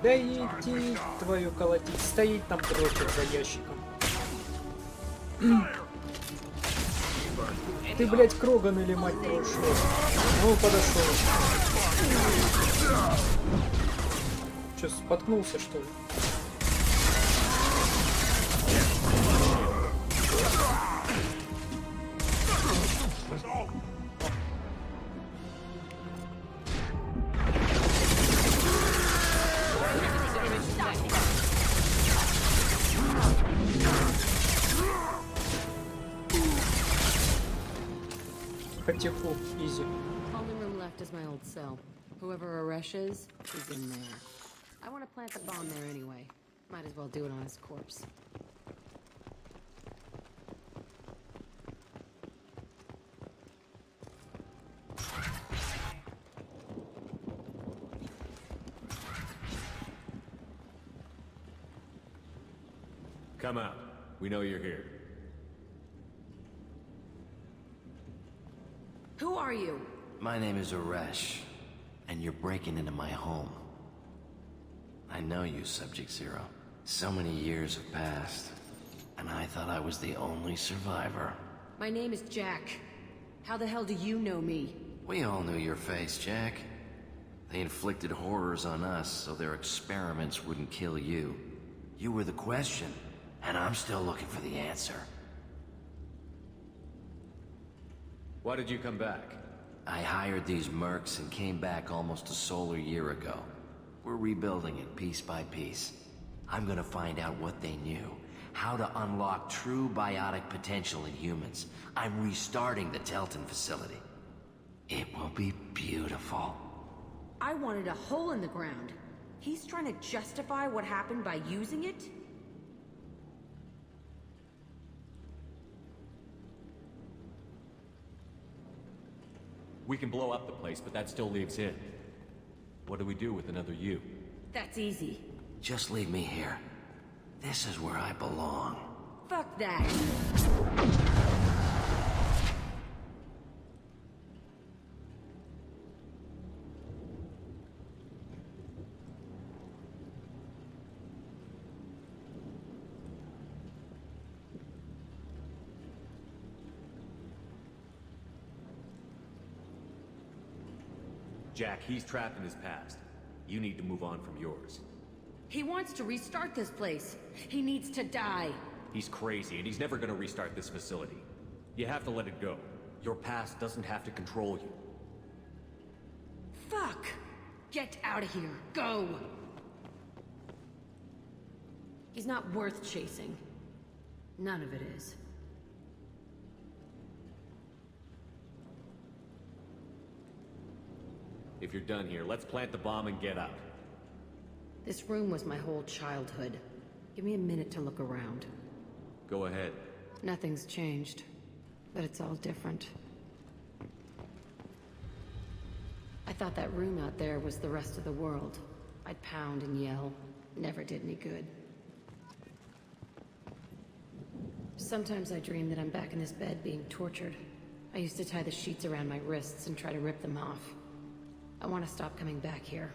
Да иди твою колотить. Стоит там дрочит за ящиком. Ты, блядь, Кроган или мать твою шо? Ну, подошел. Че, споткнулся, что ли? Потиху, изи. Only room left is my old cell. Whoever Aresh is in there. I want to plant the bomb there anyway. Might as well do it on his corpse. Come out. We know you're here. Who are you? My name is Aresh, and you're breaking into my home. I know you, Subject Zero. So many years have passed, and I thought I was the only survivor. My name is Jack. How the hell do you know me? We all knew your face, Jack. They inflicted horrors on us so their experiments wouldn't kill you. You were the question, and I'm still looking for the answer. Why did you come back? I hired these mercs and came back almost a solar year ago. We're rebuilding it piece by piece. I'm gonna find out what they knew. How to unlock true biotic potential in humans. I'm restarting the Telton facility. It will be beautiful. I wanted a hole in the ground. He's trying to justify what happened by using it? We can blow up the place, but that still leaves him. What do we do with another you? That's easy. Just leave me here. This is where I belong. Fuck that. Jack, he's trapped in his past. You need to move on from yours. He wants to restart this place. He needs to die. He's crazy, and he's never gonna restart this facility. You have to let it go. Your past doesn't have to control you. Fuck! Get out of here. Go! He's not worth chasing. None of it is. If you're done here, let's plant the bomb and get out. This room was my whole childhood. Give me a minute to look around. Go ahead. Nothing's changed, but it's all different. I thought that room out there was the rest of the world. I'd pound and yell. Never did any good. Sometimes I dream that I'm back in this bed being tortured. I used to tie the sheets around my wrists and try to rip them off. I want to stop coming back here.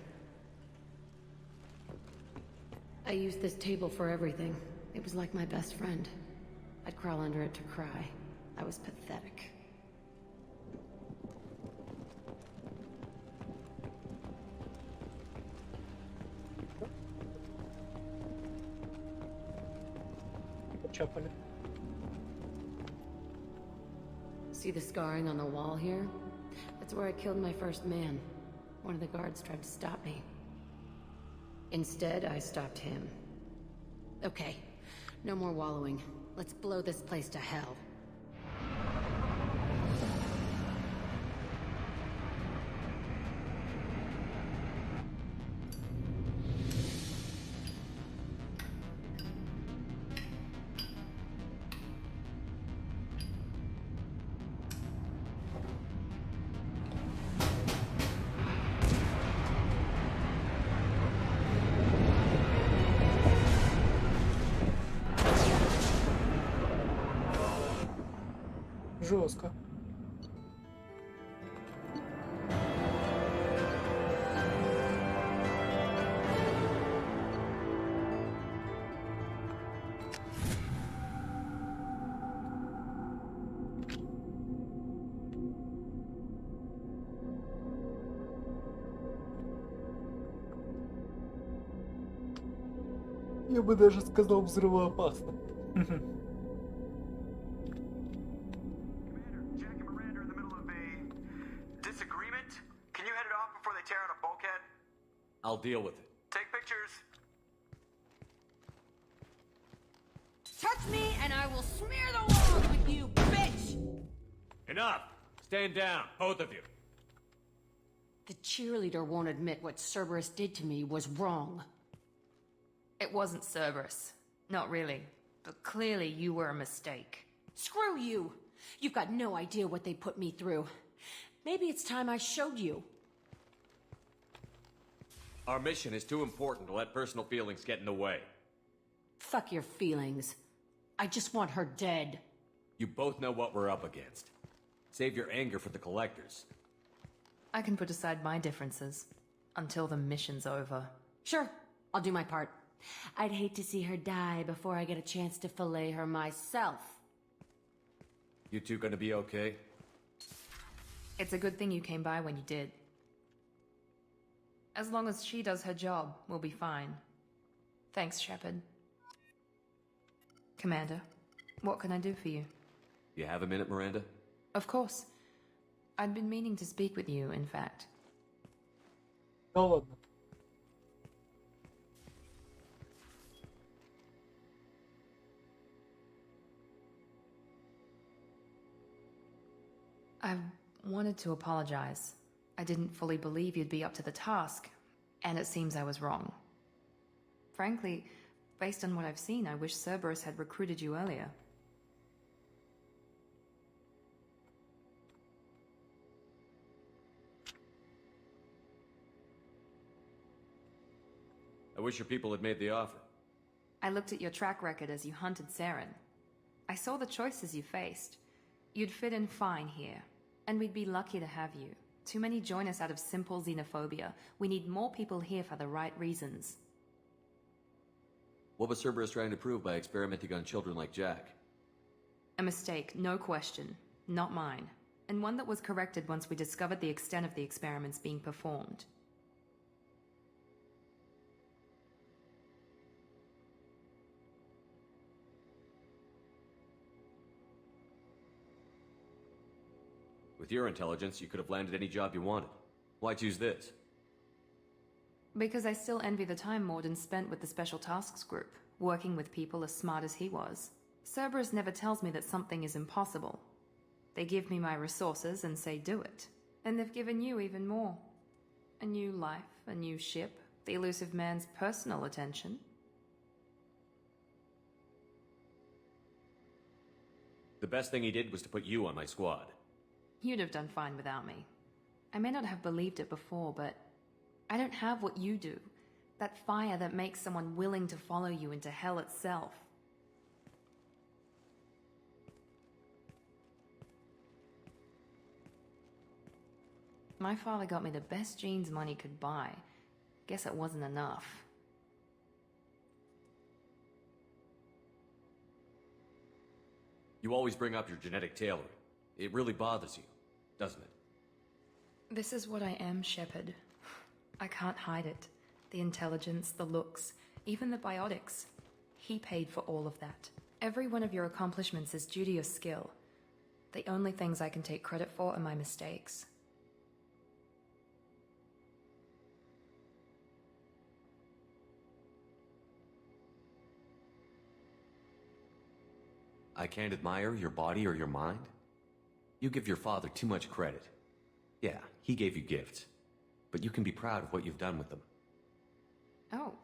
I used this table for everything. It was like my best friend. I'd crawl under it to cry. I was pathetic. Почапали. See the scarring on the wall here? That's where I killed my first man. One of the guards tried to stop me. Instead, I stopped him. Okay, no more wallowing. Let's blow this place to hell. Жестко. Я бы даже сказал взрывоопасно. Disagreement? Can you head it off before they tear out a bulkhead? I'll deal with it. Take pictures. Touch me and I will smear the walls with you, bitch! Enough! Stand down, both of you. The cheerleader won't admit what Cerberus did to me was wrong. It wasn't Cerberus. Not really. But clearly you were a mistake. Screw you! You've got no idea what they put me through. Maybe it's time I showed you. Our mission is too important to let personal feelings get in the way. Fuck your feelings. I just want her dead. You both know what we're up against. Save your anger for the collectors. I can put aside my differences. Until the mission's over. Sure, I'll do my part. I'd hate to see her die before I get a chance to fillet her myself. You two gonna be okay? It's a good thing you came by when you did. As long as she does her job, we'll be fine. Thanks, Shepard. Commander, what can I do for you? You have a minute, Miranda? Of course. I'd been meaning to speak with you, in fact. Да ладно. I wanted to apologize. I didn't fully believe you'd be up to the task, and it seems I was wrong. Frankly, based on what I've seen, I wish Cerberus had recruited you earlier. I wish your people had made the offer. I looked at your track record as you hunted Saren. I saw the choices you faced. You'd fit in fine here, and we'd be lucky to have you. Too many join us out of simple xenophobia. We need more people here for the right reasons. What was Cerberus trying to prove by experimenting on children like Jack? A mistake, no question. Not mine. And one that was corrected once we discovered the extent of the experiments being performed. With your intelligence, you could have landed any job you wanted. Why choose this? Because I still envy the time Morden spent with the Special Tasks Group, working with people as smart as he was. Cerberus never tells me that something is impossible. They give me my resources and say do it. And they've given you even more. A new life, a new ship, the elusive man's personal attention. The best thing he did was to put you on my squad. You'd have done fine without me. I may not have believed it before, but I don't have what you do. That fire that makes someone willing to follow you into hell itself. My father got me the best jeans money could buy. Guess it wasn't enough. You always bring up your genetic tailoring. It really bothers you, doesn't it? This is what I am, Shepard. I can't hide it. The intelligence, the looks, even the biotics. He paid for all of that. Every one of your accomplishments is due to your skill. The only things I can take credit for are my mistakes. I can't admire your body or your mind? You give your father too much credit. Yeah, he gave you gifts. But you can be proud of what you've done with them. Oh.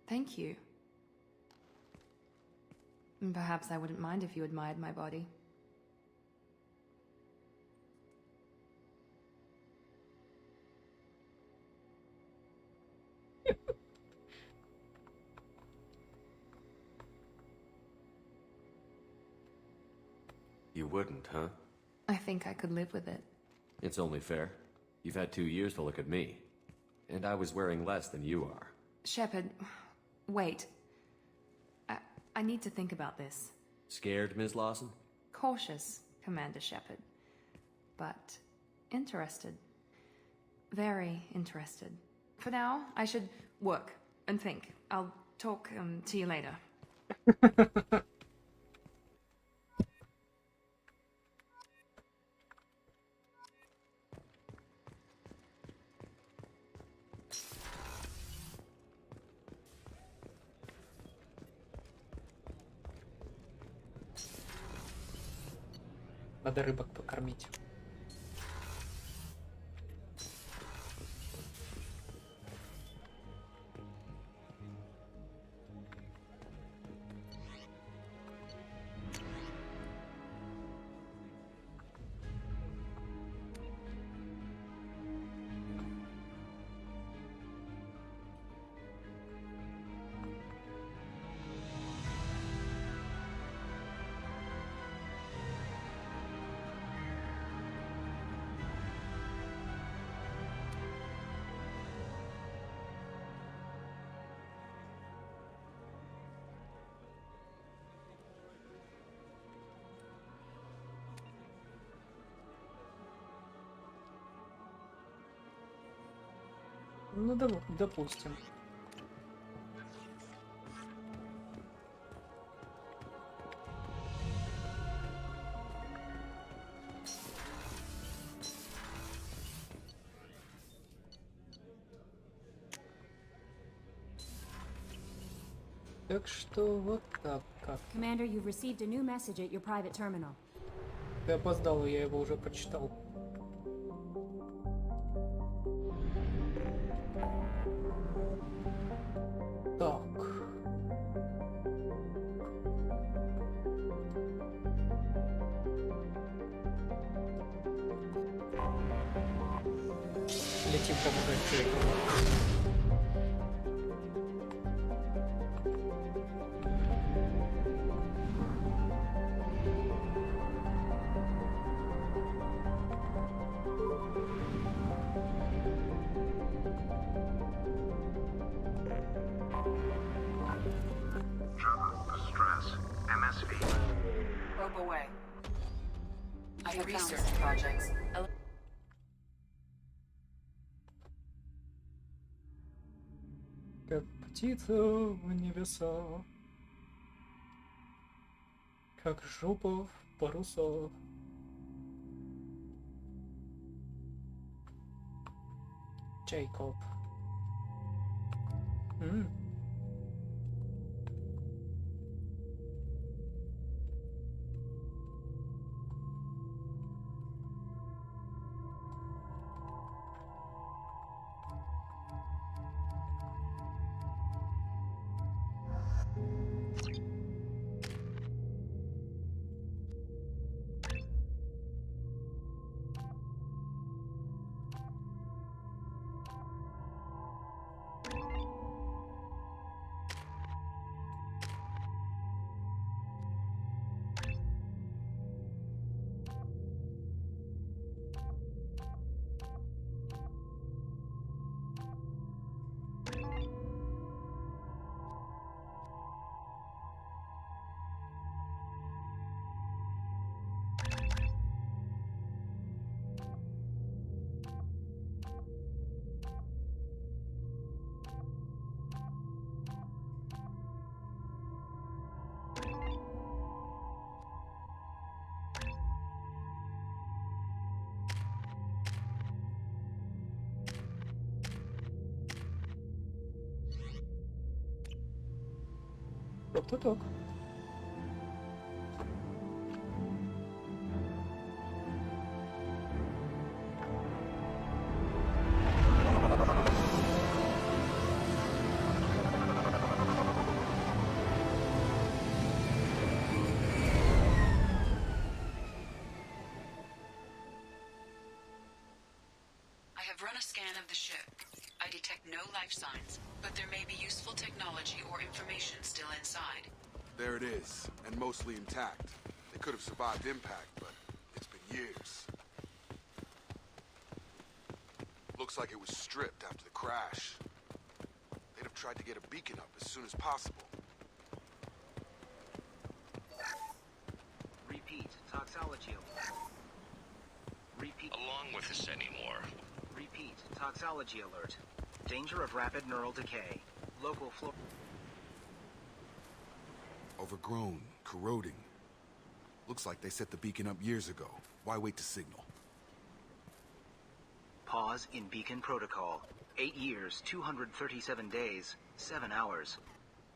Thank you. Perhaps I wouldn't mind if you admired my body. You wouldn't, huh? I think I could live with it. It's only fair. You've had 2 years to look at me. And I was wearing less than you are. Shepard, wait. I need to think about this. Scared, Ms. Lawson? Cautious, Commander Shepard. But interested. Very interested. For now, I should work and think. I'll talk to you later. Надо рыбок покормить. Ну, допустим. Так что вот так как. Commander, you've received a new message at your private terminal. Ты опоздал, я его уже прочитал. Так. Летим помогать Джейку. Away. I have research projects. Как птица в небеса, как жопа в парусах. Джейкоб. Тобто так. I have run a scan of the ship. I detect no life signs, but there may be useful technology or information still inside. There it is, and mostly intact. They could have survived impact, but it's been years. Looks like it was stripped after the crash. They'd have tried to get a beacon up as soon as possible. Repeat, toxology alert. Repeat. Along with this anymore. Repeat, toxology alert. Danger of rapid neural decay. Local floor. Overgrown, corroding. Looks like they set the beacon up years ago. Why wait to signal? Pause in beacon protocol. 8 years, 237 days, 7 hours.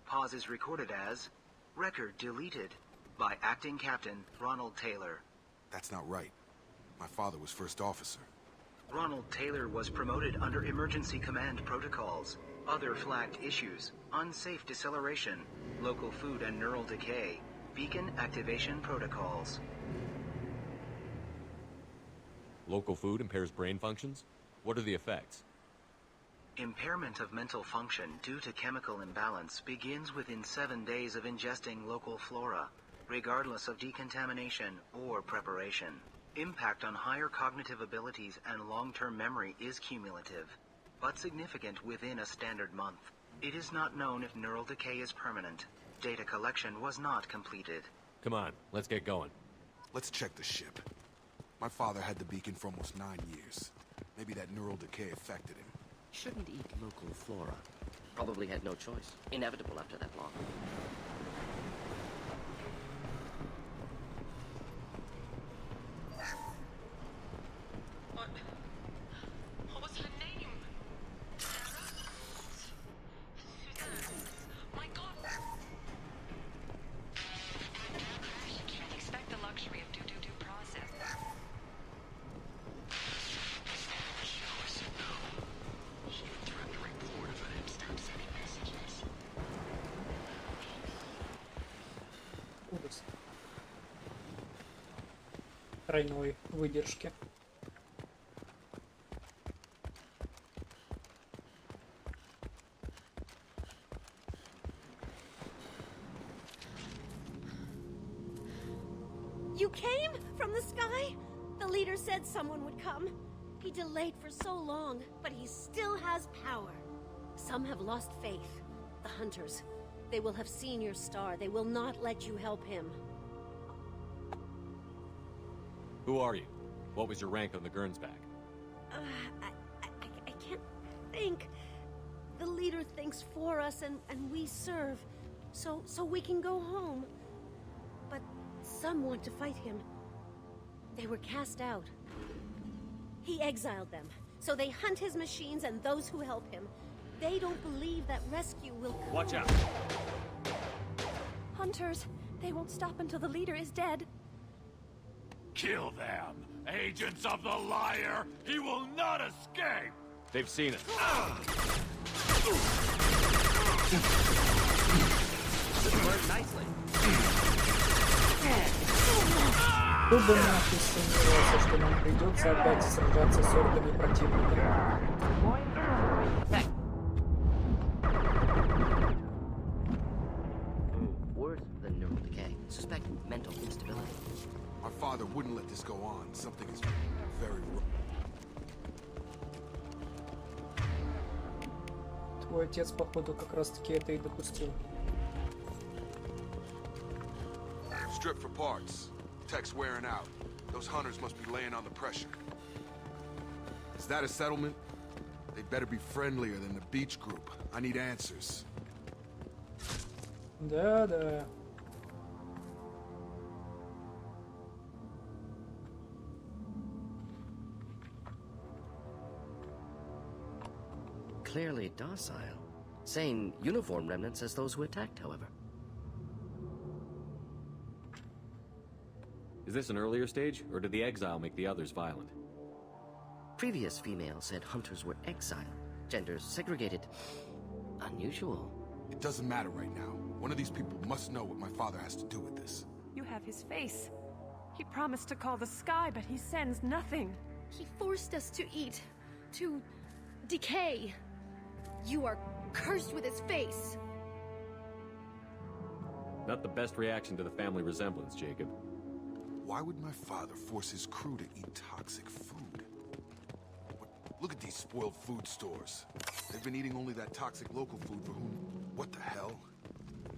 Pause is recorded as record deleted by acting captain Ronald Taylor. That's not right. My father was first officer. Ronald Taylor was promoted under emergency command protocols. Other flagged issues: unsafe deceleration, local food and neural decay, beacon activation protocols. Local food impairs brain functions? What are the effects? Impairment of mental function due to chemical imbalance begins within 7 days of ingesting local flora, regardless of decontamination or preparation. Impact on higher cognitive abilities and long-term memory is cumulative, but significant within a standard month. It is not known if neural decay is permanent. Data collection was not completed. Come on, let's get going. Let's check the ship. My father had the beacon for almost 9 years. Maybe that neural decay affected him. Shouldn't eat local flora. Probably had no choice. Inevitable after that long. What was her name? Suzanne. My God. You can't expect the luxury of due process. She threatened to report if I didn't stop sending messages. Ужас. Тройной выдержки. You came from the sky? The leader said someone would come. He delayed for so long, but he still has power. Some have lost faith. The hunters. They will have seen your star. They will not let you help him. Who are you? What was your rank on the Gernsback? I can't think. The leader thinks for us and we serve. So we can go home. But some want to fight him. They were cast out. He exiled them. So they hunt his machines and those who help him. They don't believe that rescue will come. Watch out! Hunters, they won't stop until the leader is dead. Kill them! Agents of the liar! He will not escape! They've seen us. Worked nicely. Кто бы нахуй сомневался, что нам придется опять сражаться с ордами противника. Worse than neural decay. Suspect mental instability. My father wouldn't let this go on. Something is very wrong. Твой отец, походу, как раз-таки это и допустил. Strip for parts. Tech's wearing out. Those hunters must be laying on the pressure. Is that a settlement? They'd better be friendlier than the beach group. I need answers. Да. Clearly docile. Same uniform remnants as those who attacked, however. Is this an earlier stage, or did the exile make the others violent? Previous females said hunters were exiled. Genders segregated. Unusual. It doesn't matter right now. One of these people must know what my father has to do with this. You have his face. He promised to call the sky, but he sends nothing. He forced us to eat, to decay. You are cursed with his face. Not the best reaction to the family resemblance, Jacob. Why would my father force his crew to eat toxic food? Look at these spoiled food stores. They've been eating only that toxic local food for whom... What the hell?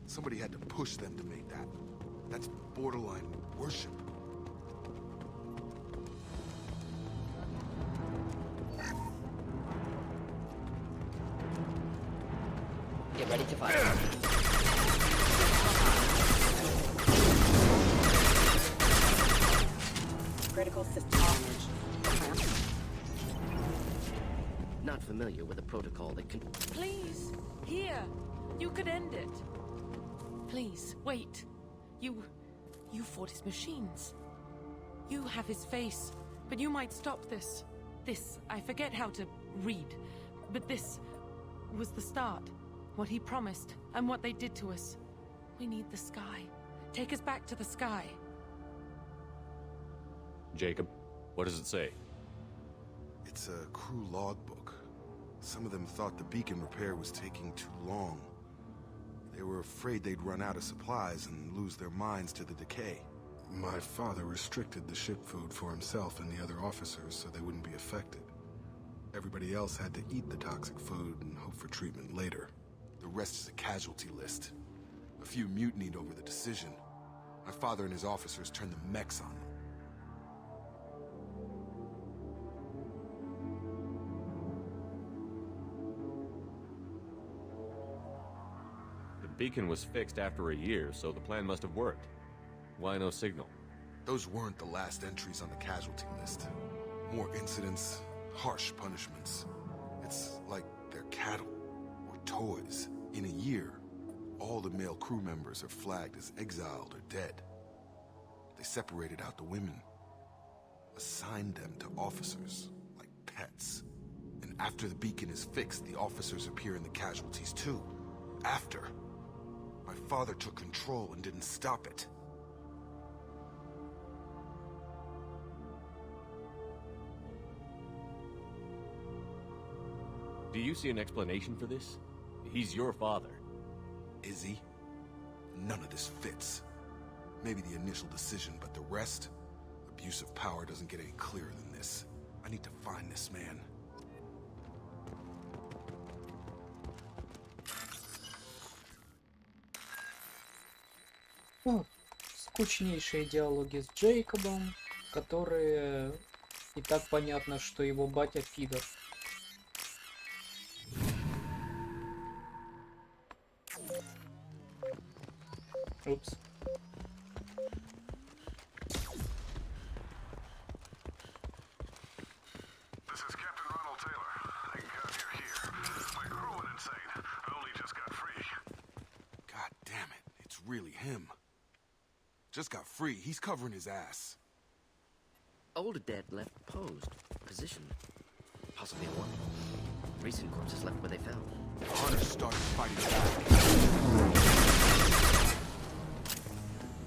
Somebody had to push them to make that. That's borderline worship. Get ready to fight. critical system damage. Not familiar with a protocol that can... Please, here. You could end it. Please, wait. You fought his machines. You have his face, but you might stop this. This, I forget how to read, but this was the start. What he promised, and what they did to us. We need the sky. Take us back to the sky. Jacob, what does it say? It's a crew logbook. Some of them thought the beacon repair was taking too long. They were afraid they'd run out of supplies and lose their minds to the decay. My father restricted the ship food for himself and the other officers so they wouldn't be affected. Everybody else had to eat the toxic food and hope for treatment later. The rest is a casualty list. A few mutinied over the decision. My father and his officers turned the mechs on them. The beacon was fixed after a year, so the plan must have worked. Why no signal? Those weren't the last entries on the casualty list. More incidents, harsh punishments. It's like they're cattle or toys. In a year, all the male crew members are flagged as exiled or dead. They separated out the women, assigned them to officers like pets. And after the beacon is fixed, the officers appear in the casualties too. After. My father took control and didn't stop it. Do you see an explanation for this? He's your father. Is he? None of this fits. Maybe the initial decision, but the rest? Abuse of power doesn't get any clearer than this. I need to find this man. Ну, скучнейшие диалоги с Джейкобом, которые и так понятно, что его батя пидор. Упс. This is Captain Ronald Taylor. Thank God you're here. My crew went insane. I only just got free. God damn it, it's really him. Just got free. He's covering his ass. Older dead left posed, positioned. Possibly a woman. Recent corpses left where they fell. Hunters started fighting back.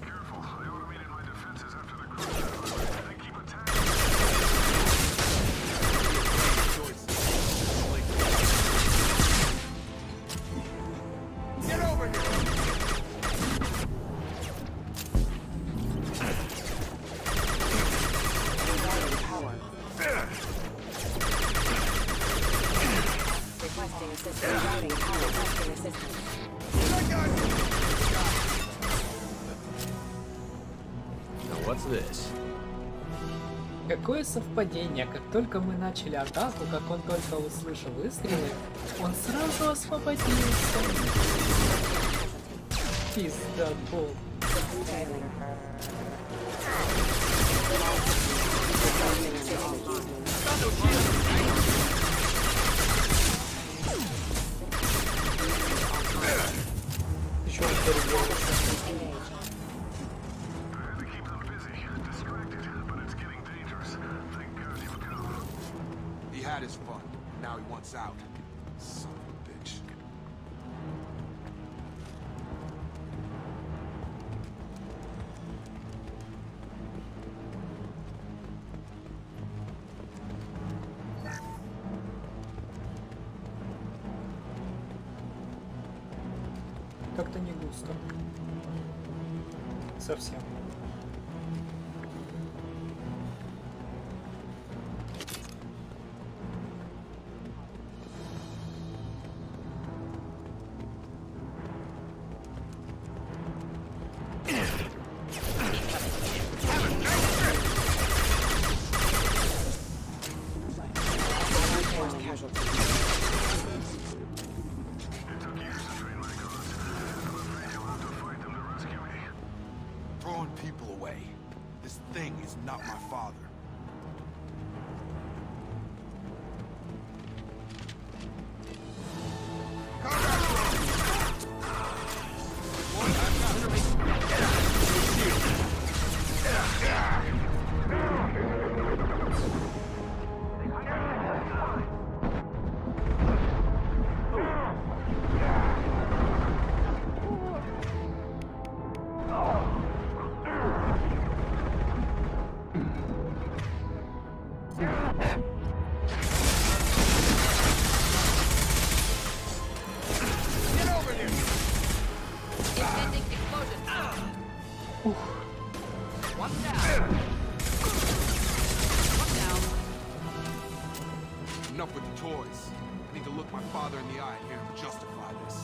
Careful, I automated my defenses after the cruise. They keep attacking. Get over here! Requesting assistance. Routing power. Requesting assistance. Now what's this? Какое совпадение, как только мы начали атаку, как он только услышал выстрелы, он сразу освободился. Пиздабол. Еще раз He had his fun. Now he wants out. Son of a bitch. Как-то не густо. Совсем. Throwing people away. This thing is not my father. Ух. One down. One down. Enough with the toys. I need to look my father in the eye and hear him justify this.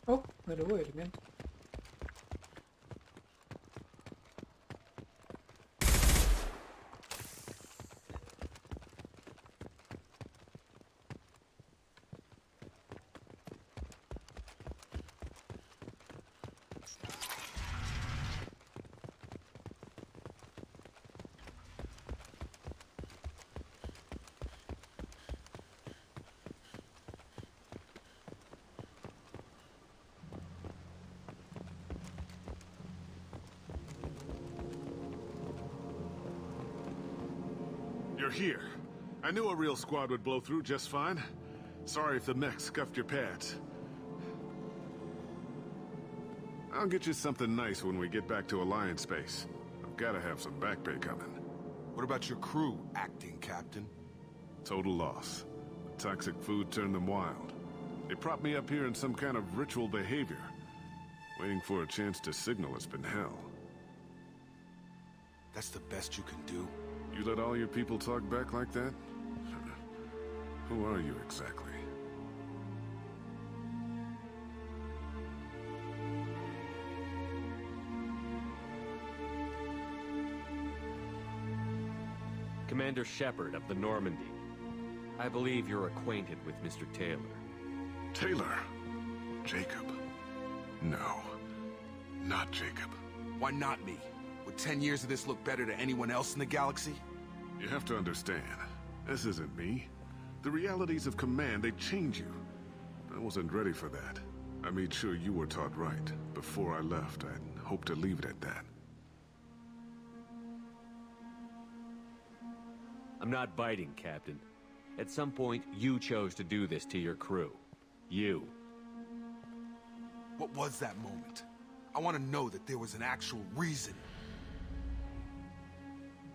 О, нулевой элемент. You're here. I knew a real squad would blow through just fine. Sorry if the mech scuffed your pads. I'll get you something nice when we get back to Alliance space. I've gotta have some back pay coming. What about your crew, acting captain? Total loss. Toxic food turned them wild. They propped me up here in some kind of ritual behavior. Waiting for a chance to signal has been hell. That's the best you can do? You let all your people talk back like that? Who are you exactly? Commander Shepard of the Normandy. I believe you're acquainted with Mr. Taylor. Taylor? Jacob? No. Not Jacob. Why not me? Would 10 years of this look better to anyone else in the galaxy? You have to understand, this isn't me. The realities of command, they change you. I wasn't ready for that. I made sure you were taught right. Before I left, I'd hoped to leave it at that. I'm not biting, Captain. At some point, you chose to do this to your crew. You. What was that moment? I want to know that there was an actual reason.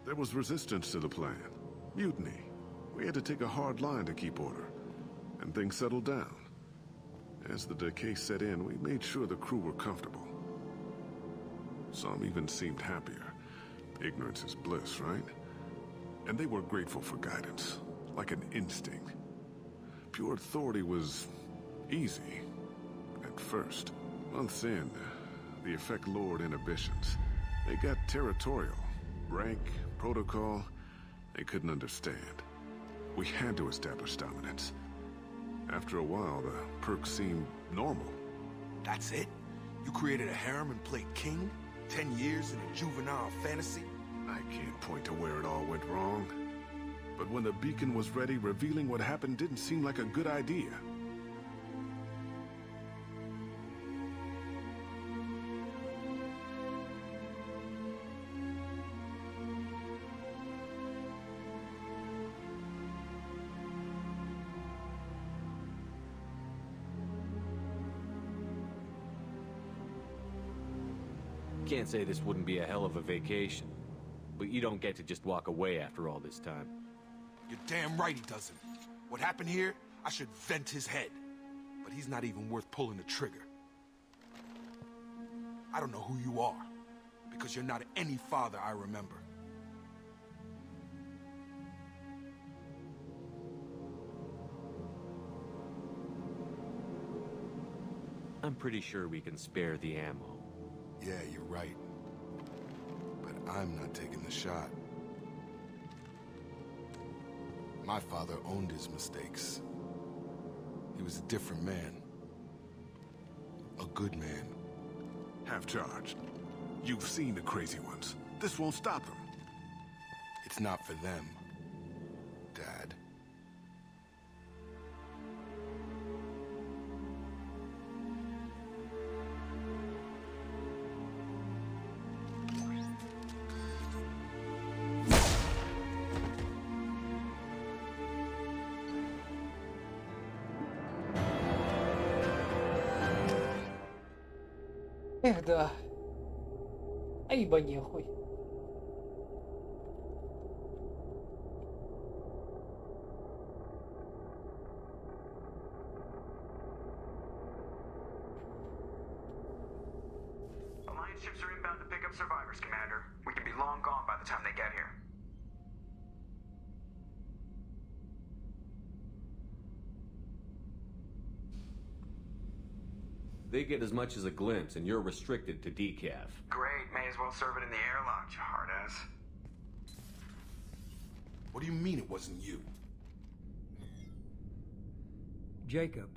There was resistance to the plan. Mutiny. We had to take a hard line to keep order. And things settled down. As the decay set in, we made sure the crew were comfortable. Some even seemed happier. Ignorance is bliss, right? And they were grateful for guidance, like an instinct. Pure authority was easy, at first. Months in, the effect lowered inhibitions. They got territorial. Rank, protocol, they couldn't understand. We had to establish dominance. After a while, the perks seemed normal. That's it? You created a harem and played king? 10 years in a juvenile fantasy? I can't point to where it all went wrong. But when the beacon was ready, revealing what happened didn't seem like a good idea. Can't say this wouldn't be a hell of a vacation. But you don't get to just walk away after all this time. You're damn right he doesn't. What happened here, I should vent his head. But he's not even worth pulling the trigger. I don't know who you are, because you're not any father I remember. I'm pretty sure we can spare the ammo. Yeah, you're right. But I'm not taking the shot. My father owned his mistakes. He was a different man. A good man. Half charged. You've seen the crazy ones. This won't stop them. It's not for them, Dad. Эх, да. А ибо нехуй. ships are inbound to pick up survivors, Commander. We could be long gone by the time they get here. They get as much as a glimpse, and you're restricted to decaf. Great, may as well serve it in the airlock, you hard-ass. What do you mean it wasn't you? Jacob,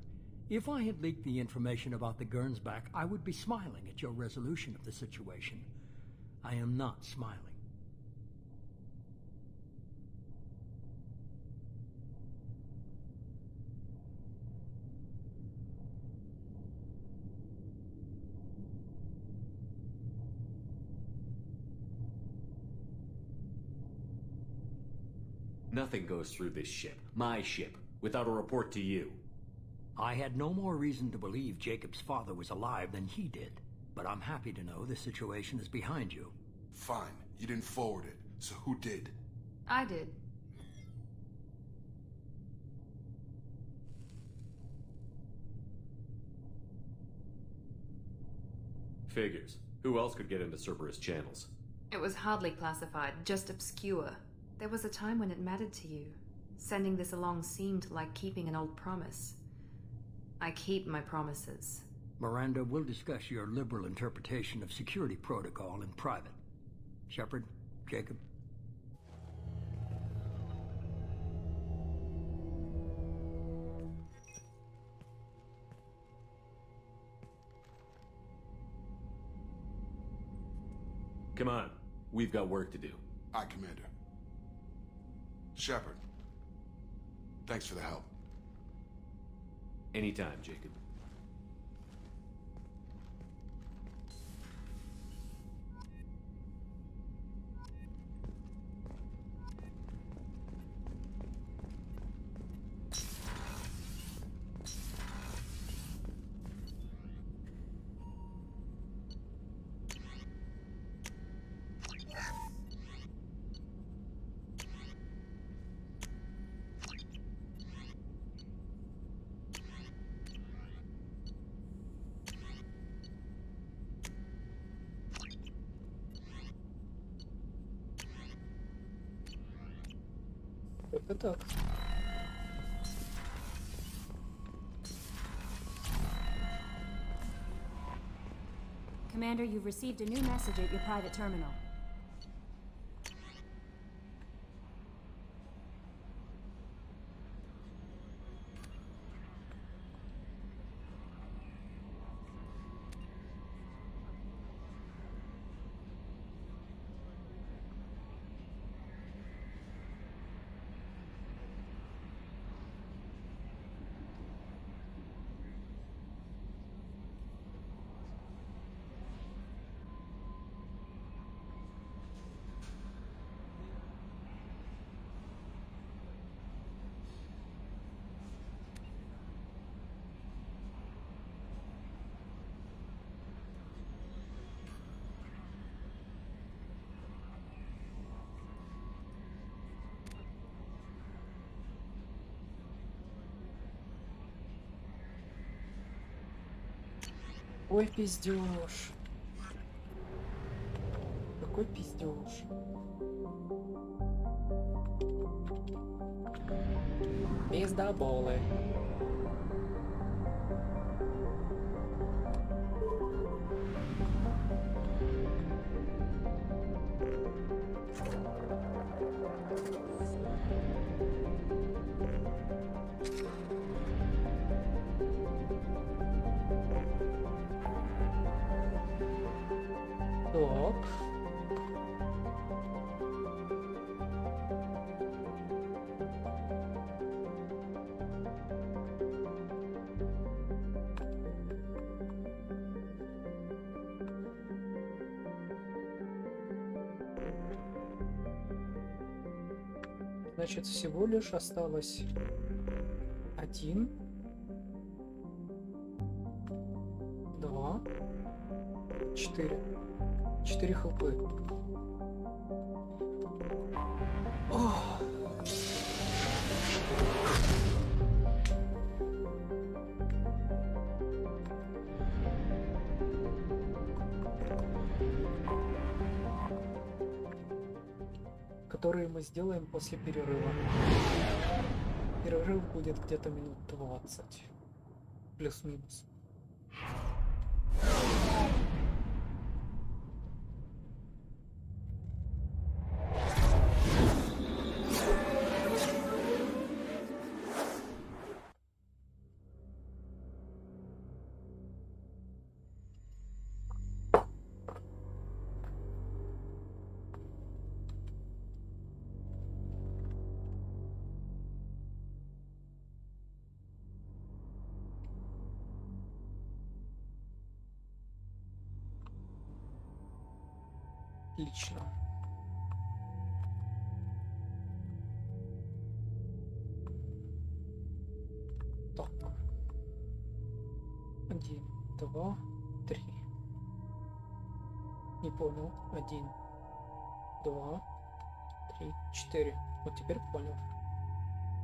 if I had leaked the information about the Gernsback, I would be smiling at your resolution of the situation. I am not smiling. Nothing goes through this ship, my ship, without a report to you. I had no more reason to believe Jacob's father was alive than he did, but I'm happy to know the situation is behind you. Fine, you didn't forward it, so who did? I did. Figures. Who else could get into Cerberus channels? It was hardly classified, just obscure. There was a time when it mattered to you. Sending this along seemed like keeping an old promise. I keep my promises. Miranda, we'll discuss your liberal interpretation of security protocol in private. Shepard, Jacob. Come on, we've got work to do. Aye, Commander. Shepard, thanks for the help. Anytime, Jacob. Это так. Commander, you've received a new message at your private terminal. Ой, пиздёж. Какой пиздёж. Пиздоболы. Так. Значит, всего лишь осталось 1, 2, 4. 4 хлопы. Ох. которые мы сделаем после перерыва. Перерыв будет где-то минут 20. Плюс-минус. Отлично. Так. 1, 2, 3. Не понял. 1, 2, 3, 4. Вот теперь понял.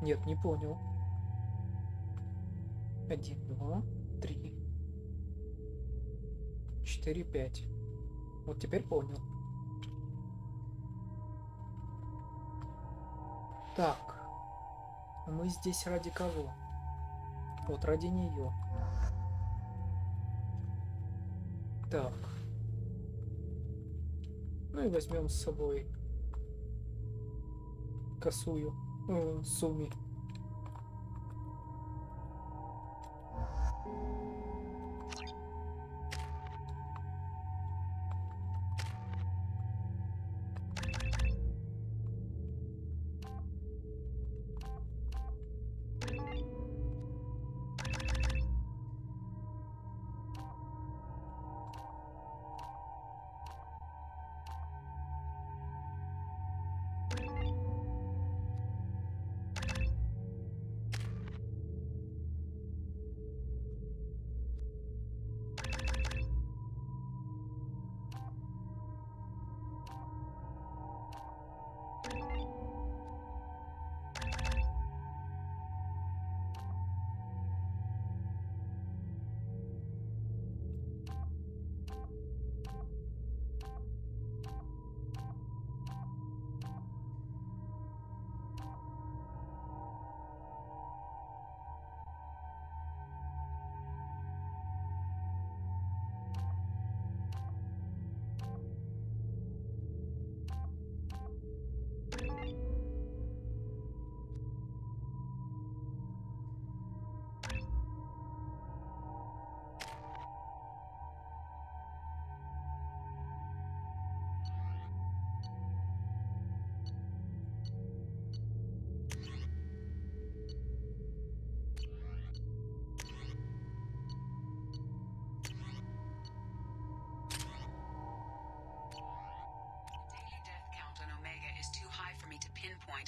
Нет, не понял. 1, 2, 3, 4, 5. Вот теперь понял. Так, мы здесь ради кого? Вот ради нее. Так. Ну и возьмем с собой косую Суми.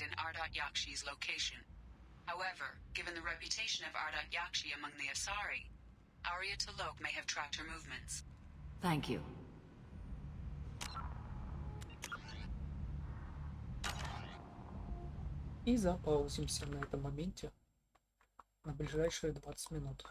In Ardat Yakshi's location. However, given the reputation of Ardat Yakshi among the Asari, Arya Talok may have tracked her movements. Thank you. И запаузимся на этом моменте на ближайшие 20 минут.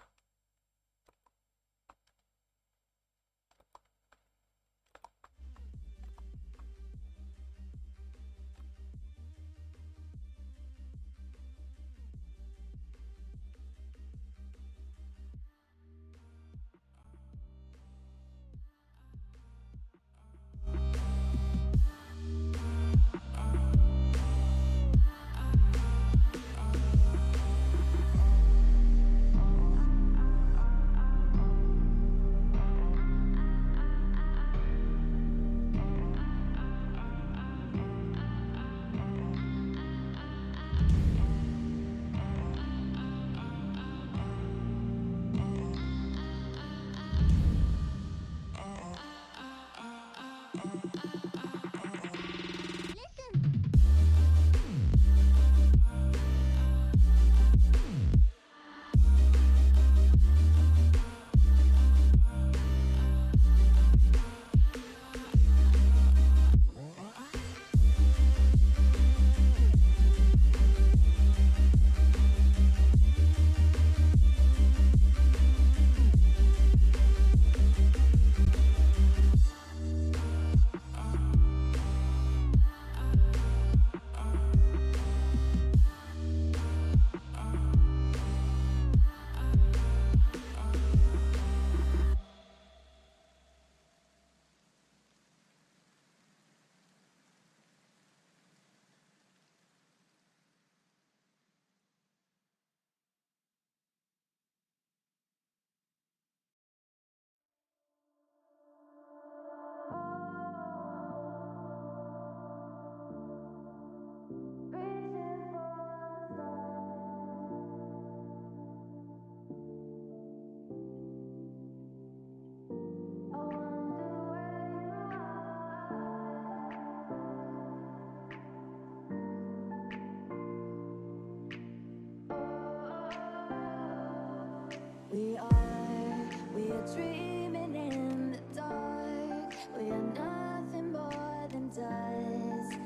We are dreaming in the dark. We are nothing more than dust.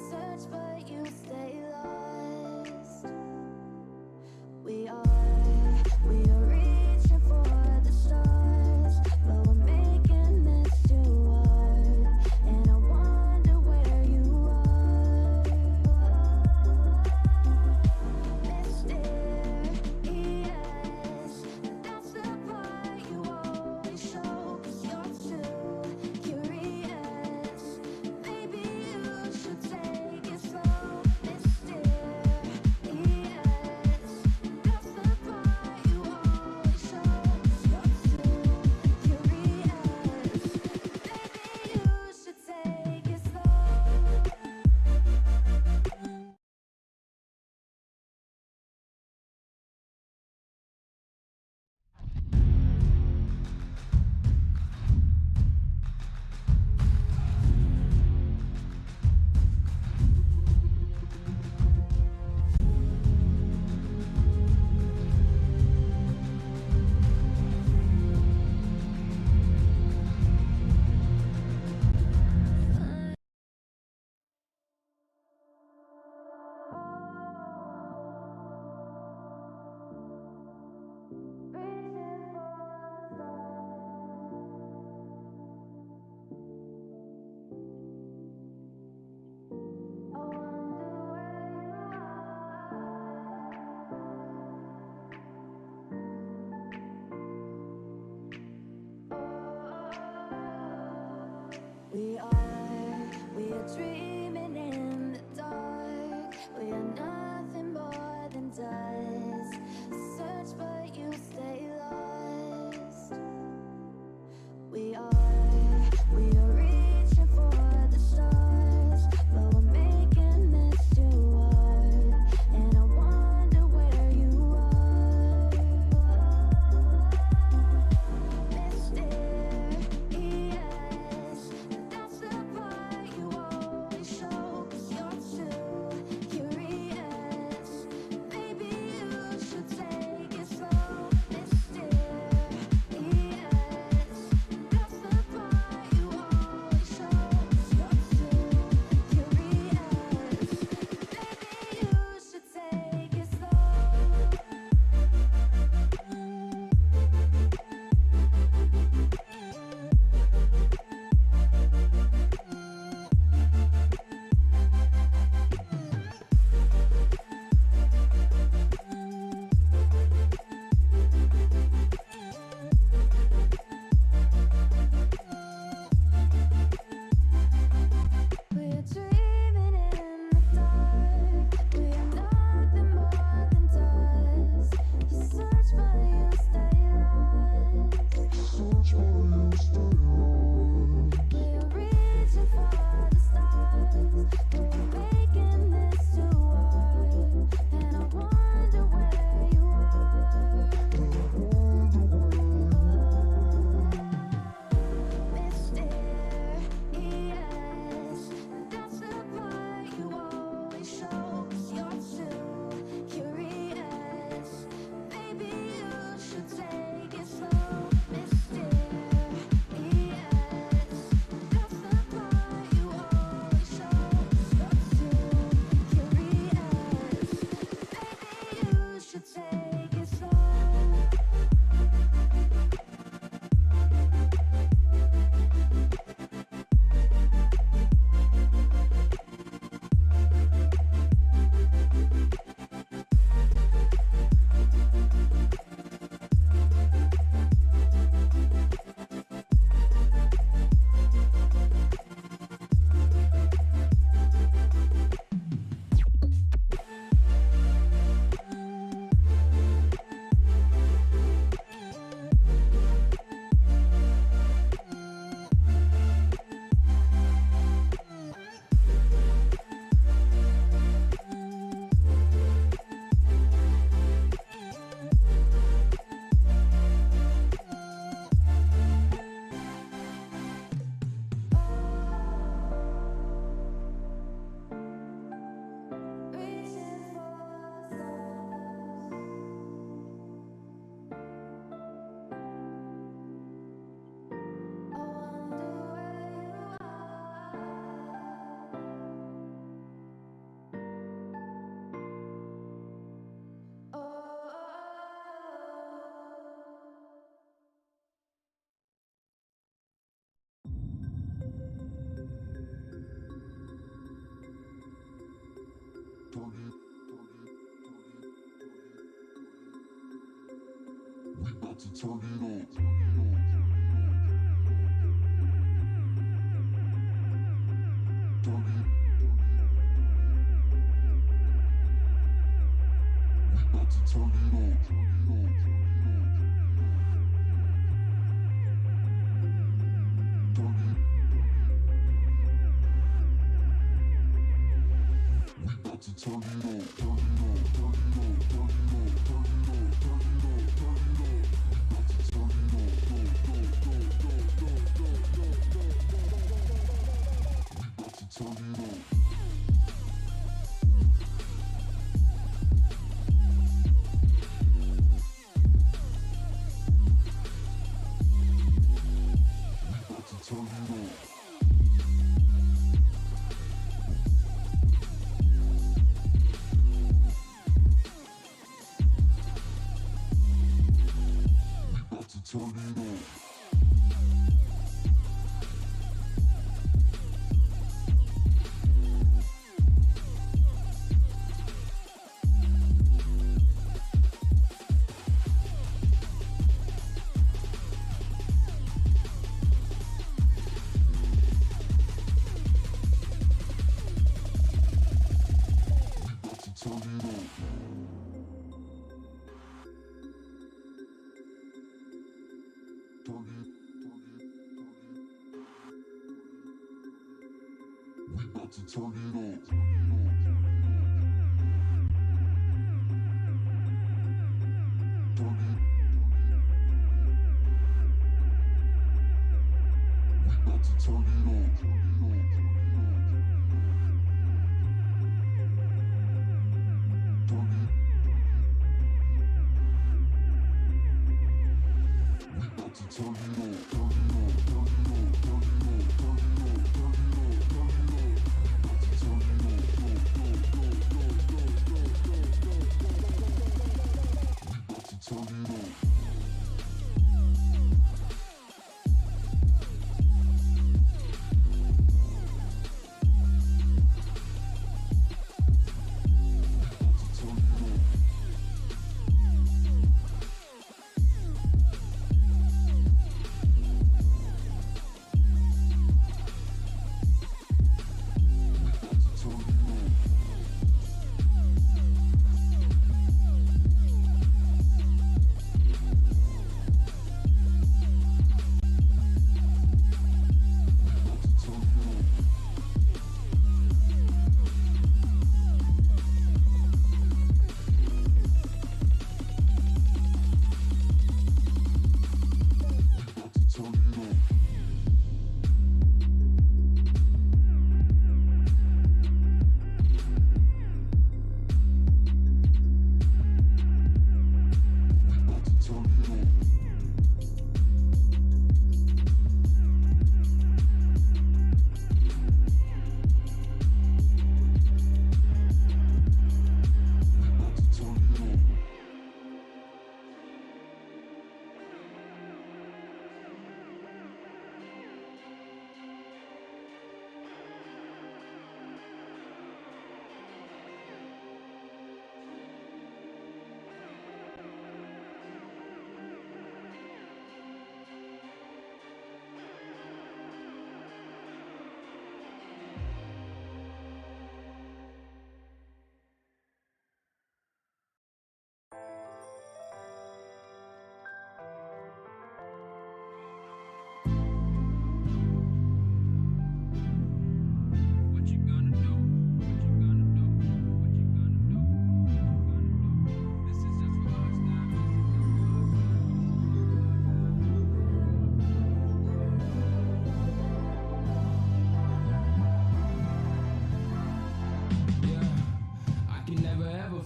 Search but you stay lost. We are reaching for the stars, but we're making this too hard. And I wonder where you are. Mysterious, that's the part you always show. 'Cause you're too curious. Maybe you should take it slow. Mysterious, that's the part you always show. 'Cause you're too curious. Maybe you should take it slow. We are dreaming in the dark. We are nothing more than dust. Search but you stay lost. We are reaching for the stars, but we're making this too hard. And I wonder where you are. Mysterious, that's the part you always show.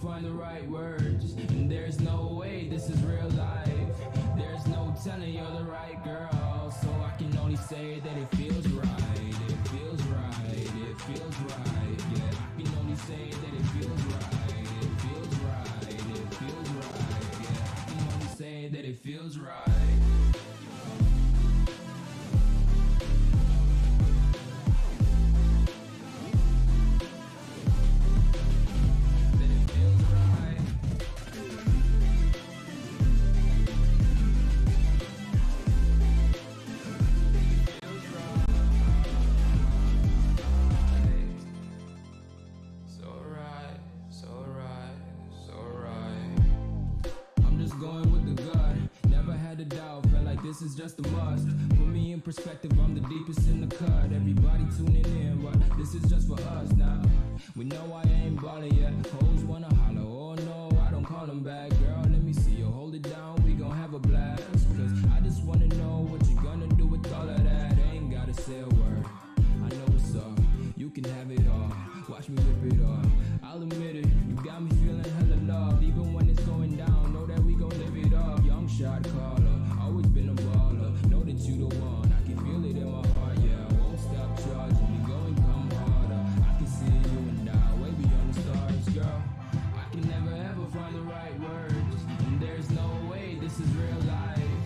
find the right words, and there's no way this is real life. There's no telling you're the right girl, so I can only say that it feels right. It feels right. It feels right. Yeah, I can only say that it feels right. It feels right. It feels right. Yeah, I can only say that it feels right. this is just a must. Put me in perspective, I'm the deepest in the cut. Everybody tuning in, but this is just for us now. We know I ain't ballin' yet. Hoes wanna holler, oh no, I don't call them back. Girl, let me see you hold it down, we gon' have a blast. Cause I just wanna know what you gonna do with all of that. Ain't gotta say a word, I know what's up. You can have it all, watch me rip it off. I'll admit it, you got me feeling hella love. Even when it's going down, know that we gon' live it up. Young shot caller, always been a baller. Know that you the one, I can feel it in my heart, yeah. I won't stop charging, we going come harder. I can see you and I, way beyond the stars, girl. I can never ever find the right words, and there's no way this is real life.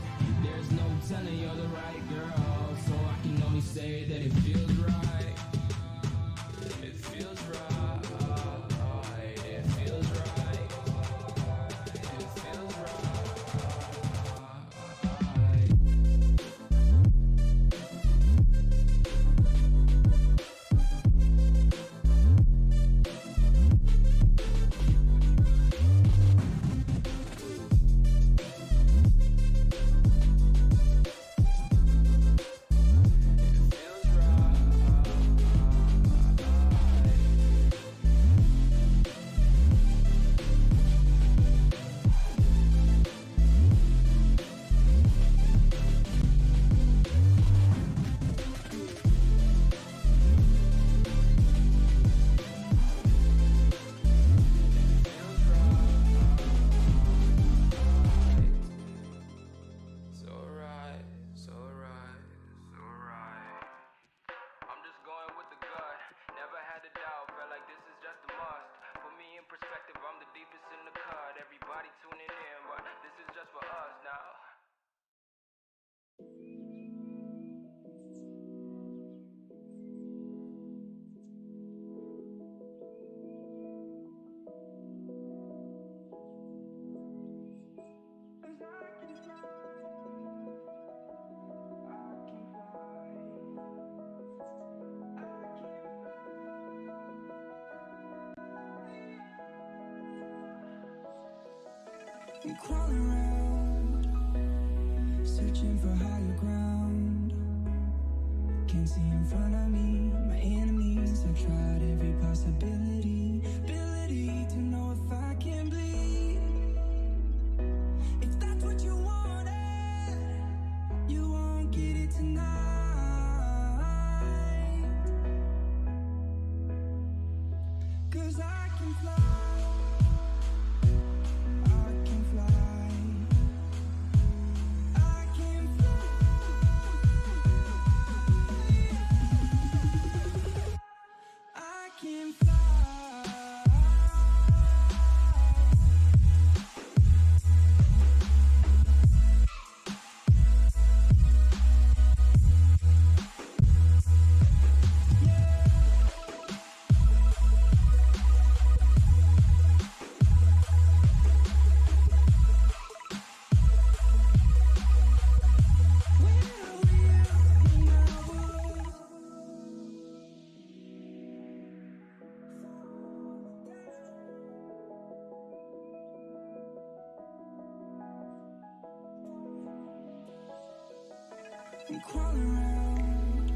There's no telling you're the right girl, so I can only say that it feels right. It feels right. It feels right. It feels right. I'm crawling around, searching for higher ground. Can't see in front of me, my enemies. I've tried every possibility, ability to know if I can bleed. If that's what you wanted, you won't get it tonight. 'Cause I can fly. I'm crawling around,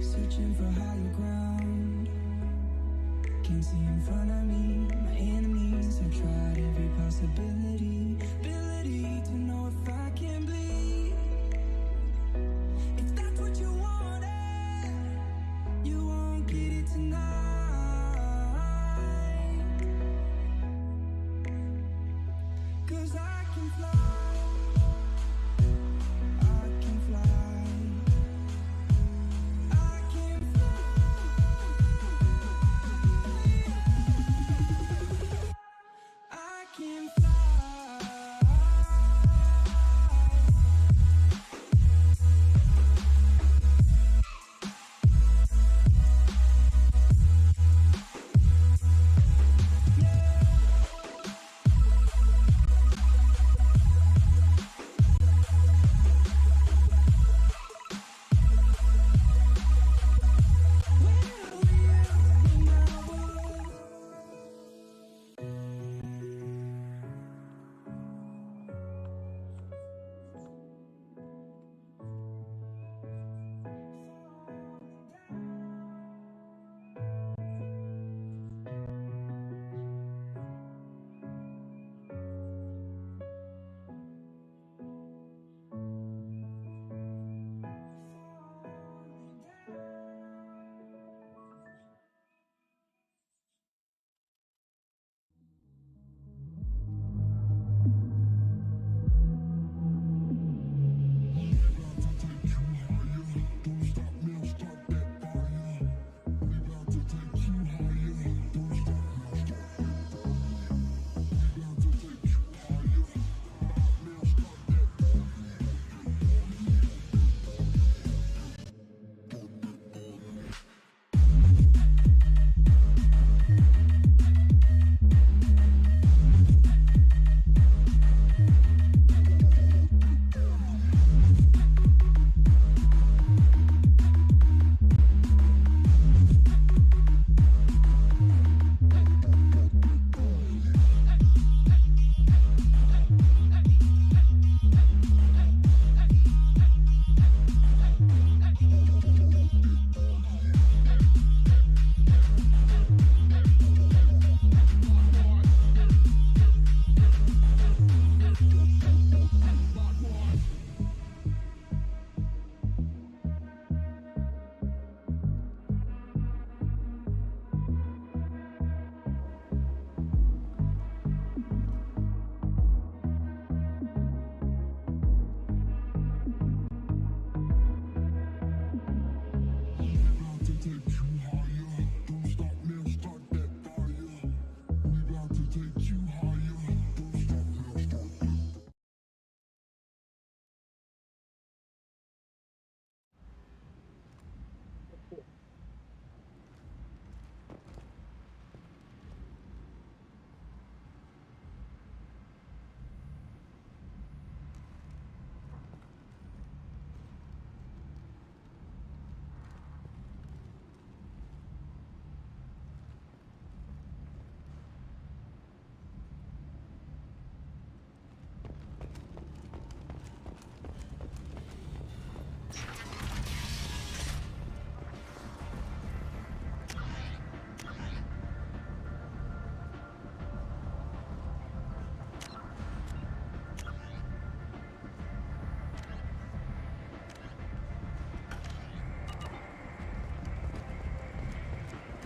searching for higher ground. Can't see in front of me, my enemies. I've tried every possibility, ability to know if I can bleed. If that's what you wanted, you won't get it tonight. 'Cause I can fly.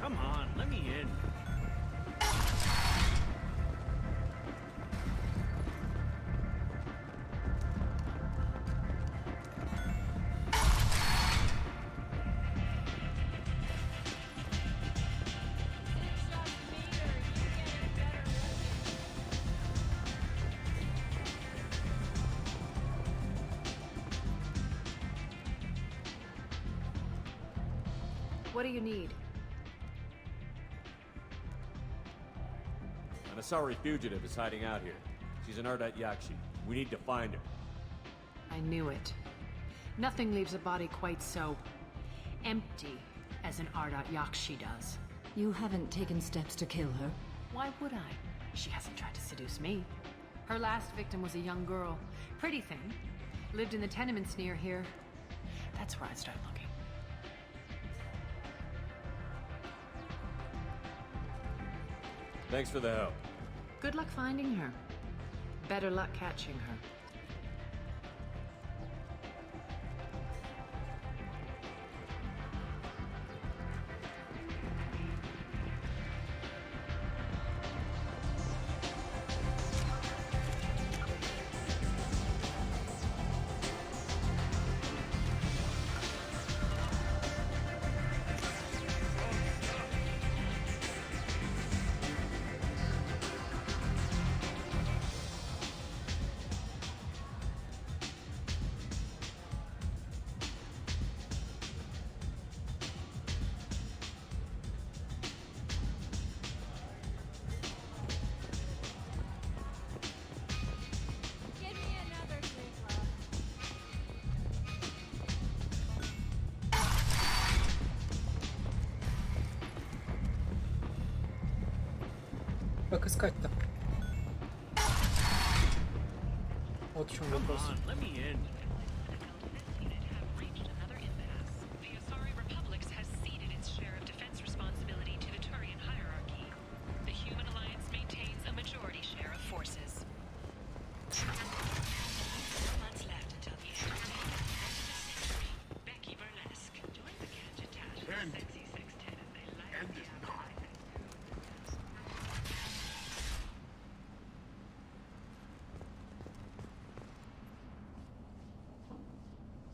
Come on, let me in. What do you need? An Asari fugitive is hiding out here. She's an Ardat Yakshi. We need to find her. I knew it. Nothing leaves a body quite so empty as an Ardat Yakshi does. You haven't taken steps to kill her? Why would I? She hasn't tried to seduce me. Her last victim was a young girl. Pretty thing. Lived in the tenements near here. That's where I'd start looking. Thanks for the help. Good luck finding her. Better luck catching her. Как искать-то? Вот в чем вопрос.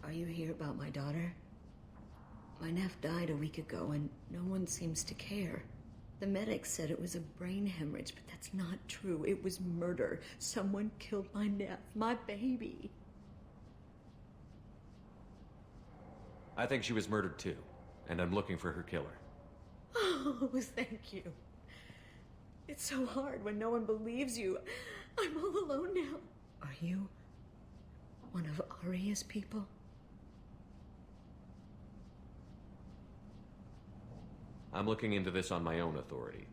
Are you here about my daughter? My nephew died a week ago and no one seems to care. The medics said it was a brain hemorrhage, but that's not true. It was murder. Someone killed my nephew, my baby. I think she was murdered too, and I'm looking for her killer. Oh, thank you. It's so hard when no one believes you. I'm all alone now. Are you one of Arya's people? I'm looking into this on my own authority.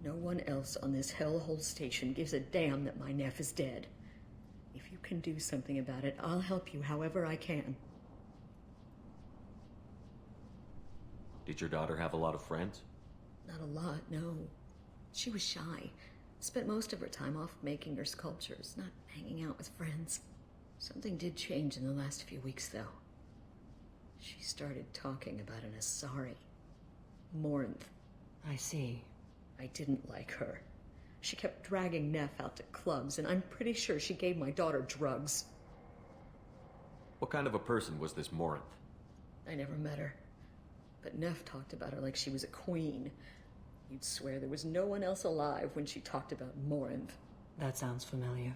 No one else on this hellhole station gives a damn that my nephew is dead. If you can do something about it, I'll help you however I can. Did your daughter have a lot of friends? Not a lot, no. She was shy. Spent most of her time off making her sculptures, not hanging out with friends. Something did change in the last few weeks, though. She started talking about an Asari. Morinth. I see. I didn't like her. She kept dragging Neff out to clubs, and I'm pretty sure she gave my daughter drugs. What kind of a person was this Morinth? I never met her. But Neff talked about her like she was a queen. You'd swear there was no one else alive when she talked about Morinth. That sounds familiar.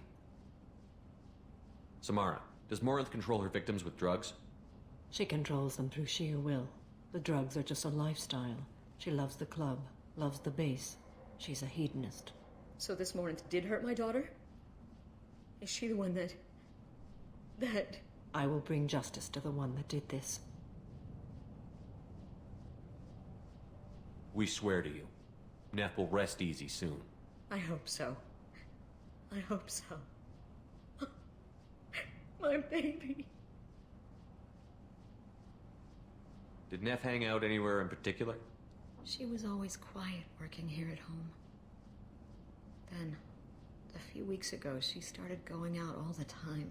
Samara, does Morinth control her victims with drugs? She controls them through sheer will. The drugs are just a lifestyle. She loves the club, loves the base. She's a hedonist. So this Morinth did hurt my daughter? Is she the one that... I will bring justice to the one that did this. We swear to you. Neff will rest easy soon. I hope so. I hope so. My baby. Did Neff hang out anywhere in particular? She was always quiet working here at home. Then, a few weeks ago, she started going out all the time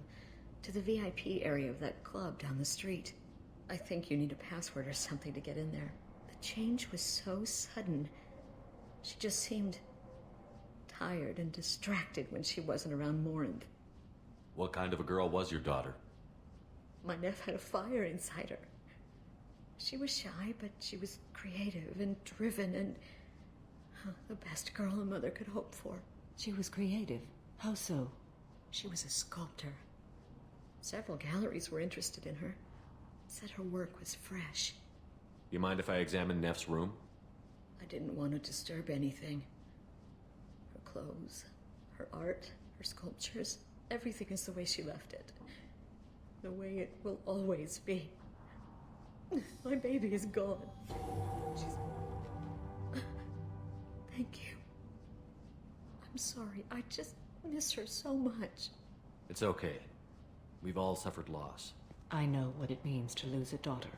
to the VIP area of that club down the street. I think you need a password or something to get in there. The change was so sudden. She just seemed tired and distracted when she wasn't around Morinth. What kind of a girl was your daughter? My nephew had a fire inside her. She was shy, but she was creative and driven and the best girl a mother could hope for. She was creative? How so? She was a sculptor. Several galleries were interested in her. Said her work was fresh. You mind if I examine Neff's room? I didn't want to disturb anything. Her clothes, her art, her sculptures, everything is the way she left it. The way it will always be. My baby is gone. Thank you. I'm sorry. I just miss her so much. It's okay. We've all suffered loss. I know what it means to lose a daughter.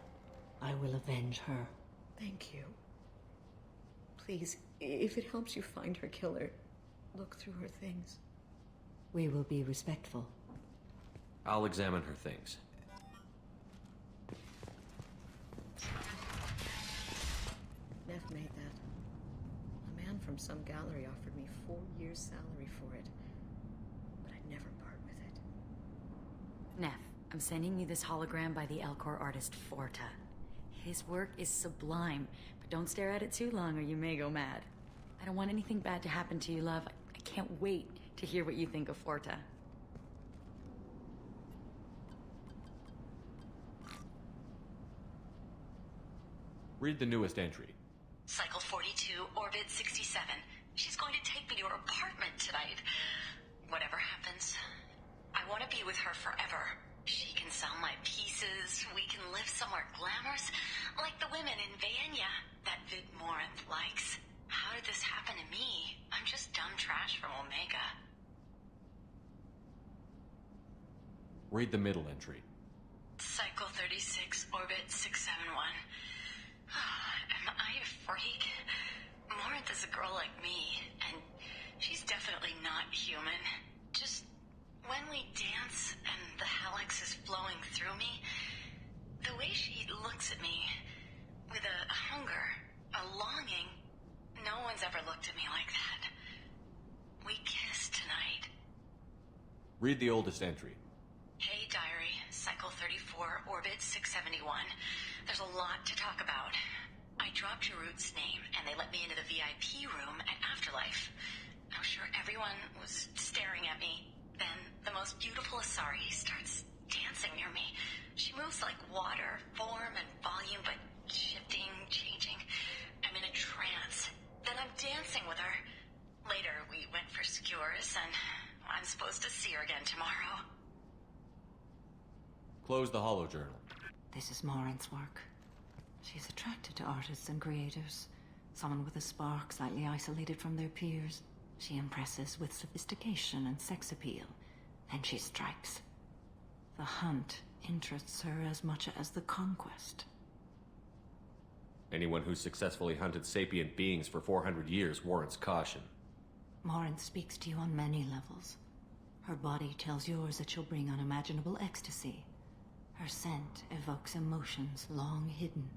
I will avenge her. Thank you. Please, if it helps you find her killer, look through her things. We will be respectful. I'll examine her things. Neff made that. A man from some gallery offered me 4 years' salary for it. But I'd never part with it. Neff, I'm sending you this hologram by the Elcor artist Forta. His work is sublime, but don't stare at it too long or you may go mad. I don't want anything bad to happen to you, love. I can't wait to hear what you think of Forta. Read the newest entry. Cycle 42, Orbit 67. She's going to take me to her apartment tonight. Whatever happens, I want to be with her forever. She can sell my pieces. We can live somewhere glamorous, like the women in Vanya that Vid Morinth likes. How did this happen to me? I'm just dumb trash from Omega. Read the middle entry. Cycle 36, Orbit 671. Am I a freak? Morinth is a girl like me, and she's definitely not human. Just when we dance and the helix is flowing through me, the way she looks at me with a hunger, a longing, no one's ever looked at me like that. We kissed tonight. Read the oldest entry. Hey, diary, cycle 34, orbit 671. There's a lot to talk about. I dropped Jarut's name, and they let me into the VIP room at Afterlife. I'm sure everyone was staring at me. Then the most beautiful Asari starts dancing near me. She moves like water, form and volume, but shifting, changing. I'm in a trance. Then I'm dancing with her. Later, we went for skewers, and I'm supposed to see her again tomorrow. Close the holojournal. This is Morinth's work. She's attracted to artists and creators. Someone with a spark, slightly isolated from their peers. She impresses with sophistication and sex appeal. Then she strikes. The hunt interests her as much as the conquest. Anyone who's successfully hunted sapient beings for 400 years warrants caution. Morinth speaks to you on many levels. Her body tells yours that she'll bring unimaginable ecstasy. Her scent evokes emotions long hidden.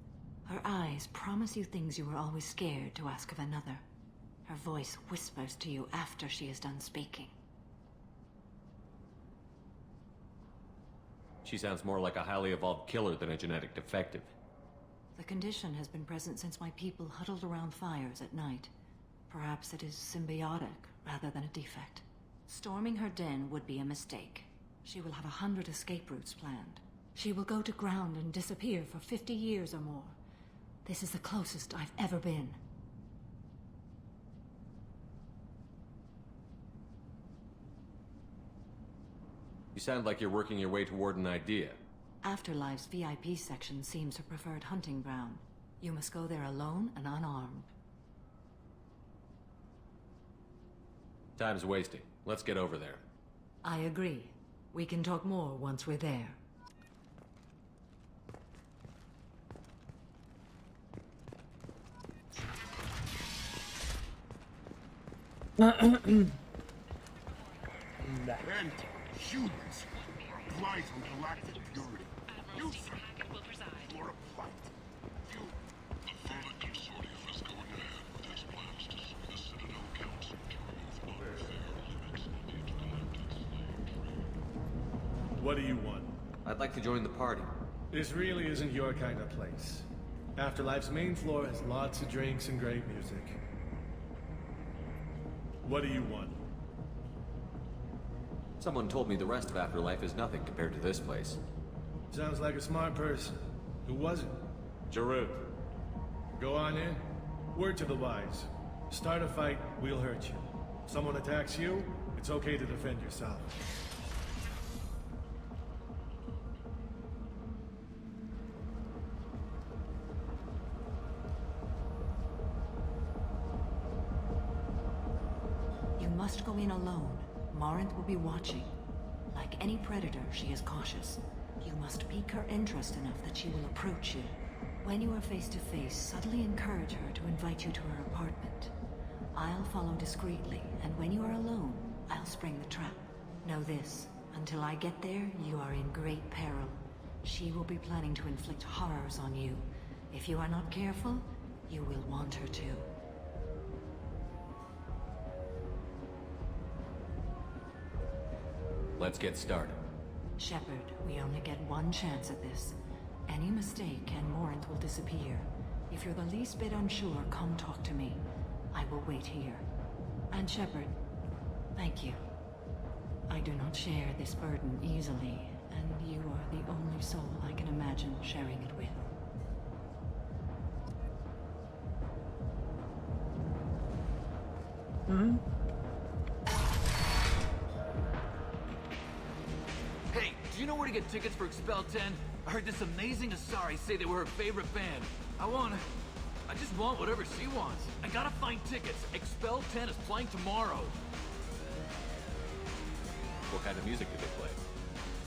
Her eyes promise you things you were always scared to ask of another. Her voice whispers to you after she is done speaking. She sounds more like a highly evolved killer than a genetic defective. The condition has been present since my people huddled around fires at night. Perhaps it is symbiotic rather than a defect. Storming her den would be a mistake. She will have 100 escape routes planned. She will go to ground and disappear for 50 years or more. This is the closest I've ever been. You sound like you're working your way toward an idea. Afterlife's VIP section seems her preferred hunting ground. You must go there alone and unarmed. Time's wasting. Let's get over there. I agree. We can talk more once we're there. And humans thrive on galactic purity. You are a plight. You The Verdict Consortium is going ahead with its plans to sue the Citadel Council to remove unfair and exploitative. What do you want? I'd like to join the party. This really isn't your kind of place. Afterlife's main floor has lots of drinks and great music. What do you want? Someone told me the rest of Afterlife is nothing compared to this place. Sounds like a smart person. Who was it? Jarut. Go on in. Word to the wise. Start a fight, we'll hurt you. Someone attacks you, it's okay to defend yourself. You must go in alone. Morinth will be watching. Like any predator, she is cautious. You must pique her interest enough that she will approach you. When you are face to face, subtly encourage her to invite you to her apartment. I'll follow discreetly, and when you are alone, I'll spring the trap. Know this, until I get there, you are in great peril. She will be planning to inflict horrors on you. If you are not careful, you will want her to. Let's get started. Shepard, we only get one chance at this. Any mistake and Morinth will disappear. If you're the least bit unsure, come talk to me. I will wait here. And Shepard, thank you. I do not share this burden easily, and you are the only soul I can imagine sharing it with. Hey, do you know where to get tickets for Expel 10? I heard this amazing Asari say they were her favorite band. I just want whatever she wants. I gotta find tickets. Expel 10 is playing tomorrow. What kind of music do they play?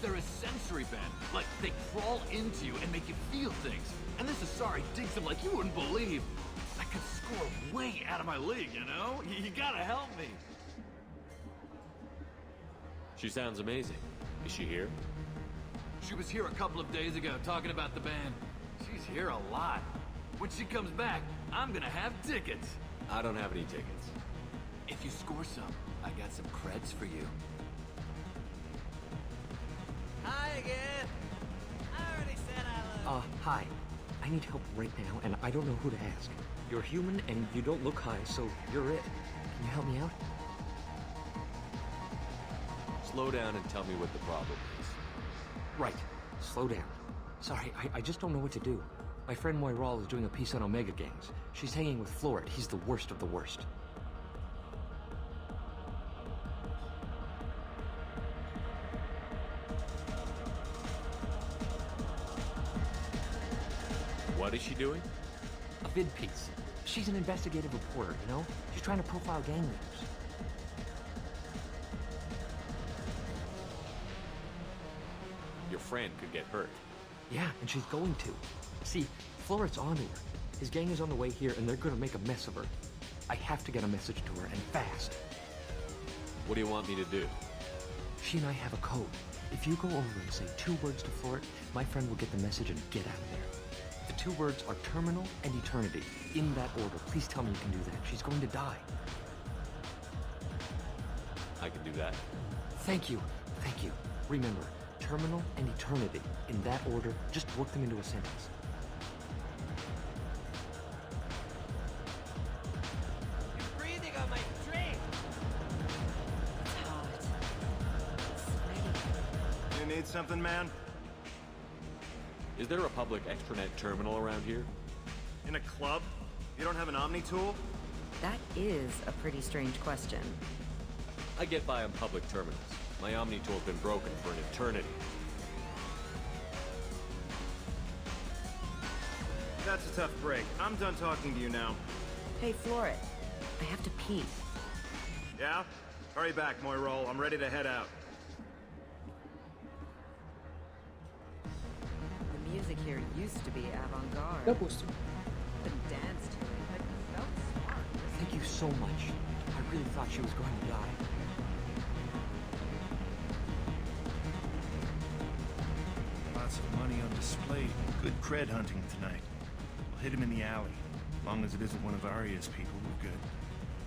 They're a sensory band. Like, they crawl into you and make you feel things. And this Asari digs them like you wouldn't believe. I could score way out of my league, you know? You gotta help me. She sounds amazing. Is she here? She was here a couple of days ago talking about the band. She's here a lot. When she comes back, I'm gonna have tickets. I don't have any tickets. If you score some, I got some creds for you. Hi again. I already said I love Hi. I need help right now, and I don't know who to ask. You're human, and you don't look high, so you're it. Can you help me out? Slow down and tell me what the problem is. Right. Slow down. Sorry, I just don't know what to do. My friend Moiral is doing a piece on Omega gangs. She's hanging with Florid. He's the worst of the worst. What is she doing? A vid piece. She's an investigative reporter, you know? She's trying to profile gang leaders. Your friend could get hurt. Yeah, and she's going to. See, Florid's onto her. His gang is on the way here, and they're gonna make a mess of her. I have to get a message to her, and fast. What do you want me to do? She and I have a code. If you go over and say 2 words to Florid, my friend will get the message and get out of there. The 2 words are terminal and eternity. In that order. Please tell me you can do that. She's going to die. I can do that. Thank you. Thank you. Remember, terminal and eternity. In that order, just work them into a sentence. You're breathing on my drink. It's hot. It's sweaty. You need something, man? Is there a public extranet terminal around here? In a club? You don't have an Omni tool? That is a pretty strange question. I get by on public terminals. My Omni tool's been broken for an eternity. That's a tough break. I'm done talking to you now. Hey, Florid. I have to pee. Yeah? Hurry back, Moiral. I'm ready to head out. The music here used to be avant-garde. Допустим. Couldn't dance to it, but it felt smart. Thank you so much. I really thought she was going to die. Lots of money on display. Good cred hunting tonight. hit him in the alley. As long as it isn't one of Arya's people, we're good.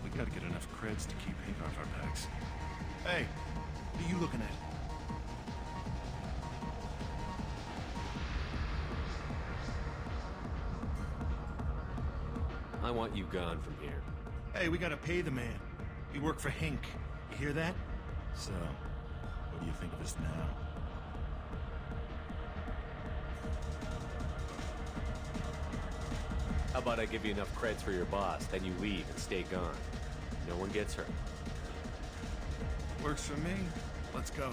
We gotta get enough creds to keep Hank off our backs. Hey, what are you looking at? I want you gone from here. Hey, we gotta pay the man. We work for Hank. You hear that? So, what do you think of us now? How about I give you enough creds for your boss, then you leave and stay gone. No one gets hurt. Works for me. Let's go.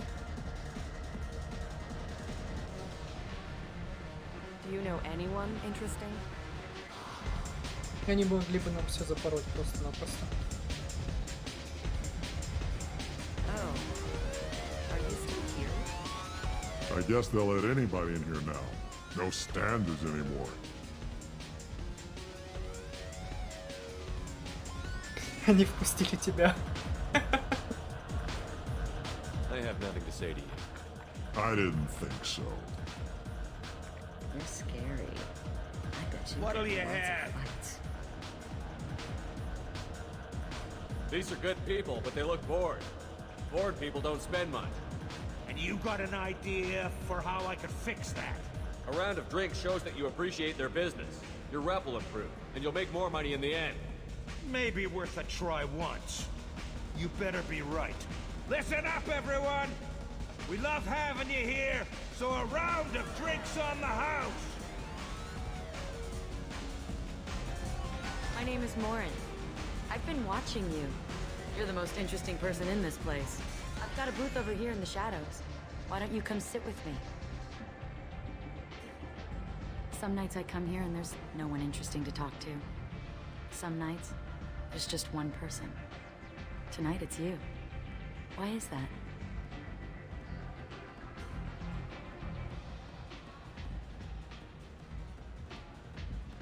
Do you know anyone interesting? Они могли бы нам все запороть просто-напросто. Oh. Are you still here? I guess they'll let anybody in here now. No standards anymore. Они впустили тебя. I have nothing to say to you. I didn't think so. You're scary. I bet you What'll get you lots of have? fights. These are good people, but they look bored. Bored people don't spend much. And you got an idea for how I could fix that? A round of drinks shows that you appreciate their business. Your rep will improve, and you'll make more money in the end. Maybe worth a try once. You better be right. Listen up, everyone! We love having you here, so a round of drinks on the house! My name is Morin. I've been watching you. You're the most interesting person in this place. I've got a booth over here in the shadows. Why don't you come sit with me? Some nights I come here and there's no one interesting to talk to. Some nights, there's just one person. Tonight it's you. Why is that?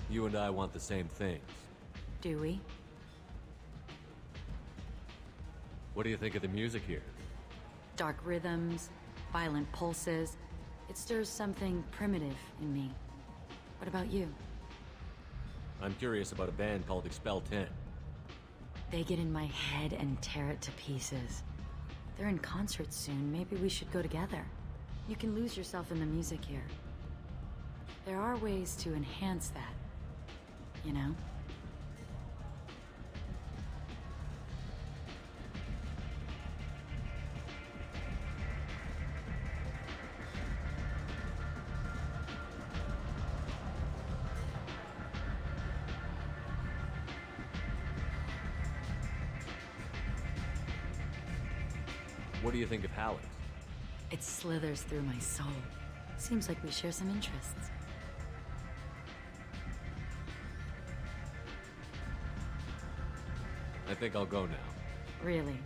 You and I want the same things. Do we? What do you think of the music here? Dark rhythms, violent pulses. It stirs something primitive in me. What about you? I'm curious about a band called Expel 10. They get in my head and tear it to pieces. They're in concert soon. Maybe we should go together. You can lose yourself in the music here. There are ways to enhance that, you know? What do you think of Halleck? It slithers through my soul. Seems like we share some interests. I think I'll go now. Really?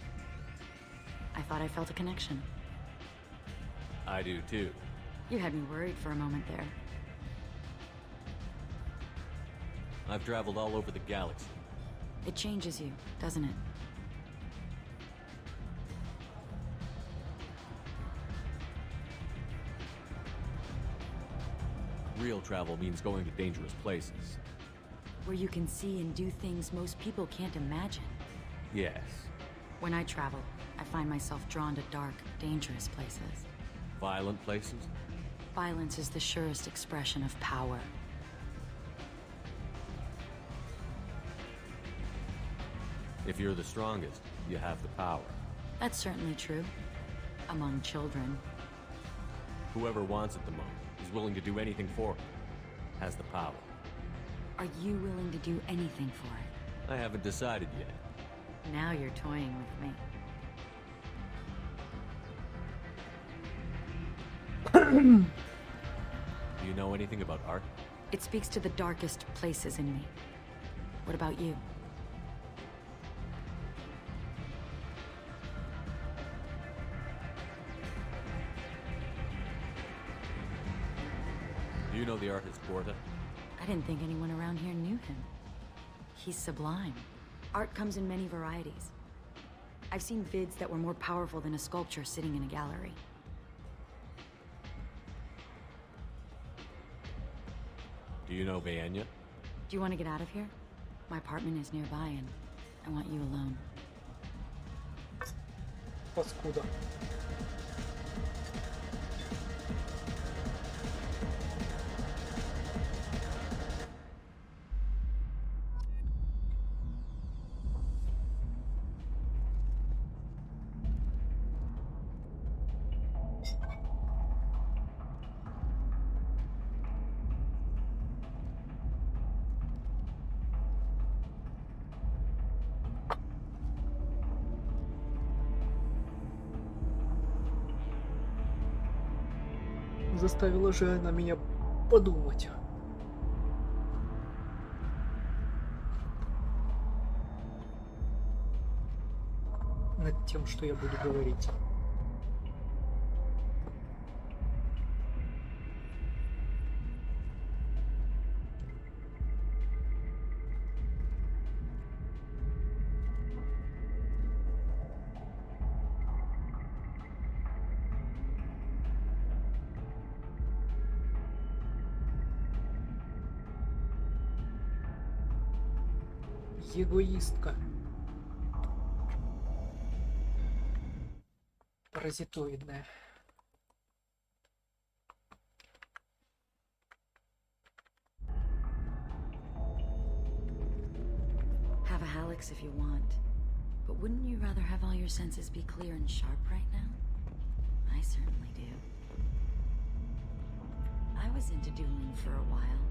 I thought I felt a connection. I do too. You had me worried for a moment there. I've traveled all over the galaxy. It changes you, doesn't it? Real travel means going to dangerous places. Where you can see and do things most people can't imagine. Yes. When I travel, I find myself drawn to dark, dangerous places. Violent places? Violence is the surest expression of power. If you're the strongest, you have the power. That's certainly true. Among children. Whoever wants it the most is willing to do anything for it. Has the power. Are you willing to do anything for it? I haven't decided yet. Now you're toying with me. Do you know anything about art? It speaks to the darkest places in me. What about you? Do you know the artist Porta? I didn't think anyone around here knew him. He's sublime. Art comes in many varieties. I've seen vids that were more powerful than a sculpture sitting in a gallery. Do you know Baenya? Do you want to get out of here? My apartment is nearby and I want you alone. Паскуда. Заставила же она меня подумать над тем, что я буду говорить. Эгоистка. Паразитоидная. Have a Halix if you want. But wouldn't you rather have all your senses be clear and sharp right now? I certainly do. I was into dueling for a while.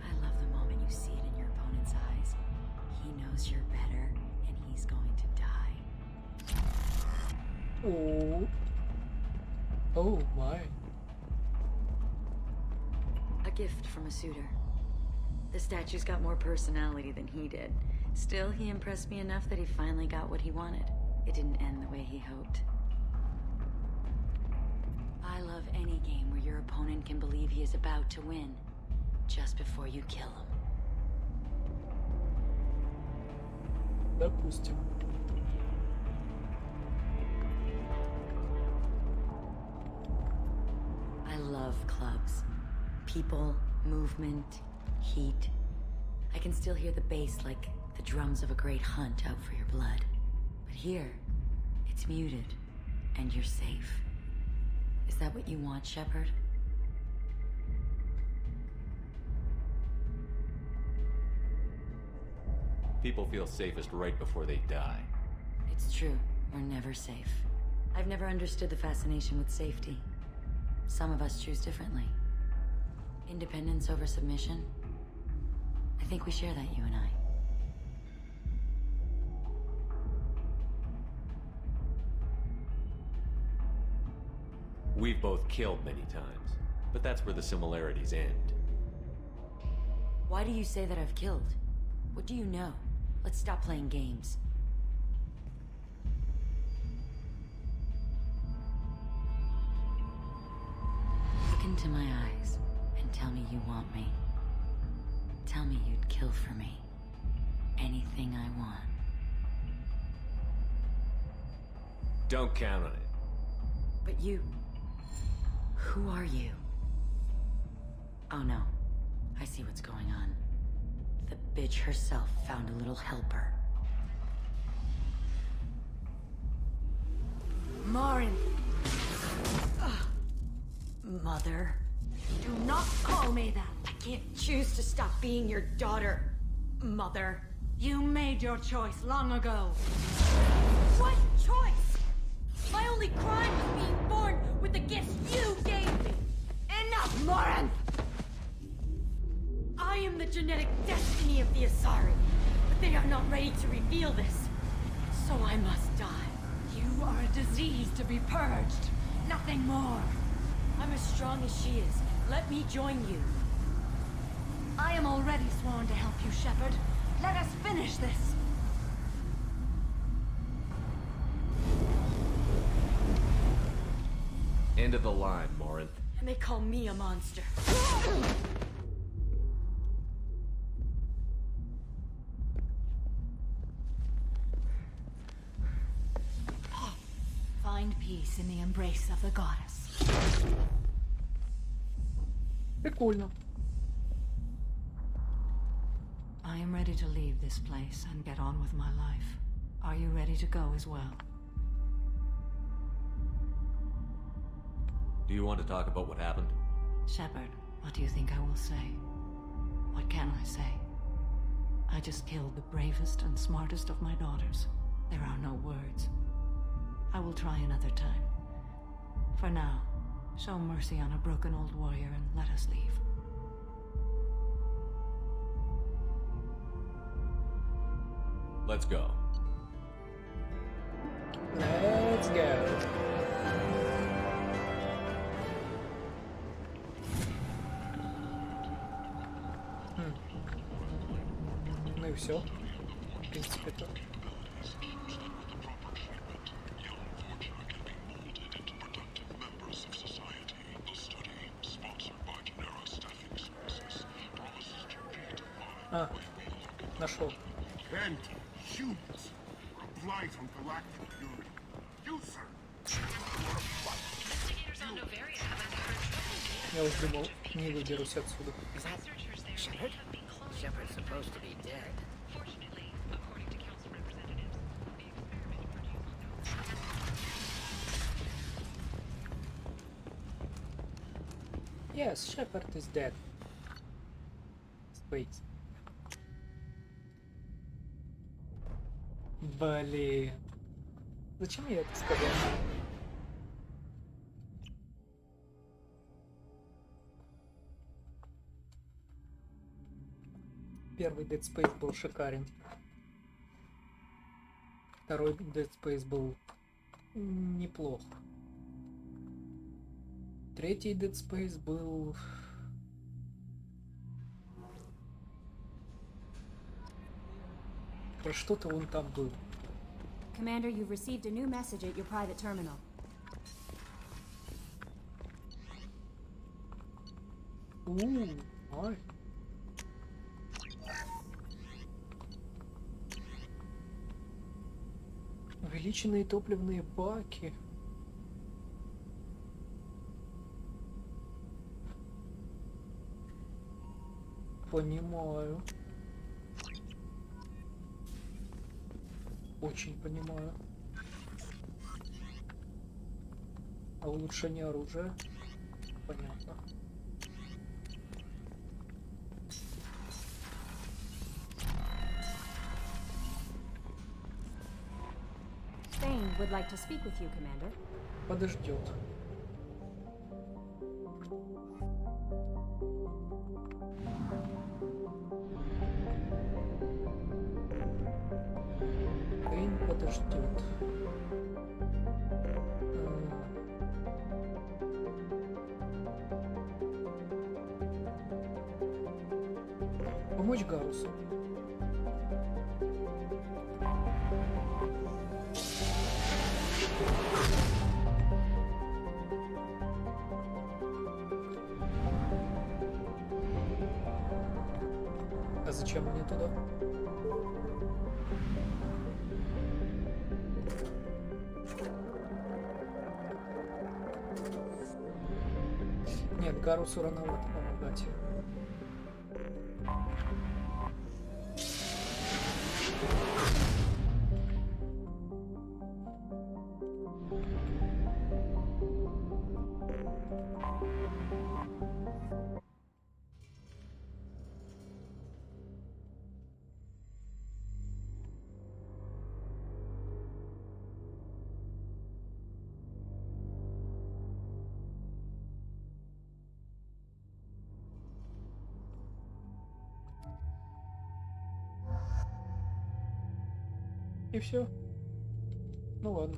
I love the moment you see it in your opponent's eyes. He knows you're better, and he's going to die. Oh. Oh my. A gift from a suitor. The statue's got more personality than he did. Still, he impressed me enough that he finally got what he wanted. It didn't end the way he hoped. I love any game where your opponent can believe he is about to win, just before you kill him. Допустим. I love clubs. People, movement, heat. I can still hear the bass like the drums of a great hunt out for your blood. But here, it's muted, and you're safe. Is that what you want, Shepard? People feel safest right before they die. It's true. We're never safe. I've never understood the fascination with safety. Some of us choose differently. Independence over submission. I think we share that, you and I. We've both killed many times, but that's where the similarities end. Why do you say that I've killed? What do you know? Let's stop playing games. Look into my eyes and tell me you want me. Tell me you'd kill for me. Anything I want. Don't count on it. But you... Who are you? Oh no. I see what's going on. The bitch herself found a little helper. Marin! Mother. Do not call me that! I can't choose to stop being your daughter, Mother. You made your choice long ago. What choice? My only crime was being born with the gifts you gave me! Enough, Morin! I am the genetic destiny of the Asari, but they are not ready to reveal this. So I must die. You are a disease to be purged. Nothing more. I'm as strong as she is. Let me join you. I am already sworn to help you, Shepard. Let us finish this. End of the line, Morin. And they call me a monster. Find peace in the embrace of the goddess. Прикольно. am ready to leave this place and get on with my life. Are you ready to go as well? Do you want to talk about what happened? Shepard, what do you think I will say? What can I say? I just killed the bravest and smartest of my daughters. There are no words. I will try another time. For now, show mercy on a broken old warrior and let us leave. Let's go. Let's go. Ну и все. В принципе-то. А, нашел. Я уж думал, не выберусь отсюда. Shepard? Shepard's supposed to be dead. Yes, Shepard is dead. Space. Блин. Зачем я это сказал? Первый Dead Space был шикарен. Второй Dead Space был неплох. Третий Dead Space был... Про что-то он там был. Commander, you've received a new message at your private terminal. Ой. Увеличенные топливные баки. Понимаю. Очень понимаю. А улучшение оружия? Понятно. Thane would like to speak with you, Commander. Подождет. Thane подождет. Помочь Гарусу. А зачем мне туда? Нет, Гарусу рановато помогать. И все. Ну ладно.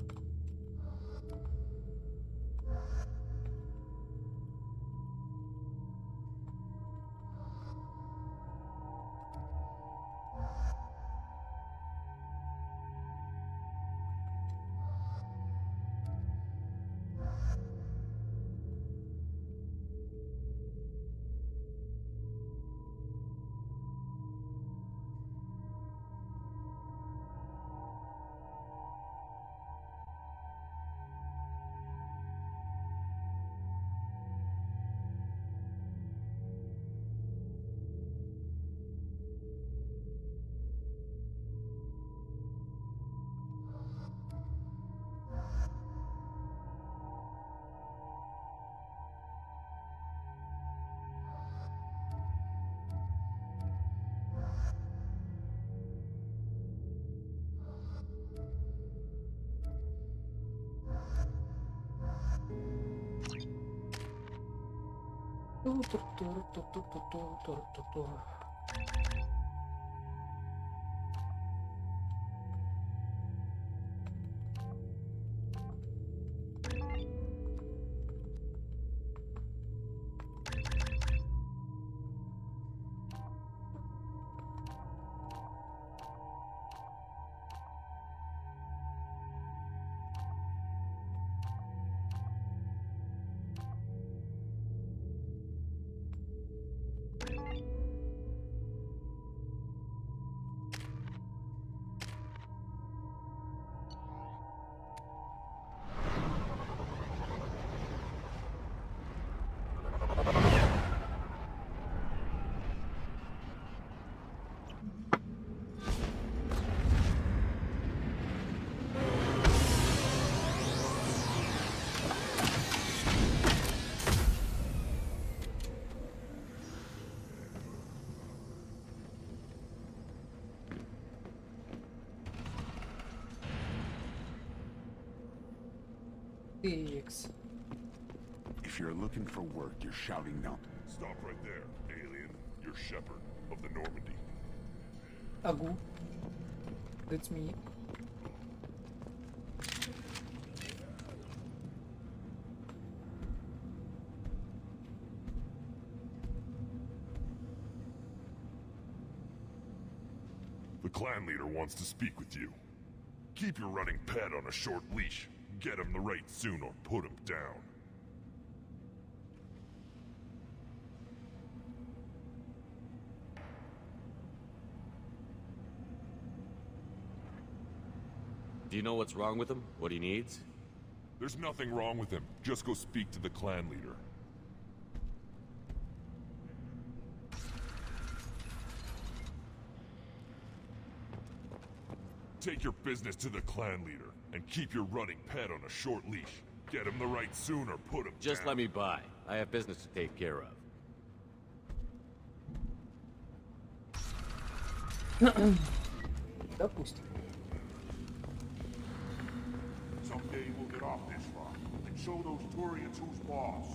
X. If you're looking for work, you're shouting out. Stop right there, alien. You're Shepard of the Normandy. Agu. That's me. The clan leader wants to speak with you. Keep your running pet on a short leash. Get him the right soon or put him down. Do you know what's wrong with him? What he needs? There's nothing wrong with him. Just go speak to the clan leader. Take your business to the clan leader, and keep your running pet on a short leash. Get him the right soon or put him Just down. let me by. I have business to take care of. Допустим. Someday we'll get off this rock and show those Turians who's boss.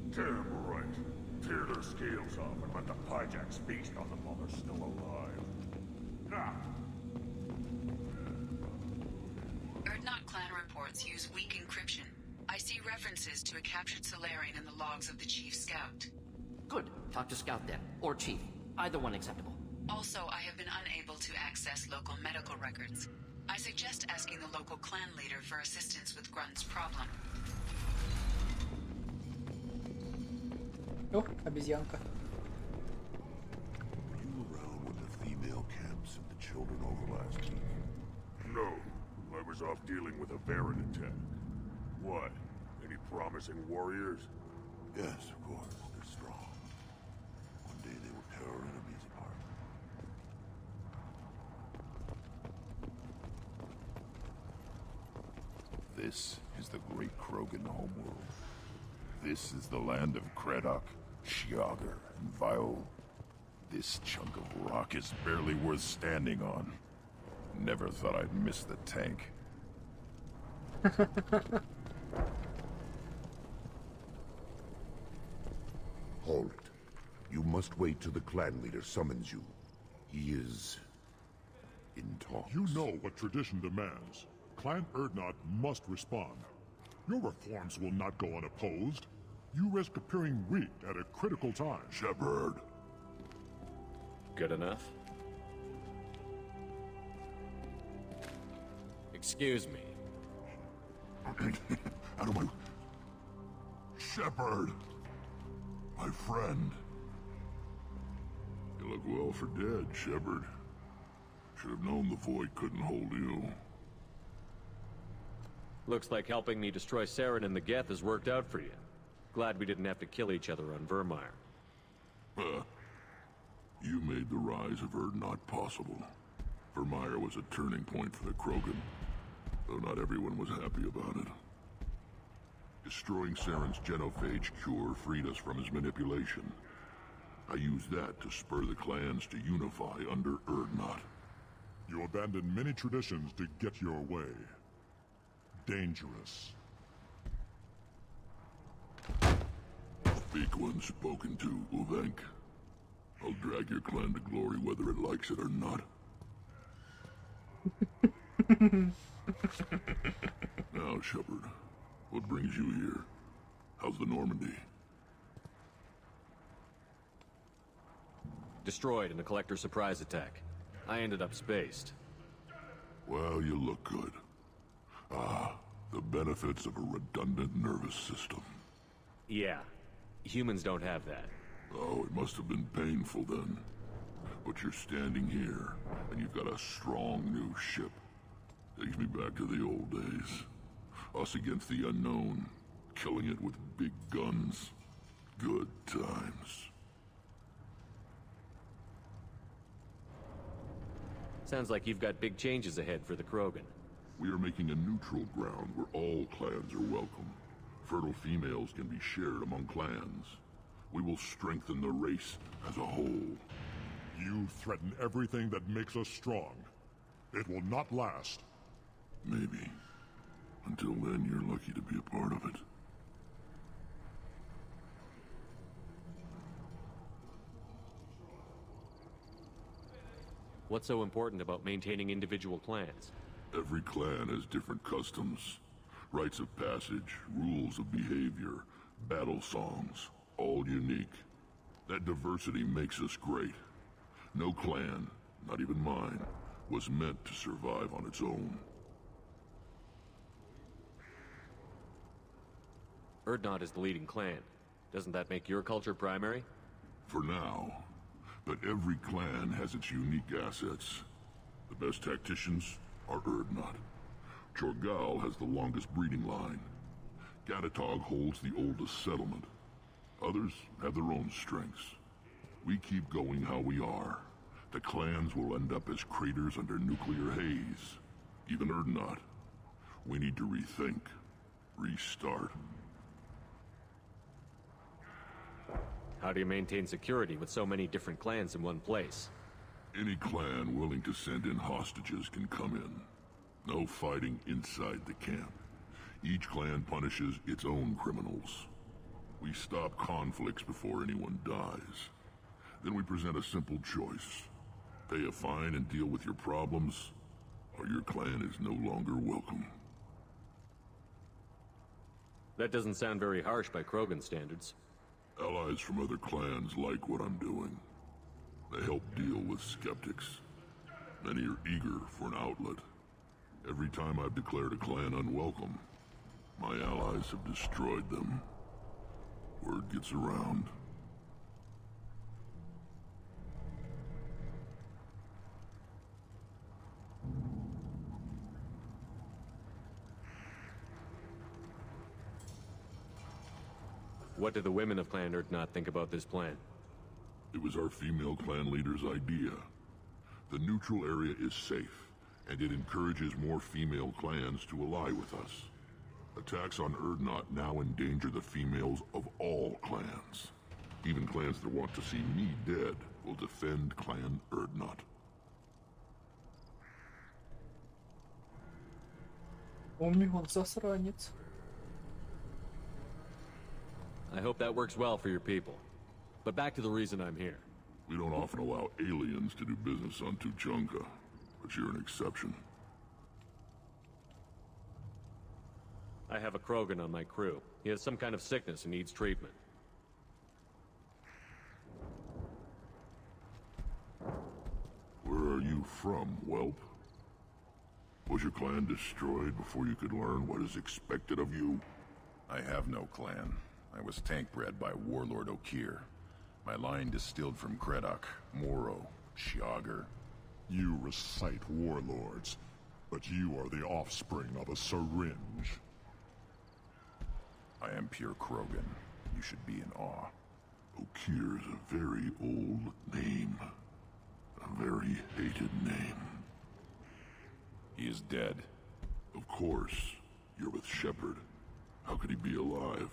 Damn right. Tear their scales off and let the Pyjaks feast on them while they're still alive. Nah. Erdnot clan reports use weak encryption. I see references to a captured Salarian in the logs of the Chief Scout. Good. Talk to Scout then. Or Chief. Either one acceptable. Also, I have been unable to access local medical records. I suggest asking the local clan leader for assistance with Grunt's problem. О, обезьянка. Were you around when the female camps and the children overlast? No. I was off dealing with a Baron attack. What? Any promising warriors? Yes, of course. They're strong. One day they will tear our enemies apart. This is the great Krogan homeworld. This is the land of Kredok, Shiagar, and Viol. This chunk of rock is barely worth standing on. Never thought I'd miss the tank. Halt. You must wait till the clan leader summons you. He is in talks. You know what tradition demands. Clan Erdnot must respond. Your reforms will not go unopposed. You risk appearing weak at a critical time. Shepard. Good enough? Excuse me. Out of my... Shepard. My friend. You look well for dead, Shepard. Should have known the Void couldn't hold you. Looks like helping me destroy Saren and the Geth has worked out for you. Glad we didn't have to kill each other on Vermeer. You made the rise of Erdnot possible. Vermeer was a turning point for the Krogan, though not everyone was happy about it. Destroying Saren's genophage cure freed us from his manipulation. I used that to spur the clans to unify under Erdnot. You abandoned many traditions to get your way. Dangerous. Speak when spoken to, Uvenk. I'll drag your clan to glory whether it likes it or not. Now, Shepard, what brings you here? How's the Normandy? Destroyed in a collector surprise attack. I ended up spaced. Well, you look good. Ah, the benefits of a redundant nervous system. Yeah. Humans don't have that. Oh, it must have been painful then. But you're standing here, and you've got a strong new ship. Takes me back to the old days. Us against the unknown, killing it with big guns. Good times. Sounds like you've got big changes ahead for the Krogan. We are making a neutral ground where all clans are welcome. Fertile females can be shared among clans. We will strengthen the race as a whole. You threaten everything that makes us strong. It will not last. Maybe. Until then, you're lucky to be a part of it. What's so important about maintaining individual clans? Every clan has different customs, rites of passage, rules of behavior, battle songs, all unique. That diversity makes us great. No clan, not even mine, was meant to survive on its own. Urdnot is the leading clan. Doesn't that make your culture primary? For now. But every clan has its unique assets. The best tacticians are Urdnot. Chorgal has the longest breeding line. Gatatog holds the oldest settlement. Others have their own strengths. We keep going how we are. The clans will end up as craters under nuclear haze. Even Urdnot. We need to rethink. Restart. How do you maintain security with so many different clans in one place? Any clan willing to send in hostages can come in. No fighting inside the camp. Each clan punishes its own criminals. We stop conflicts before anyone dies. Then we present a simple choice. Pay a fine and deal with your problems, or your clan is no longer welcome. That doesn't sound very harsh by Krogan standards. Allies from other clans like what I'm doing. They help deal with skeptics. Many are eager for an outlet. Every time I've declared a clan unwelcome, my allies have destroyed them. Word gets around. What do the women of Clan Urdnot think about this plan? It was our female clan leader's idea. The neutral area is safe, and it encourages more female clans to ally with us. Attacks on Urdnot now endanger the females of all clans. Even clans that want to see me dead will defend Clan Urdnot. Помню, он засранец. I hope that works well for your people. But back to the reason I'm here. We don't often allow aliens to do business on Tuchanka, but you're an exception. I have a Krogan on my crew. He has some kind of sickness and needs treatment. Where are you from, whelp? Was your clan destroyed before you could learn what is expected of you? I have no clan. I was tank bred by Warlord Okir. My line distilled from Kredok, Moro, Shiagar. You recite warlords, but you are the offspring of a syringe. I am pure Krogan. You should be in awe. Okir is a very old name. A very hated name. He is dead. Of course. You're with Shepard. How could he be alive?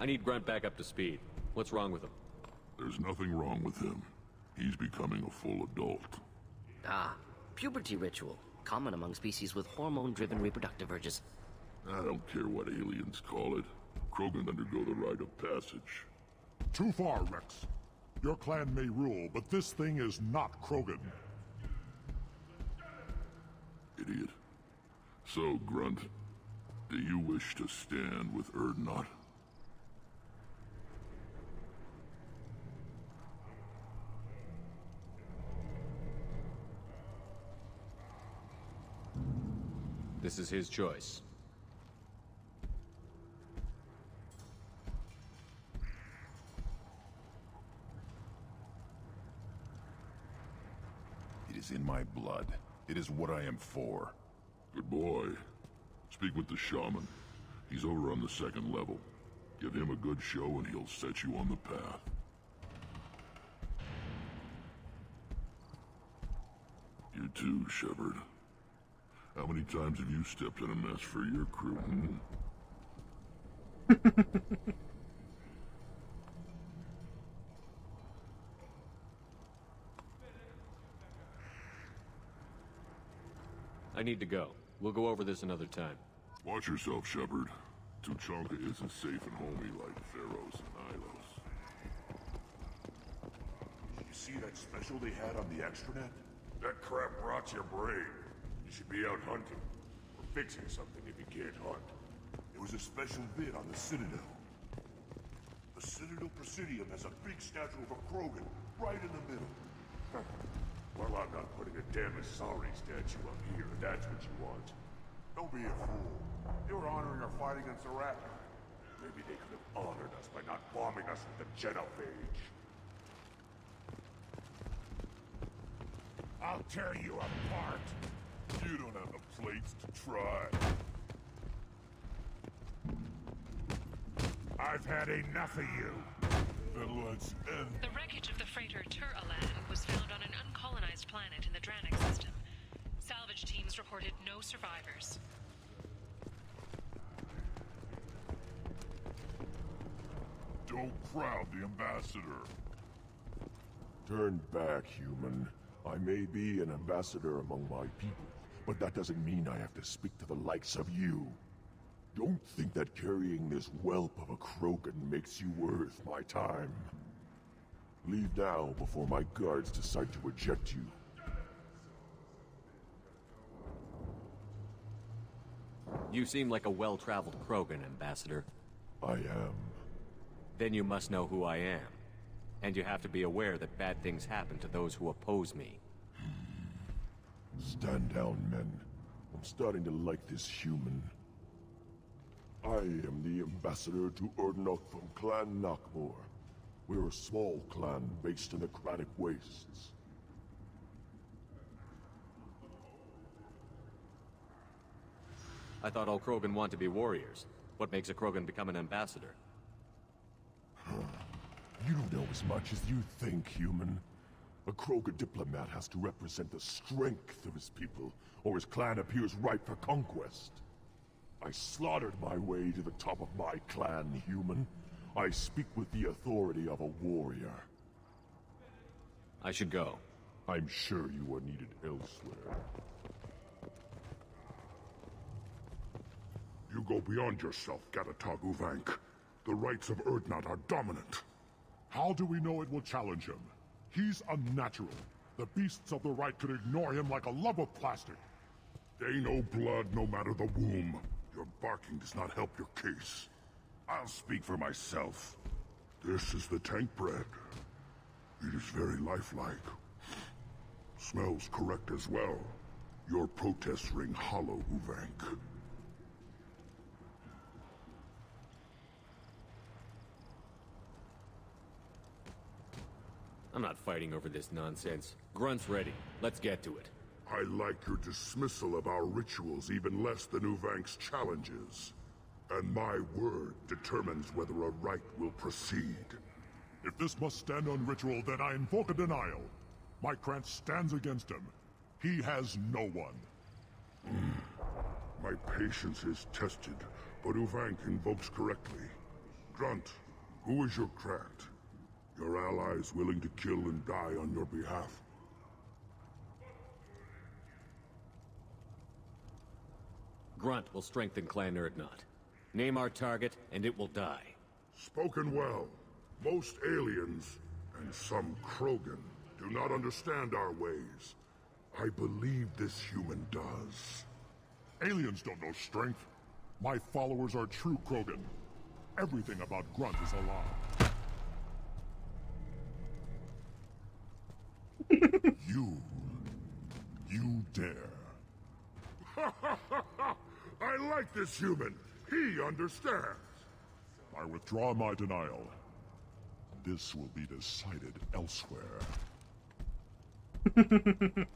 I need Grunt back up to speed. What's wrong with him? There's nothing wrong with him. He's becoming a full adult. Ah, puberty ritual. Common among species with hormone-driven reproductive urges. I don't care what aliens call it. Krogan undergo the rite of passage. Too far, Rex. Your clan may rule, but this thing is not Krogan. Idiot. So, Grunt, do you wish to stand with Erdnot? This is his choice. It is in my blood. It is what I am for. Good boy. Speak with the shaman. He's over on the second level. Give him a good show and he'll set you on the path. You too, Shepard. How many times have you stepped in a mess for your crew, I need to go. We'll go over this another time. Watch yourself, Shepard. Tuchanka isn't safe and homey like Theros and Ilos. You see that special they had on the extranet? That crap rots your brain. You should be out hunting. Or fixing something if you can't hunt. It was a special vid on the Citadel. The Citadel Presidium has a big statue of a Krogan right in the middle. Well, I'm not putting a damn Asari statue up here, if that's what you want. Don't be a fool. They were honoring our fight against the Raptor. Maybe they could have honored us by not bombing us with the genophage. I'll tear you apart. You don't have the plates to try. I've had enough of you. Then let's end. The wreckage of the freighter Tur-Alan was found on an uncolonized planet in the Dranik system. Salvage teams reported no survivors. Don't crowd the ambassador. Turn back, human. I may be an ambassador among my people, but that doesn't mean I have to speak to the likes of you. Don't think that carrying this whelp of a Krogan makes you worth my time. Leave now before my guards decide to eject you. You seem like a well-traveled Krogan, Ambassador. I am. Then you must know who I am. And you have to be aware that bad things happen to those who oppose me. Stand down, men. I'm starting to like this human. I am the ambassador to Urdnok from Clan Nakmor. We're a small clan based in the Kratic Wastes. I thought all Krogan want to be warriors. What makes a Krogan become an ambassador? You don't know as much as you think, human. A Krogan diplomat has to represent the strength of his people, or his clan appears ripe for conquest. I slaughtered my way to the top of my clan, human. I speak with the authority of a warrior. I should go. I'm sure you are needed elsewhere. You go beyond yourself, Gatatog Uvank. The rights of Urdnot are dominant. How do we know it will challenge him? He's unnatural. The beasts of the right could ignore him like a lump of plastic. They know blood no matter the womb. Your barking does not help your case. I'll speak for myself. This is the tank bread. It is very lifelike. Smells correct as well. Your protests ring hollow, Uvank. I'm not fighting over this nonsense. Grunt's ready. Let's get to it. I like your dismissal of our rituals even less than Uvank's challenges. And my word determines whether a rite will proceed. If this must stand on ritual, then I invoke a denial. My Krantz stands against him. He has no one. My patience is tested, but Uvank invokes correctly. Grunt, who is your Krant? Your allies willing to kill and die on your behalf. Grunt will strengthen Clan Urdnot. Name our target, and it will die. Spoken well. Most aliens, and some Krogan, do not understand our ways. I believe this human does. Aliens don't know strength. My followers are true Krogan. Everything about Grunt is a lie. You dare. I like this human. He understands. I withdraw my denial. This will be decided elsewhere. You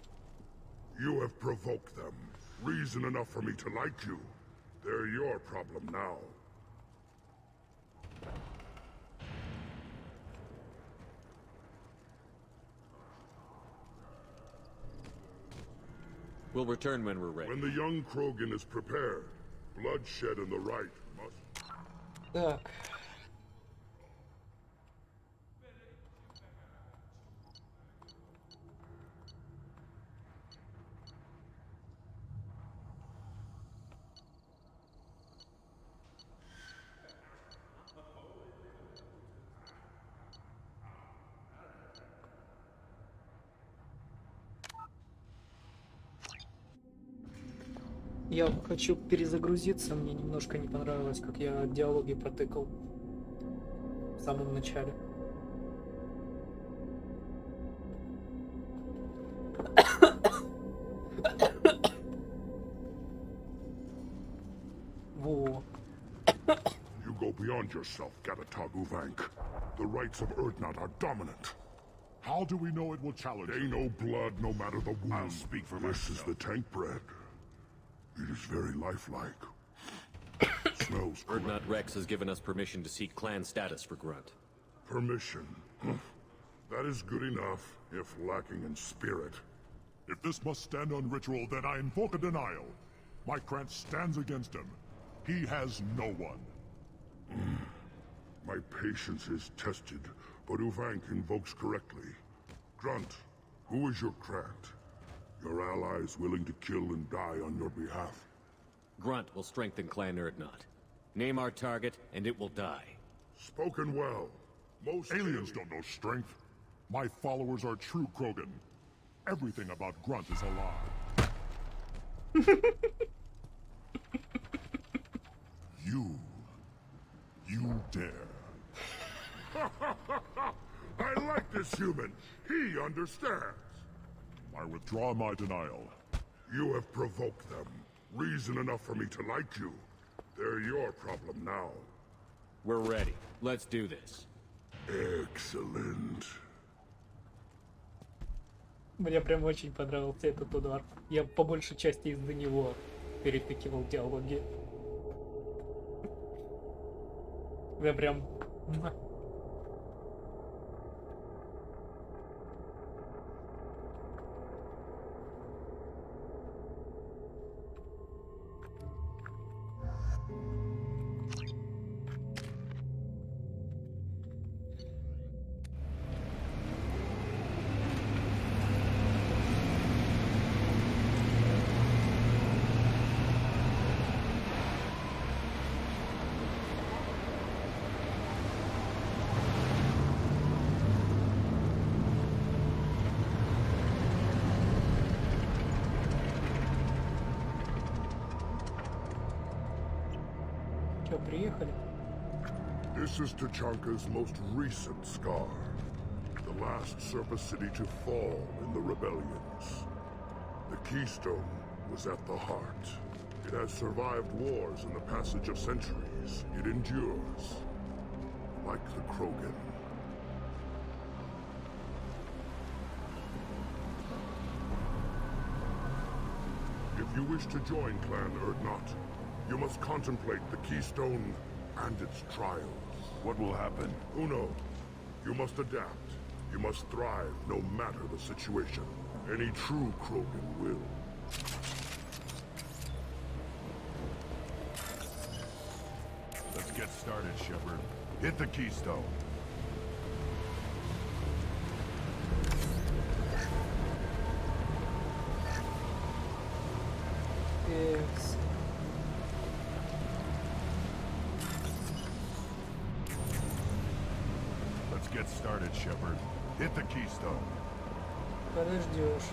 have provoked them. Reason enough for me to like you. They're your problem now. We'll return when we're ready. When the young Krogan is prepared, bloodshed in the right must... Так. Я хочу перезагрузиться, мне немножко не понравилось, как я диалоги протыкал в самом начале. Во. You go beyond yourself, Gatatagu Vank. The rights of Urdnot are dominant. How do we know it will challenge? They know blood no matter the wound. I'll speak for This myself. is the tank bread. It is very lifelike. Smells correct. Urdnot Rex has given us permission to seek clan status for Grunt. Permission. That is good enough, if lacking in spirit. If this must stand on ritual, then I invoke a denial. My Krant stands against him. He has no one. My patience is tested, but Uvank invokes correctly. Grunt, who is your Krant? Your allies willing to kill and die on your behalf. Grunt will strengthen Clan Urdnot. Name our target, and it will die. Spoken well. Most Aliens don't know strength. My followers are true Krogan. Everything about Grunt is a lie. You dare. I like this human. He understands. I withdraw my denial. You have provoked them. Reason enough for me to like you. They're your problem now. We're ready. Let's do this. Excellent. Мне прям очень понравился этот удар. Я по большей части из-за него перепикивал диалоги. Я прям... Чё, приехали? This is Tachanka's most recent scar. The last surface city to fall in the rebellions. The Keystone was at the heart. It has survived wars in the passage of centuries. It endures. Like the Krogan. If you wish to join Clan Urdnot, you must contemplate the Keystone and its trials. What will happen? Who knows? You must adapt. You must thrive no matter the situation. Any true Krogan will. Let's get started, Shepard. Hit the Keystone. Капец. Let's get started, Shepard. Hit the keystone. Подождешь.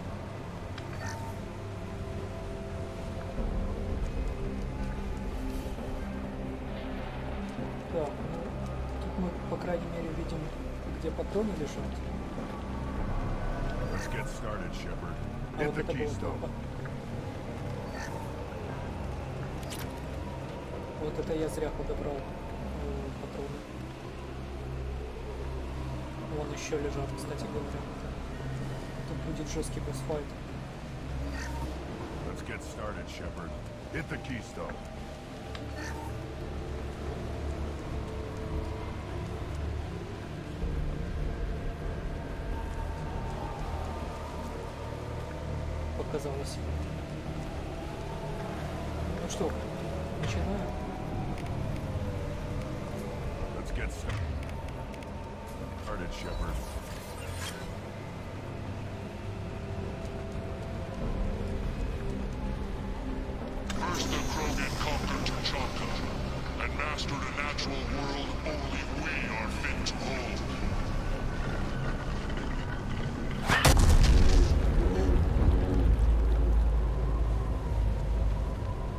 Так, ну, тут мы, по крайней мере, видим, где патроны лежат. Let's get started, Shepard. А Hit вот the это было keystone. плохо. Вот это я зря подобрал патроны. Вон еще лежат, кстати говоря. Тут будет жесткий босс-файт. Let's get started, Shepard. Hit the keystone. Показалось. Ну что, начинаем. Let's get started, Shepard. First the Krogan conquered Tuchanka, and mastered a natural world only we are fit to hold.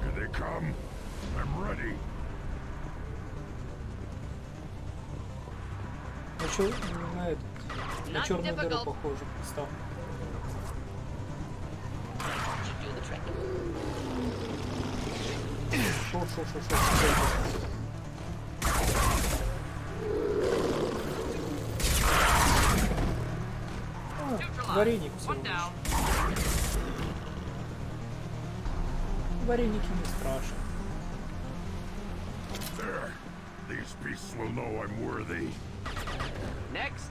Here they come. I'm ready. Ну что, на этот, на черную дыру похоже, стал. Шо. Вареник всего лишь. Вареники не страшно. There. These beasts will know I'm worthy. Next.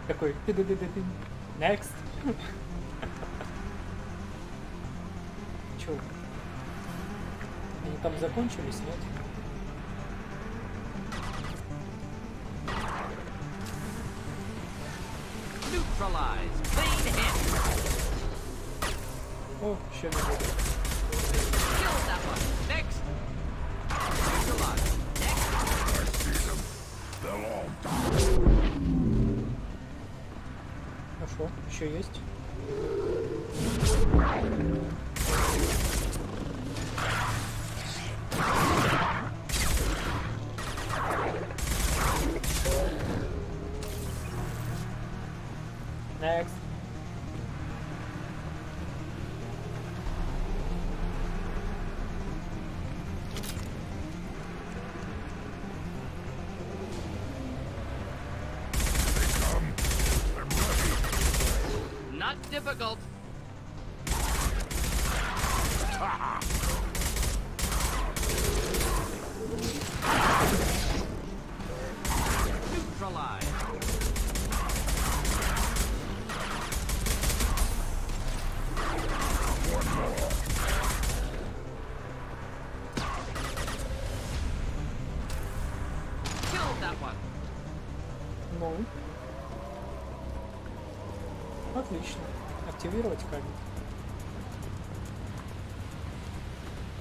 Такой пи-ди-ди-ди-ди. Next. Чё? Они там закончились, нет? Neutralize. Clean hit. О, еще не буду. Kill that one. Next. Neutralize. I see them. They'll all die. Хорошо, еще есть. Next. Not difficult. Neutralize. Kill that one. Ну. Отлично. Активировать камень.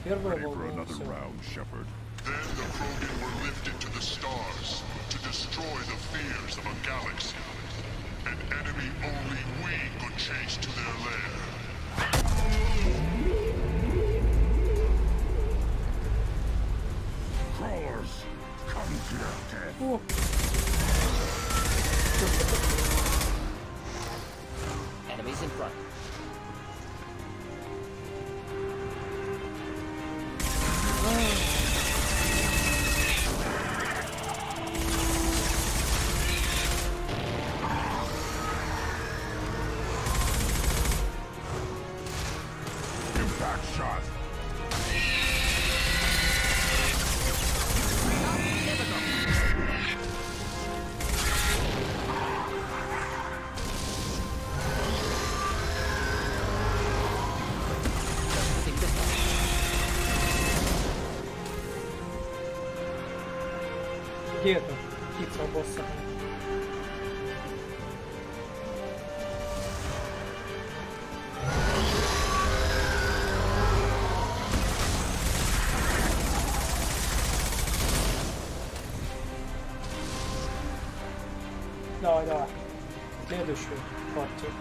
Первая Ready for волна. another Всё. round, Shepard. Then the Krogan were lifted to the stars to destroy the fears of a galaxy. An enemy only we could chase to their lair. Crawlers, come to your death. О, Enemies in front. Impact shot. где это? Птица босса. Давай, давай. Следующую партию.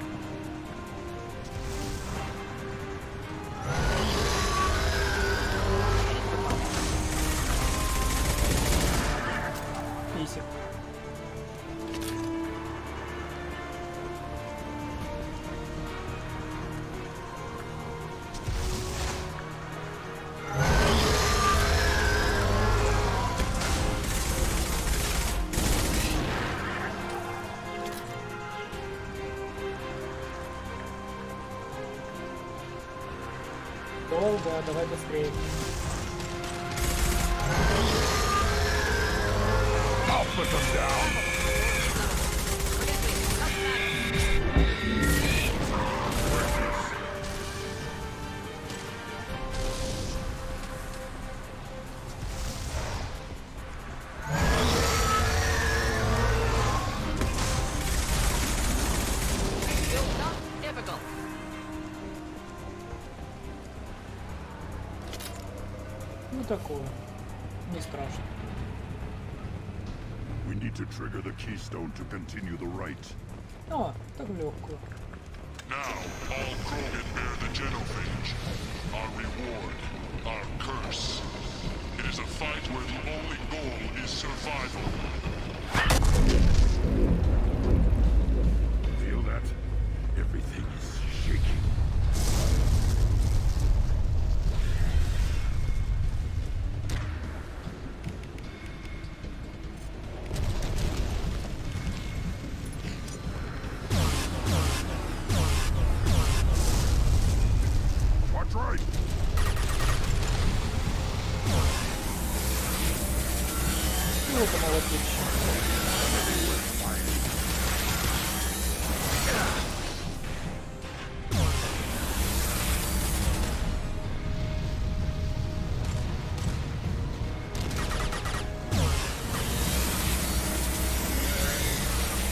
Изи. Долго, давай быстрее. I'll put them down. Still not difficult. Ну такое. Не страшно. We need to trigger the keystone to continue the rite. О, так в легкую. Now, all Krogan bear the genophage. Our reward, our curse. It is a fight where the only goal is survival. Feel that? Everything is shaking. Watch right! Ну это молодец.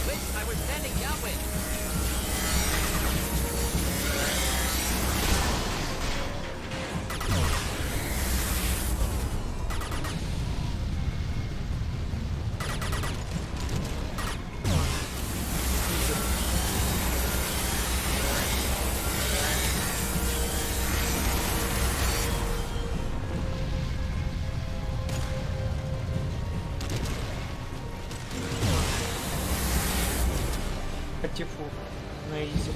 Wish I were standing downwind. Патефу на изи.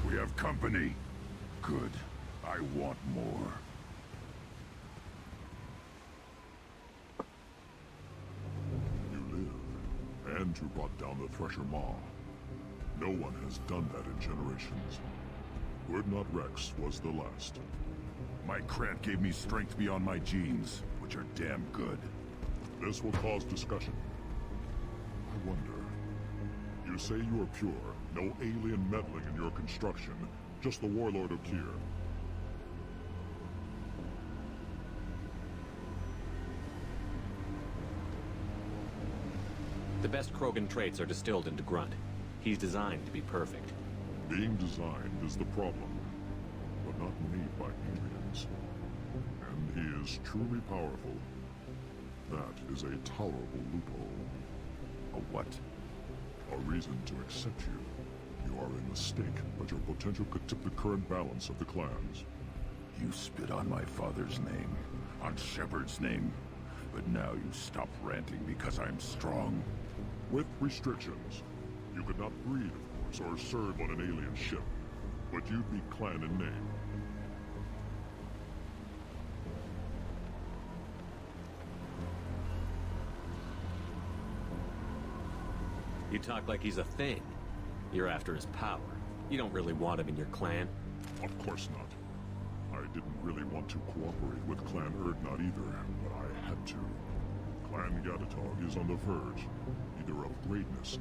We have company. Good. I want more. You live, and you brought down the Thresher Maw. No one has done that in generations. Urdnot Rex was the last. My Krant gave me strength beyond my genes, which are damn good. This will cause discussion. I wonder. You say you are pure, no alien meddling in your construction, just the Warlord Okir. The best Krogan traits are distilled into Grunt. He's designed to be perfect. Being designed is the problem, but not made by aliens. And he is truly powerful. That is a tolerable loophole. A what? A reason to accept you. You are a mistake, but your potential could tip the current balance of the clans. You spit on my father's name, on Shepard's name, but now you stop ranting because I'm strong. With restrictions. You could not breed, of course, or serve on an alien ship, but you'd be clan in name. You talk like he's a thing. You're after his power. You don't really want him in your clan. Of course not. I didn't really want to cooperate with Clan Urdnot either, but I had to. Clan Gatatog is on the verge, either of greatness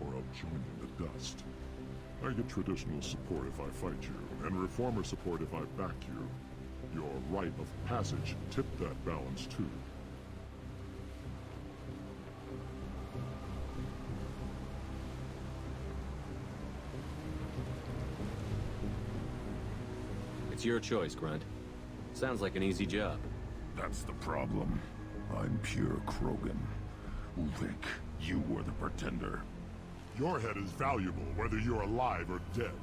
or of joining the dust. I get traditional support if I fight you, and reformer support if I back you. Your rite of passage tipped that balance too. It's your choice, Grunt. Sounds like an easy job. That's the problem. I'm pure Krogan. Ulrich, you were the pretender. Your head is valuable whether you're alive or dead.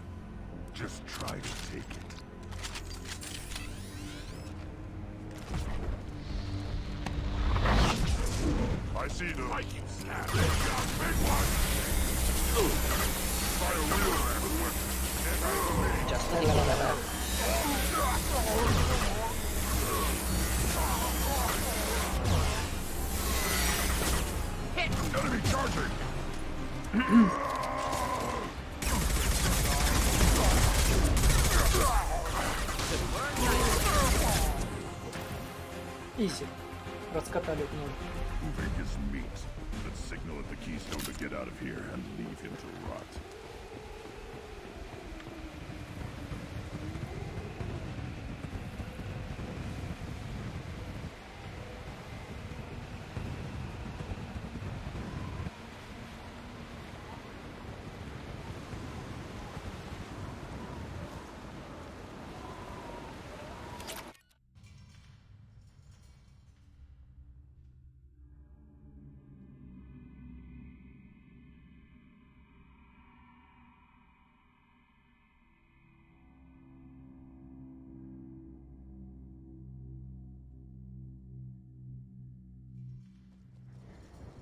Just try to take it. I see the Viking snap. Big one! Fire wheel Just la. Enemy charging! Изи. Раскатали в ноль. Ulrich is meat. Let's signal at the Keystone to get out of here and leave him to rot.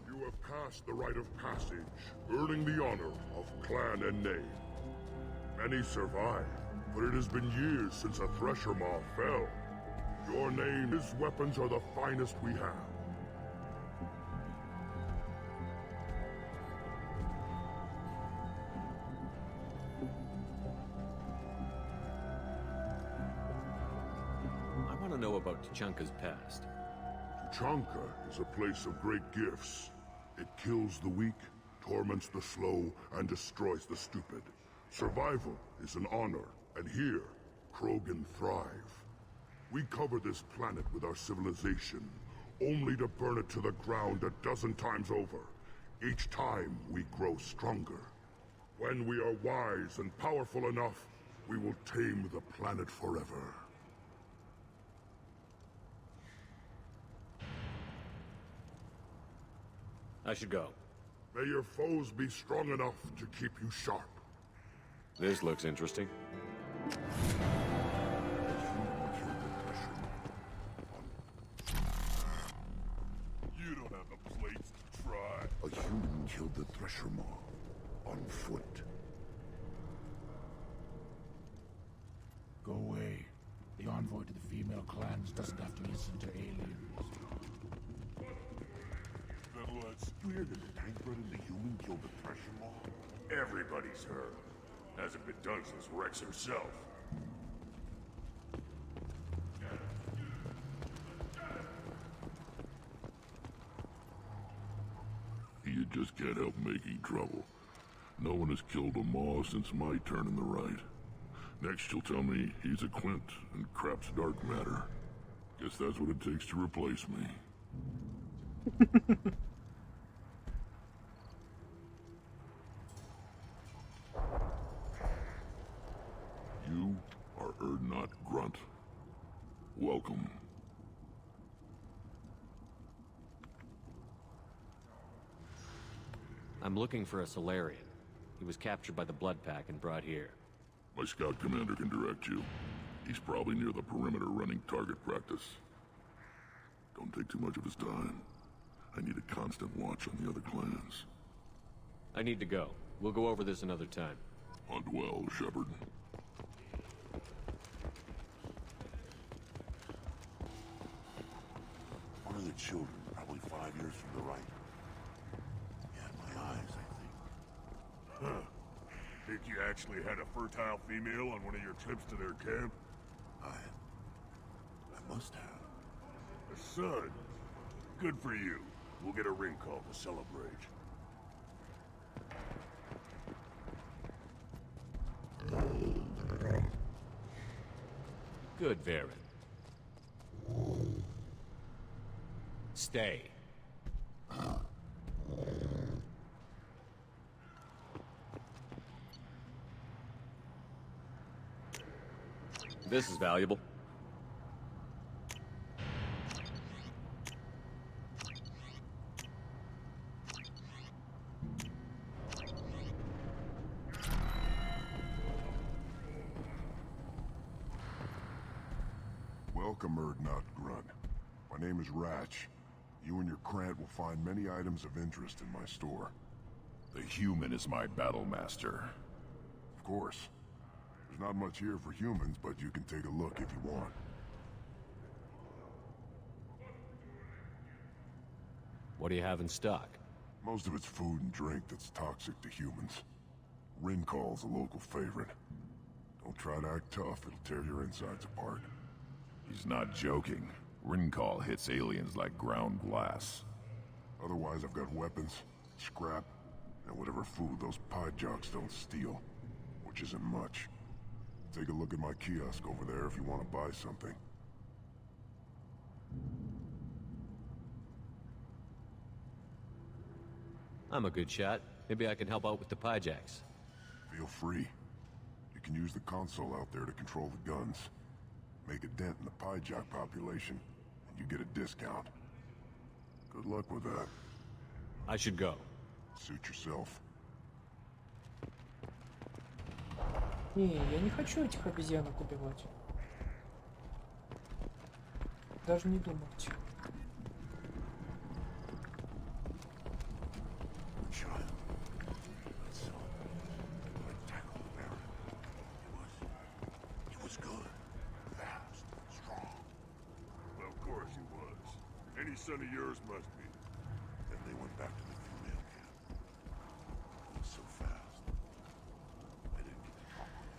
You have passed the rite of passage, earning the honor of clan and name. Many survive, but it has been years since a Thresher Maw fell. Your name, his weapons are the finest we have. I want to know about Tuchanka's past. Tuchanka is a place of great gifts. It kills the weak, torments the slow, and destroys the stupid. Survival is an honor, and here, Krogan thrive. We cover this planet with our civilization, only to burn it to the ground a dozen times over. Each time, we grow stronger. When we are wise and powerful enough, we will tame the planet forever. I should go. May your foes be strong enough to keep you sharp. This looks interesting. You don't have the plates to try. A human killed the Thresher Maw on foot. Go away. The envoy to the female clans doesn't have to listen to aliens. Then let's... You hear that the tank-bred and the human killed the Thresher Maw? Everybody's heard. Hasn't been done since Rex himself. You just can't help making trouble. No one has killed a Maw since my turn in the right. Next you'll tell me he's a Quint and crap's dark matter. Guess that's what it takes to replace me. You are Urdnot Grunt. Welcome. I'm looking for a Solarian. He was captured by the Blood Pack and brought here. My scout commander can direct you. He's probably near the perimeter running target practice. Don't take too much of his time. I need a constant watch on the other clans. I need to go. We'll go over this another time. Hunt well, Shepard. One of the children, probably 5 years from the right. Yeah, my eyes, I think. Huh. Think you actually had a fertile female on one of your trips to their camp? I must have. A son. Good for you. We'll get a ring call to celebrate. Good, Varen. Stay. This is valuable. Welcome, Erdnot Grunt. My name is Ratch. You and your Krant will find many items of interest in my store. The human is my battle master. Of course. There's not much here for humans, but you can take a look if you want. What do you have in stock? Most of it's food and drink that's toxic to humans. Rincall's a local favorite. Don't try to act tough, it'll tear your insides apart. He's not joking. Rincall hits aliens like ground glass. Otherwise, I've got weapons, scrap, and whatever food those pie jocks don't steal. Which isn't much. Take a look at my kiosk over there if you want to buy something. I'm a good shot. Maybe I can help out with the pijacks. Feel free. You can use the console out there to control the guns. Make a dent in the pijock population, and you get a discount. Good luck with that. I should go. Suit yourself. Не, я не хочу этих обезьянок убивать. Даже не думайте. Son of yours must be. Then they went back to the female camp. He was so fast. I didn't get to talk with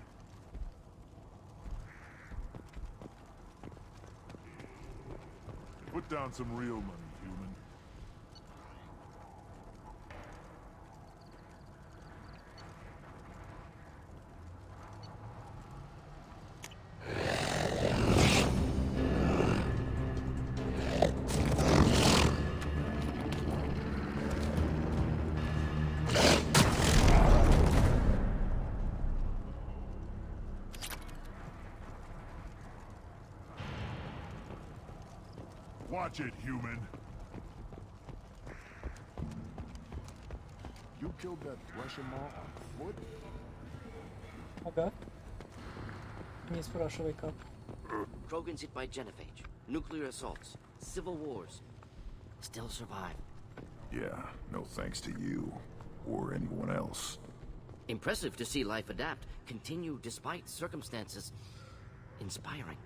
him. Put down some real money, human. Watch it, human. You killed that Russian-Mall on foot? Ага. Не спрашивай как. Krogan's hit by genophage, nuclear assaults, civil wars. Still survive. Yeah, no thanks to you. Or anyone else. Impressive to see life adapt, continue despite circumstances. Inspiring.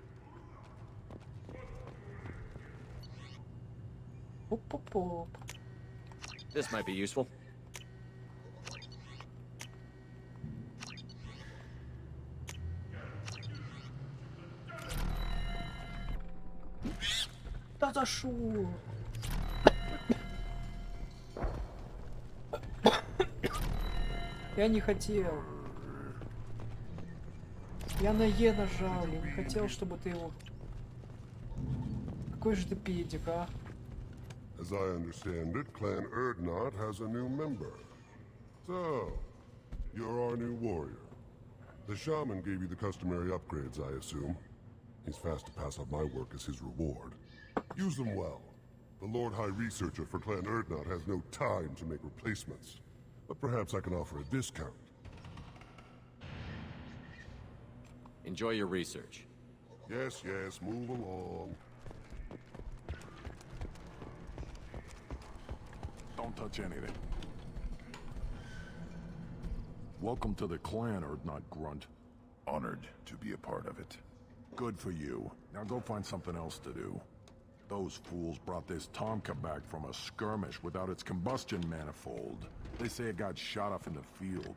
Оп-оп-оп. This might be useful. Да за шо? Я не хотел. Я на Е нажал, я не хотел, чтобы ты его... Какой же ты педик, а? As I understand it, Clan Erdnot has a new member. So, you're our new warrior. The shaman gave you the customary upgrades, I assume. He's fast to pass up my work as his reward. Use them well. The Lord High Researcher for Clan Erdnot has no time to make replacements. But perhaps I can offer a discount. Enjoy your research. Yes, yes, move along. Don't touch anything. Welcome to the clan, Erdnot Grunt. Honored to be a part of it. Good for you. Now go find something else to do. Those fools brought this Tomka back from a skirmish without its combustion manifold. They say it got shot off in the field.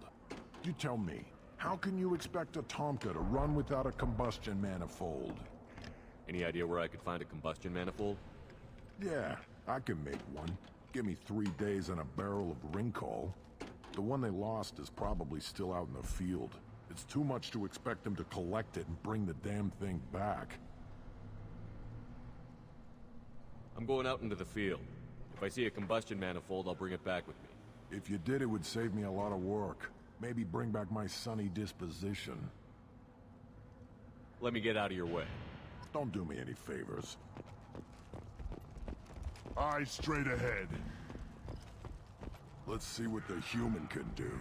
You tell me, how can you expect a Tomka to run without a combustion manifold? Any idea where I could find a combustion manifold? Yeah, I can make one. Give me 3 days and a barrel of Rincall. The one they lost is probably still out in the field. It's too much to expect them to collect it and bring the damn thing back. I'm going out into the field. If I see a combustion manifold, I'll bring it back with me. If you did, it would save me a lot of work. Maybe bring back my sunny disposition. Let me get out of your way. Don't do me any favors. Eyes straight ahead. Let's see what the human can do.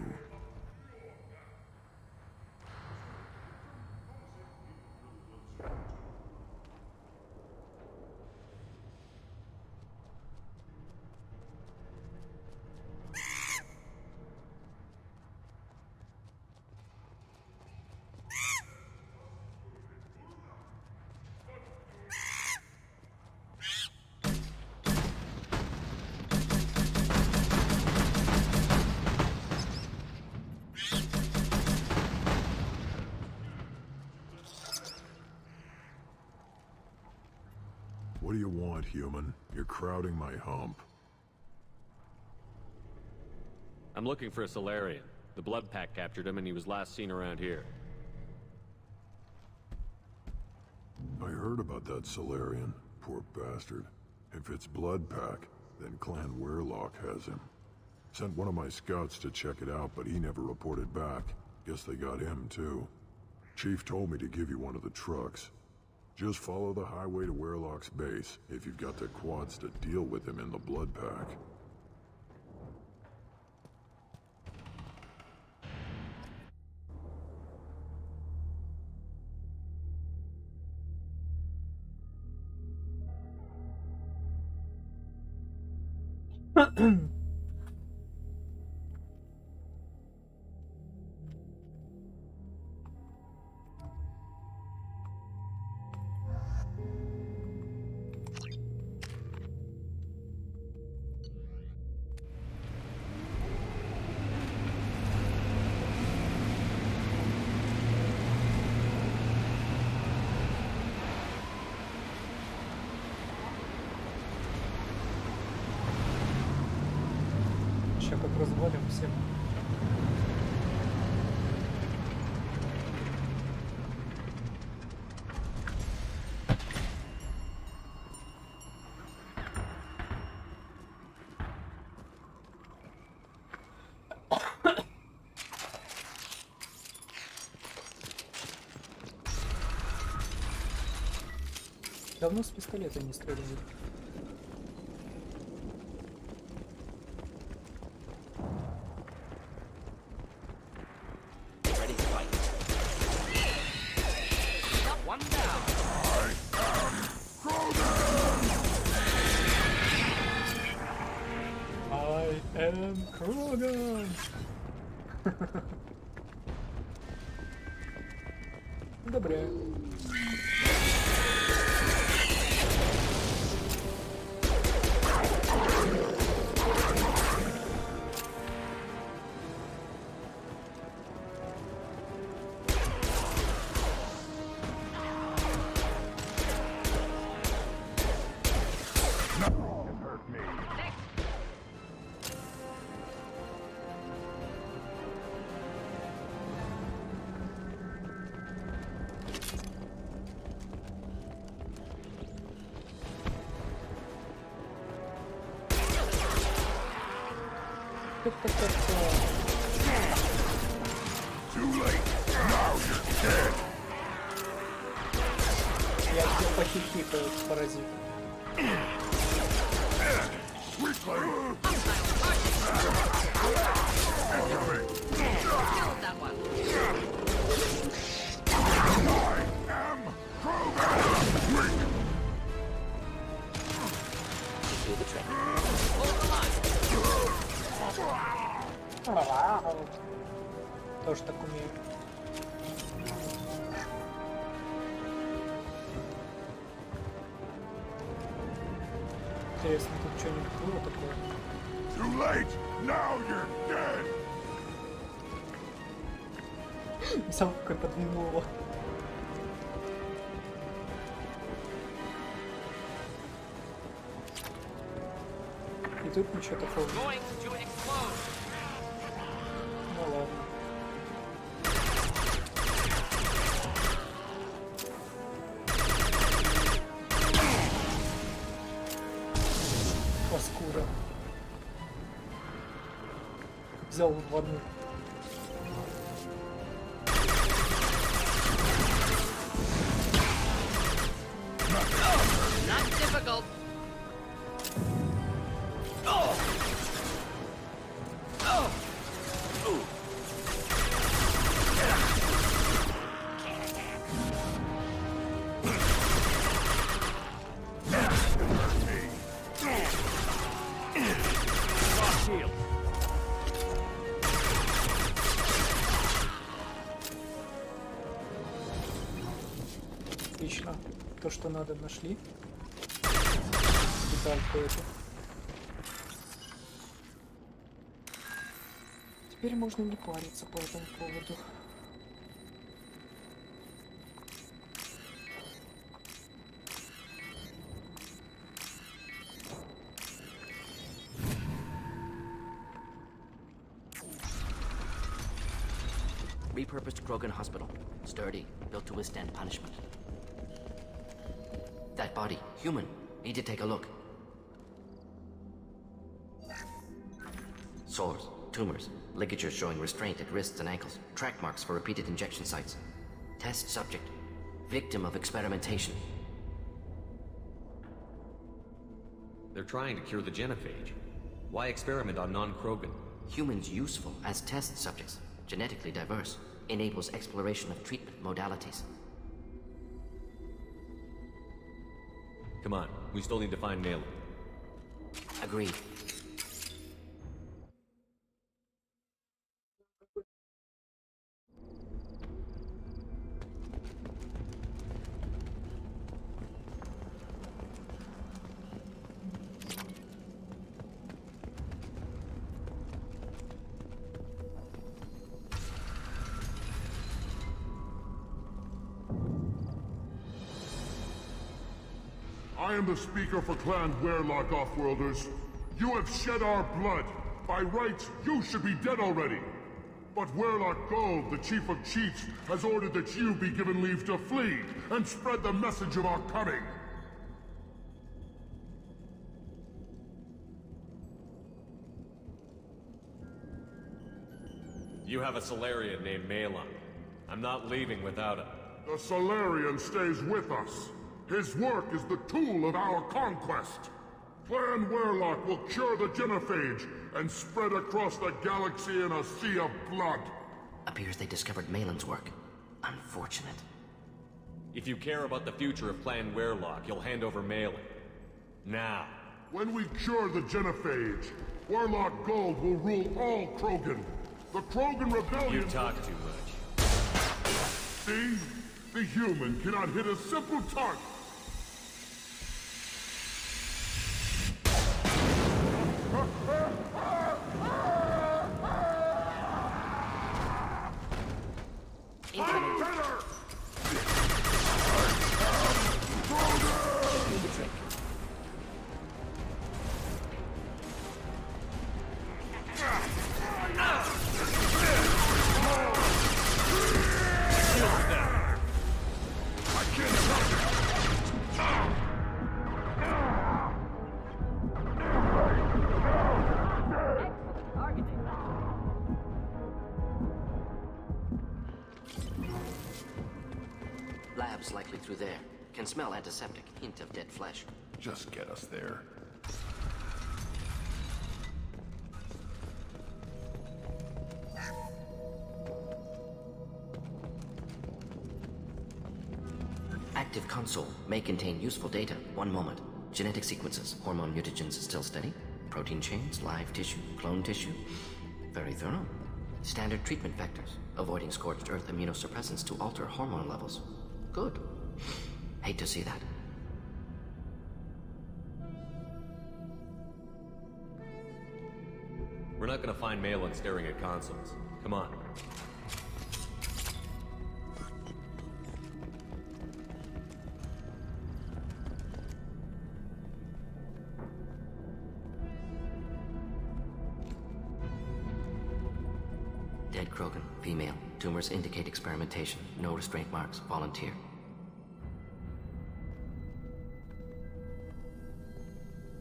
What do you want, human? You're crowding my hump. I'm looking for a Solarian. The Blood Pack captured him and he was last seen around here. I heard about that Solarian. Poor bastard. If it's Blood Pack, then Clan Weirlock has him. Sent one of my scouts to check it out, but he never reported back. Guess they got him, too. Chief told me to give you one of the trucks. Just follow the highway to Weirlock's base, if you've got the quads to deal with him in the Blood Pack. Сейчас как развалим всем. Давно с пистолета не стреляли. Krogan! Добре. Я тебя похихикаю, паразит. Тоже так умею. Интересно, тут что-нибудь было такое? Too late! Now you're dead! Самка подвинула. И тут ничего такого. Ну ладно. Паскуда. Взял в одну. Not difficult. Отлично. То, что надо, нашли. Детальку эту. Теперь можно не париться по этому поводу. repurposed Krogan hospital. Sturdy, built to withstand punishment. That body, human. Need to take a look. Sores, tumors, ligatures showing restraint at wrists and ankles, track marks for repeated injection sites. Test subject, victim of experimentation. They're trying to cure the genophage. Why experiment on non-Krogan? Humans useful as test subjects, genetically diverse, enables exploration of treatment modalities. Come on, we still need to find Malin. Agreed. I am the speaker for Clan Werlock, Offworlders. You have shed our blood. By rights, you should be dead already. But Werlock Gold, the Chief of Chiefs, has ordered that you be given leave to flee and spread the message of our coming. You have a Solarian named Malin. I'm not leaving without him. The Solarian stays with us. His work is the tool of our conquest. Clan Werlock will cure the genophage and spread across the galaxy in a sea of blood. Appears they discovered Malin's work. Unfortunate. If you care about the future of Clan Werlock, you'll hand over Malin. Now. When we cure the genophage, Werlock Gold will rule all Krogan. The Krogan Rebellion... You talk too much. See? The human cannot hit a simple target. Labs likely through there. Can smell antiseptic, hint of dead flesh. Just get us there. Active console may contain useful data. One moment. Genetic sequences, hormone mutagens still steady. Protein chains, live tissue, clone tissue. Very thorough. Standard treatment vectors, avoiding scorched earth immunosuppressants to alter hormone levels. Good. Hate to see that. We're not gonna find Malin staring at consoles. Come on. Dead Krogan, female. Tumors indicate experimentation. No restraint marks. Volunteer.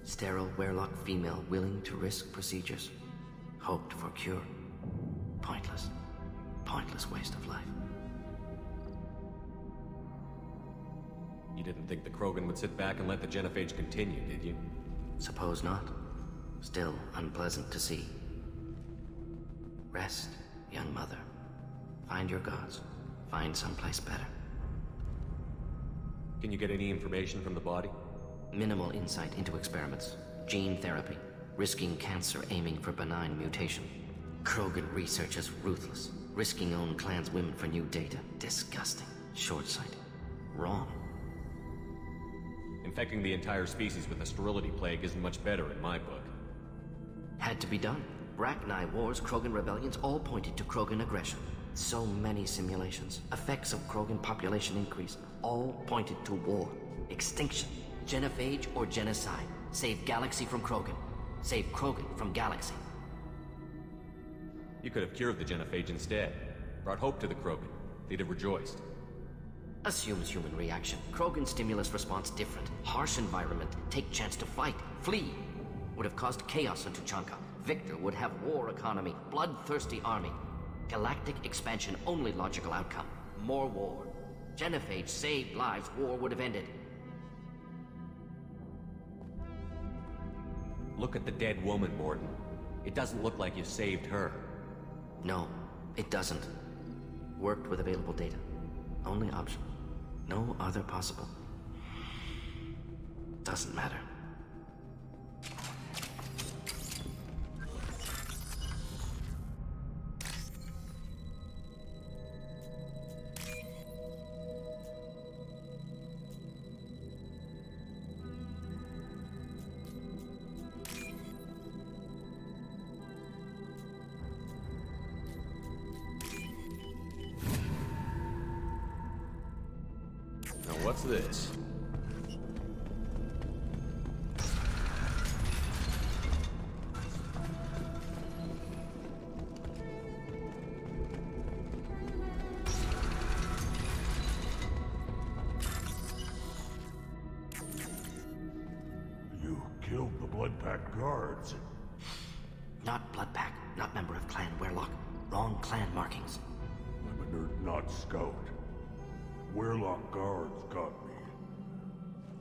Sterile Werlock female willing to risk procedures. Hoped for cure. Pointless. Pointless waste of life. You didn't think the Krogan would sit back and let the genophage continue, did you? Suppose not. Still unpleasant to see. Rest, young mother. Find your gods. Find someplace better. Can you get any information from the body? Minimal insight into experiments. Gene therapy. Risking cancer aiming for benign mutation. Krogan research is ruthless. Risking own clan's women for new data. Disgusting. Short-sighted. Wrong. Infecting the entire species with a sterility plague isn't much better in my book. Had to be done. Rachni wars, Krogan rebellions, all pointed to Krogan aggression. So many simulations. Effects of Krogan population increase. All pointed to war. Extinction. Genophage or genocide. Save galaxy from Krogan. Save Krogan from galaxy. You could have cured the genophage instead. Brought hope to the Krogan. They'd have rejoiced. Assumes human reaction. Krogan stimulus response different. Harsh environment. Take chance to fight. Flee. Would have caused chaos in Tuchanka. Victor would have war economy. Bloodthirsty army. Galactic expansion only logical outcome. More war. Genophage saved lives. War would have ended. Look at the dead woman, Mordin. It doesn't look like you saved her. No, it doesn't. Worked with available data. Only option. No other possible. Doesn't matter. What's this? You killed the Bloodpack guards. Not Bloodpack, not member of Clan Werlock. Wrong clan markings. I'm a nerd, not scout. Werlock guards got me.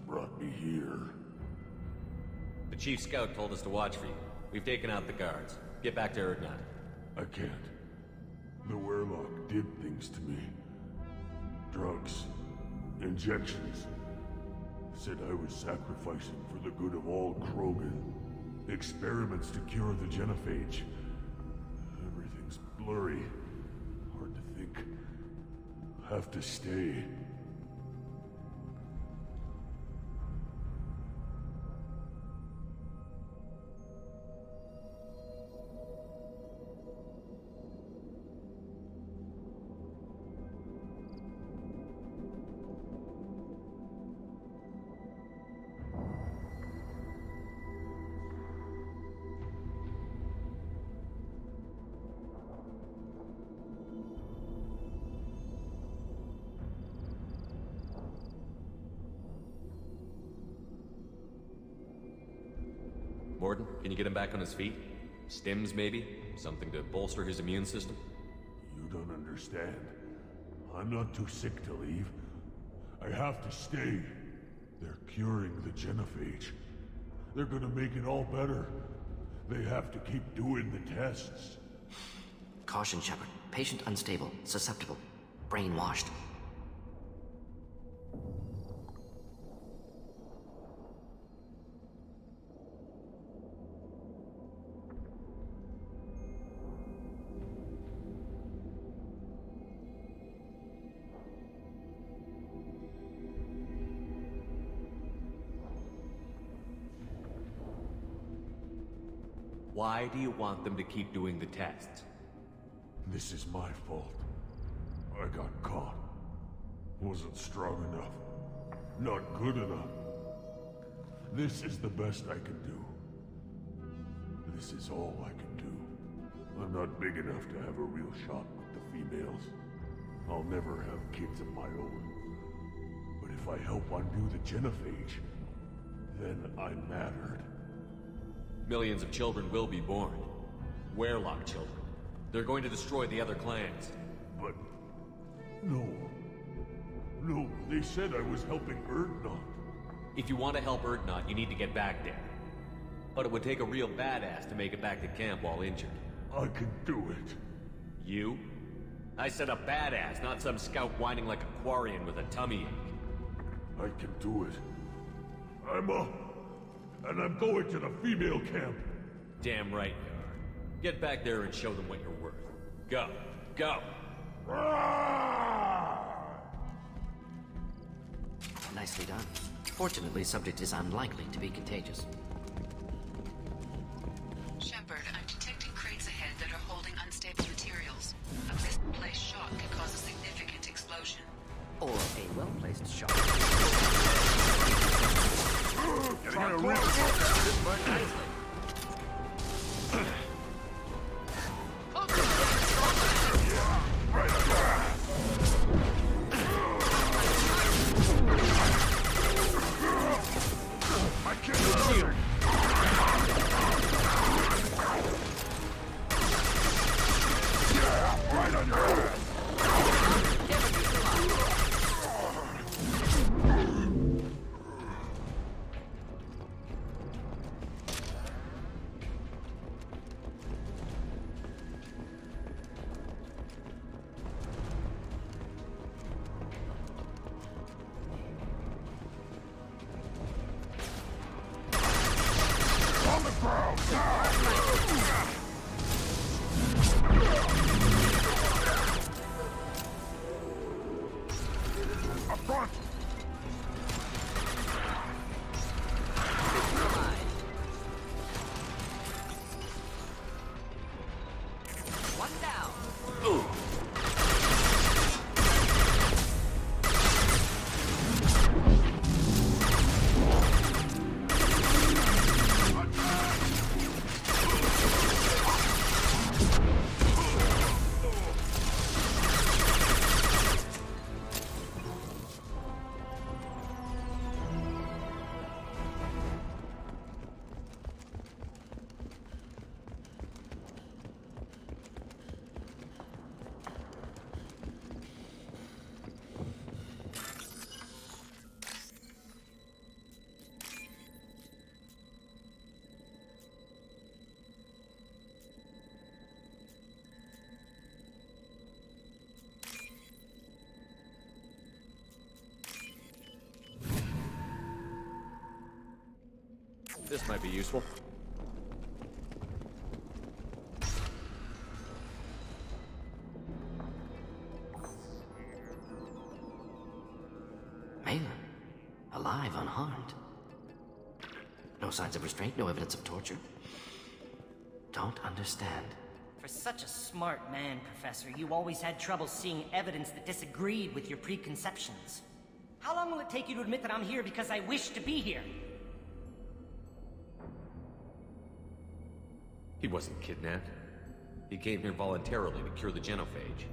Brought me here. The Chief Scout told us to watch for you. We've taken out the guards. Get back to Erdnot. I can't. The Werlock did things to me. Drugs. Injections. Said I was sacrificing for the good of all Krogan. Experiments to cure the genophage. Everything's blurry. Hard to think. Have to stay. Mordin, can you get him back on his feet? Stims, maybe? Something to bolster his immune system? You don't understand. I'm not too sick to leave. I have to stay. They're curing the genophage. They're gonna make it all better. They have to keep doing the tests. Caution, Shepard. Patient unstable, susceptible, brainwashed. Why do you want them to keep doing the tests? This is my fault. I got caught. Wasn't strong enough. Not good enough. This is the best I can do. This is all I can do. I'm not big enough to have a real shot with the females. I'll never have kids of my own. But if I help undo the genophage, then I mattered. Millions of children will be born. Werlock children. They're going to destroy the other clans. But... no. No, they said I was helping Erdnot. If you want to help Erdnot, you need to get back there. But it would take a real badass to make it back to camp while injured. I can do it. You? I said a badass, not some scout whining like a Quarian with a tummy ache. I can do it. I'm up. And I'm going to the female camp. Damn right you are. Get back there and show them what you're worth. Go. Go! Nicely done. Fortunately, subject is unlikely to be contagious. Shepard, I'm detecting crates ahead that are holding unstable materials. A misplaced shock could cause a significant explosion. Or a well-placed shot. Try a real this might nicely. Right. Up front! One down. This might be useful. Malin, alive, unharmed. No signs of restraint, no evidence of torture. Don't understand. For such a smart man, Professor, you always had trouble seeing evidence that disagreed with your preconceptions. How long will it take you to admit that I'm here because I wish to be here? He wasn't kidnapped. He came here voluntarily to cure the genophage.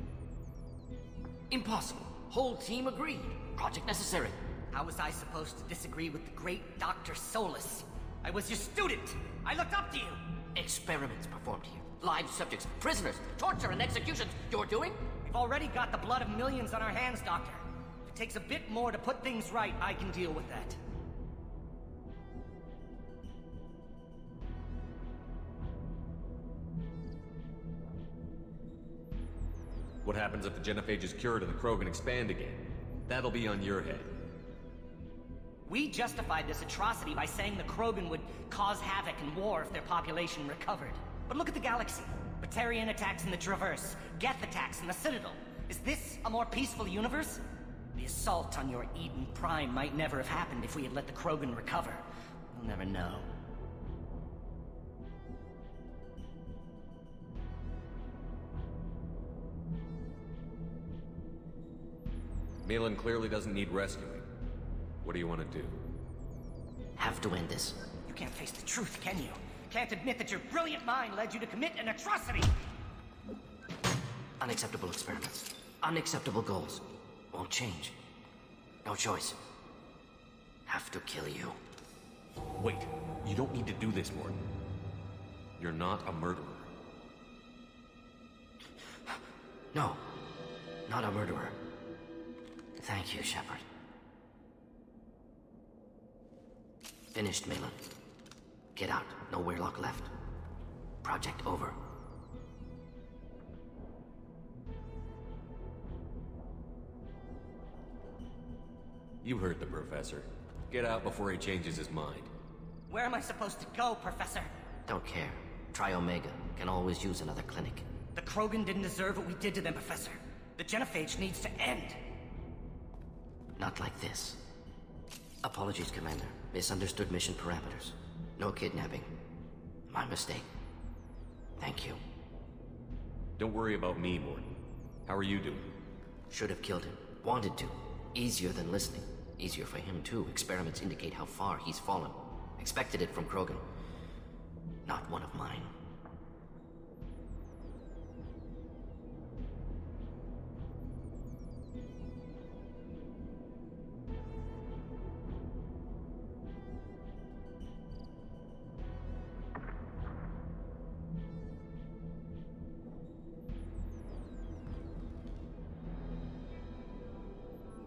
Impossible. Whole team agreed. Project necessary. How was I supposed to disagree with the great Dr. Solus? I was your student! I looked up to you! Experiments performed here. Live subjects, prisoners, torture and executions. You're doing? We've already got the blood of millions on our hands, Doctor. If it takes a bit more to put things right, I can deal with that. What happens if the genophage is cured and the Krogan expand again? That'll be on your head. We justified this atrocity by saying the Krogan would cause havoc and war if their population recovered. But look at the galaxy. Batarian attacks in the Traverse, Geth attacks in the Citadel. Is this a more peaceful universe? The assault on your Eden Prime might never have happened if we had let the Krogan recover. We'll never know. Malin clearly doesn't need rescuing. What do you want to do? Have to end this. You can't face the truth, can you? Can't admit that your brilliant mind led you to commit an atrocity! Unacceptable experiments. Unacceptable goals. Won't change. No choice. Have to kill you. Wait, you don't need to do this, Morton. You're not a murderer. No. Not a murderer. Thank you, Shepard. Finished, Malin. Get out. No Weirlock left. Project over. You heard the Professor. Get out before he changes his mind. Where am I supposed to go, Professor? Don't care. Try Omega. Can always use another clinic. The Krogan didn't deserve what we did to them, Professor. The genophage needs to end. Not like this. Apologies, Commander. Misunderstood mission parameters. No kidnapping. My mistake. Thank you. Don't worry about me, Morton. How are you doing? Should have killed him. Wanted to. Easier than listening. Easier for him, too. Experiments indicate how far he's fallen. Expected it from Krogan. Not one of mine.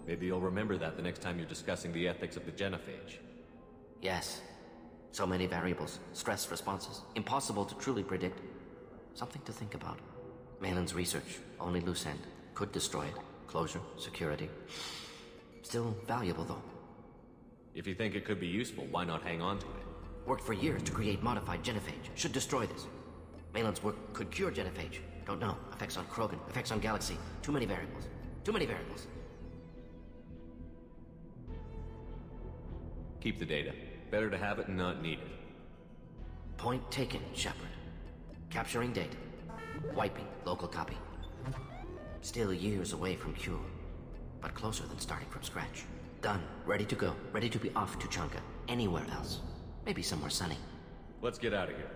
Maybe you'll remember that the next time you're discussing the ethics of the genophage. Yes. So many variables. Stress responses. Impossible to truly predict. Something to think about. Malin's research. Only loose end. Could destroy it. Closure. Security. Still valuable, though. If you think it could be useful, why not hang on to it? Worked for years to create modified genophage. Should destroy this. Malin's work could cure genophage. Don't know. Effects on Krogan. Effects on Galaxy. Too many variables. Too many variables. Keep the data. Better to have it and not need it. Point taken, Shepard. Capturing data. Wiping local copy. Still years away from cure, but closer than starting from scratch. Done. Ready to go. Ready to be off to Chanka. Anywhere else. Maybe somewhere sunny. Let's get out of here.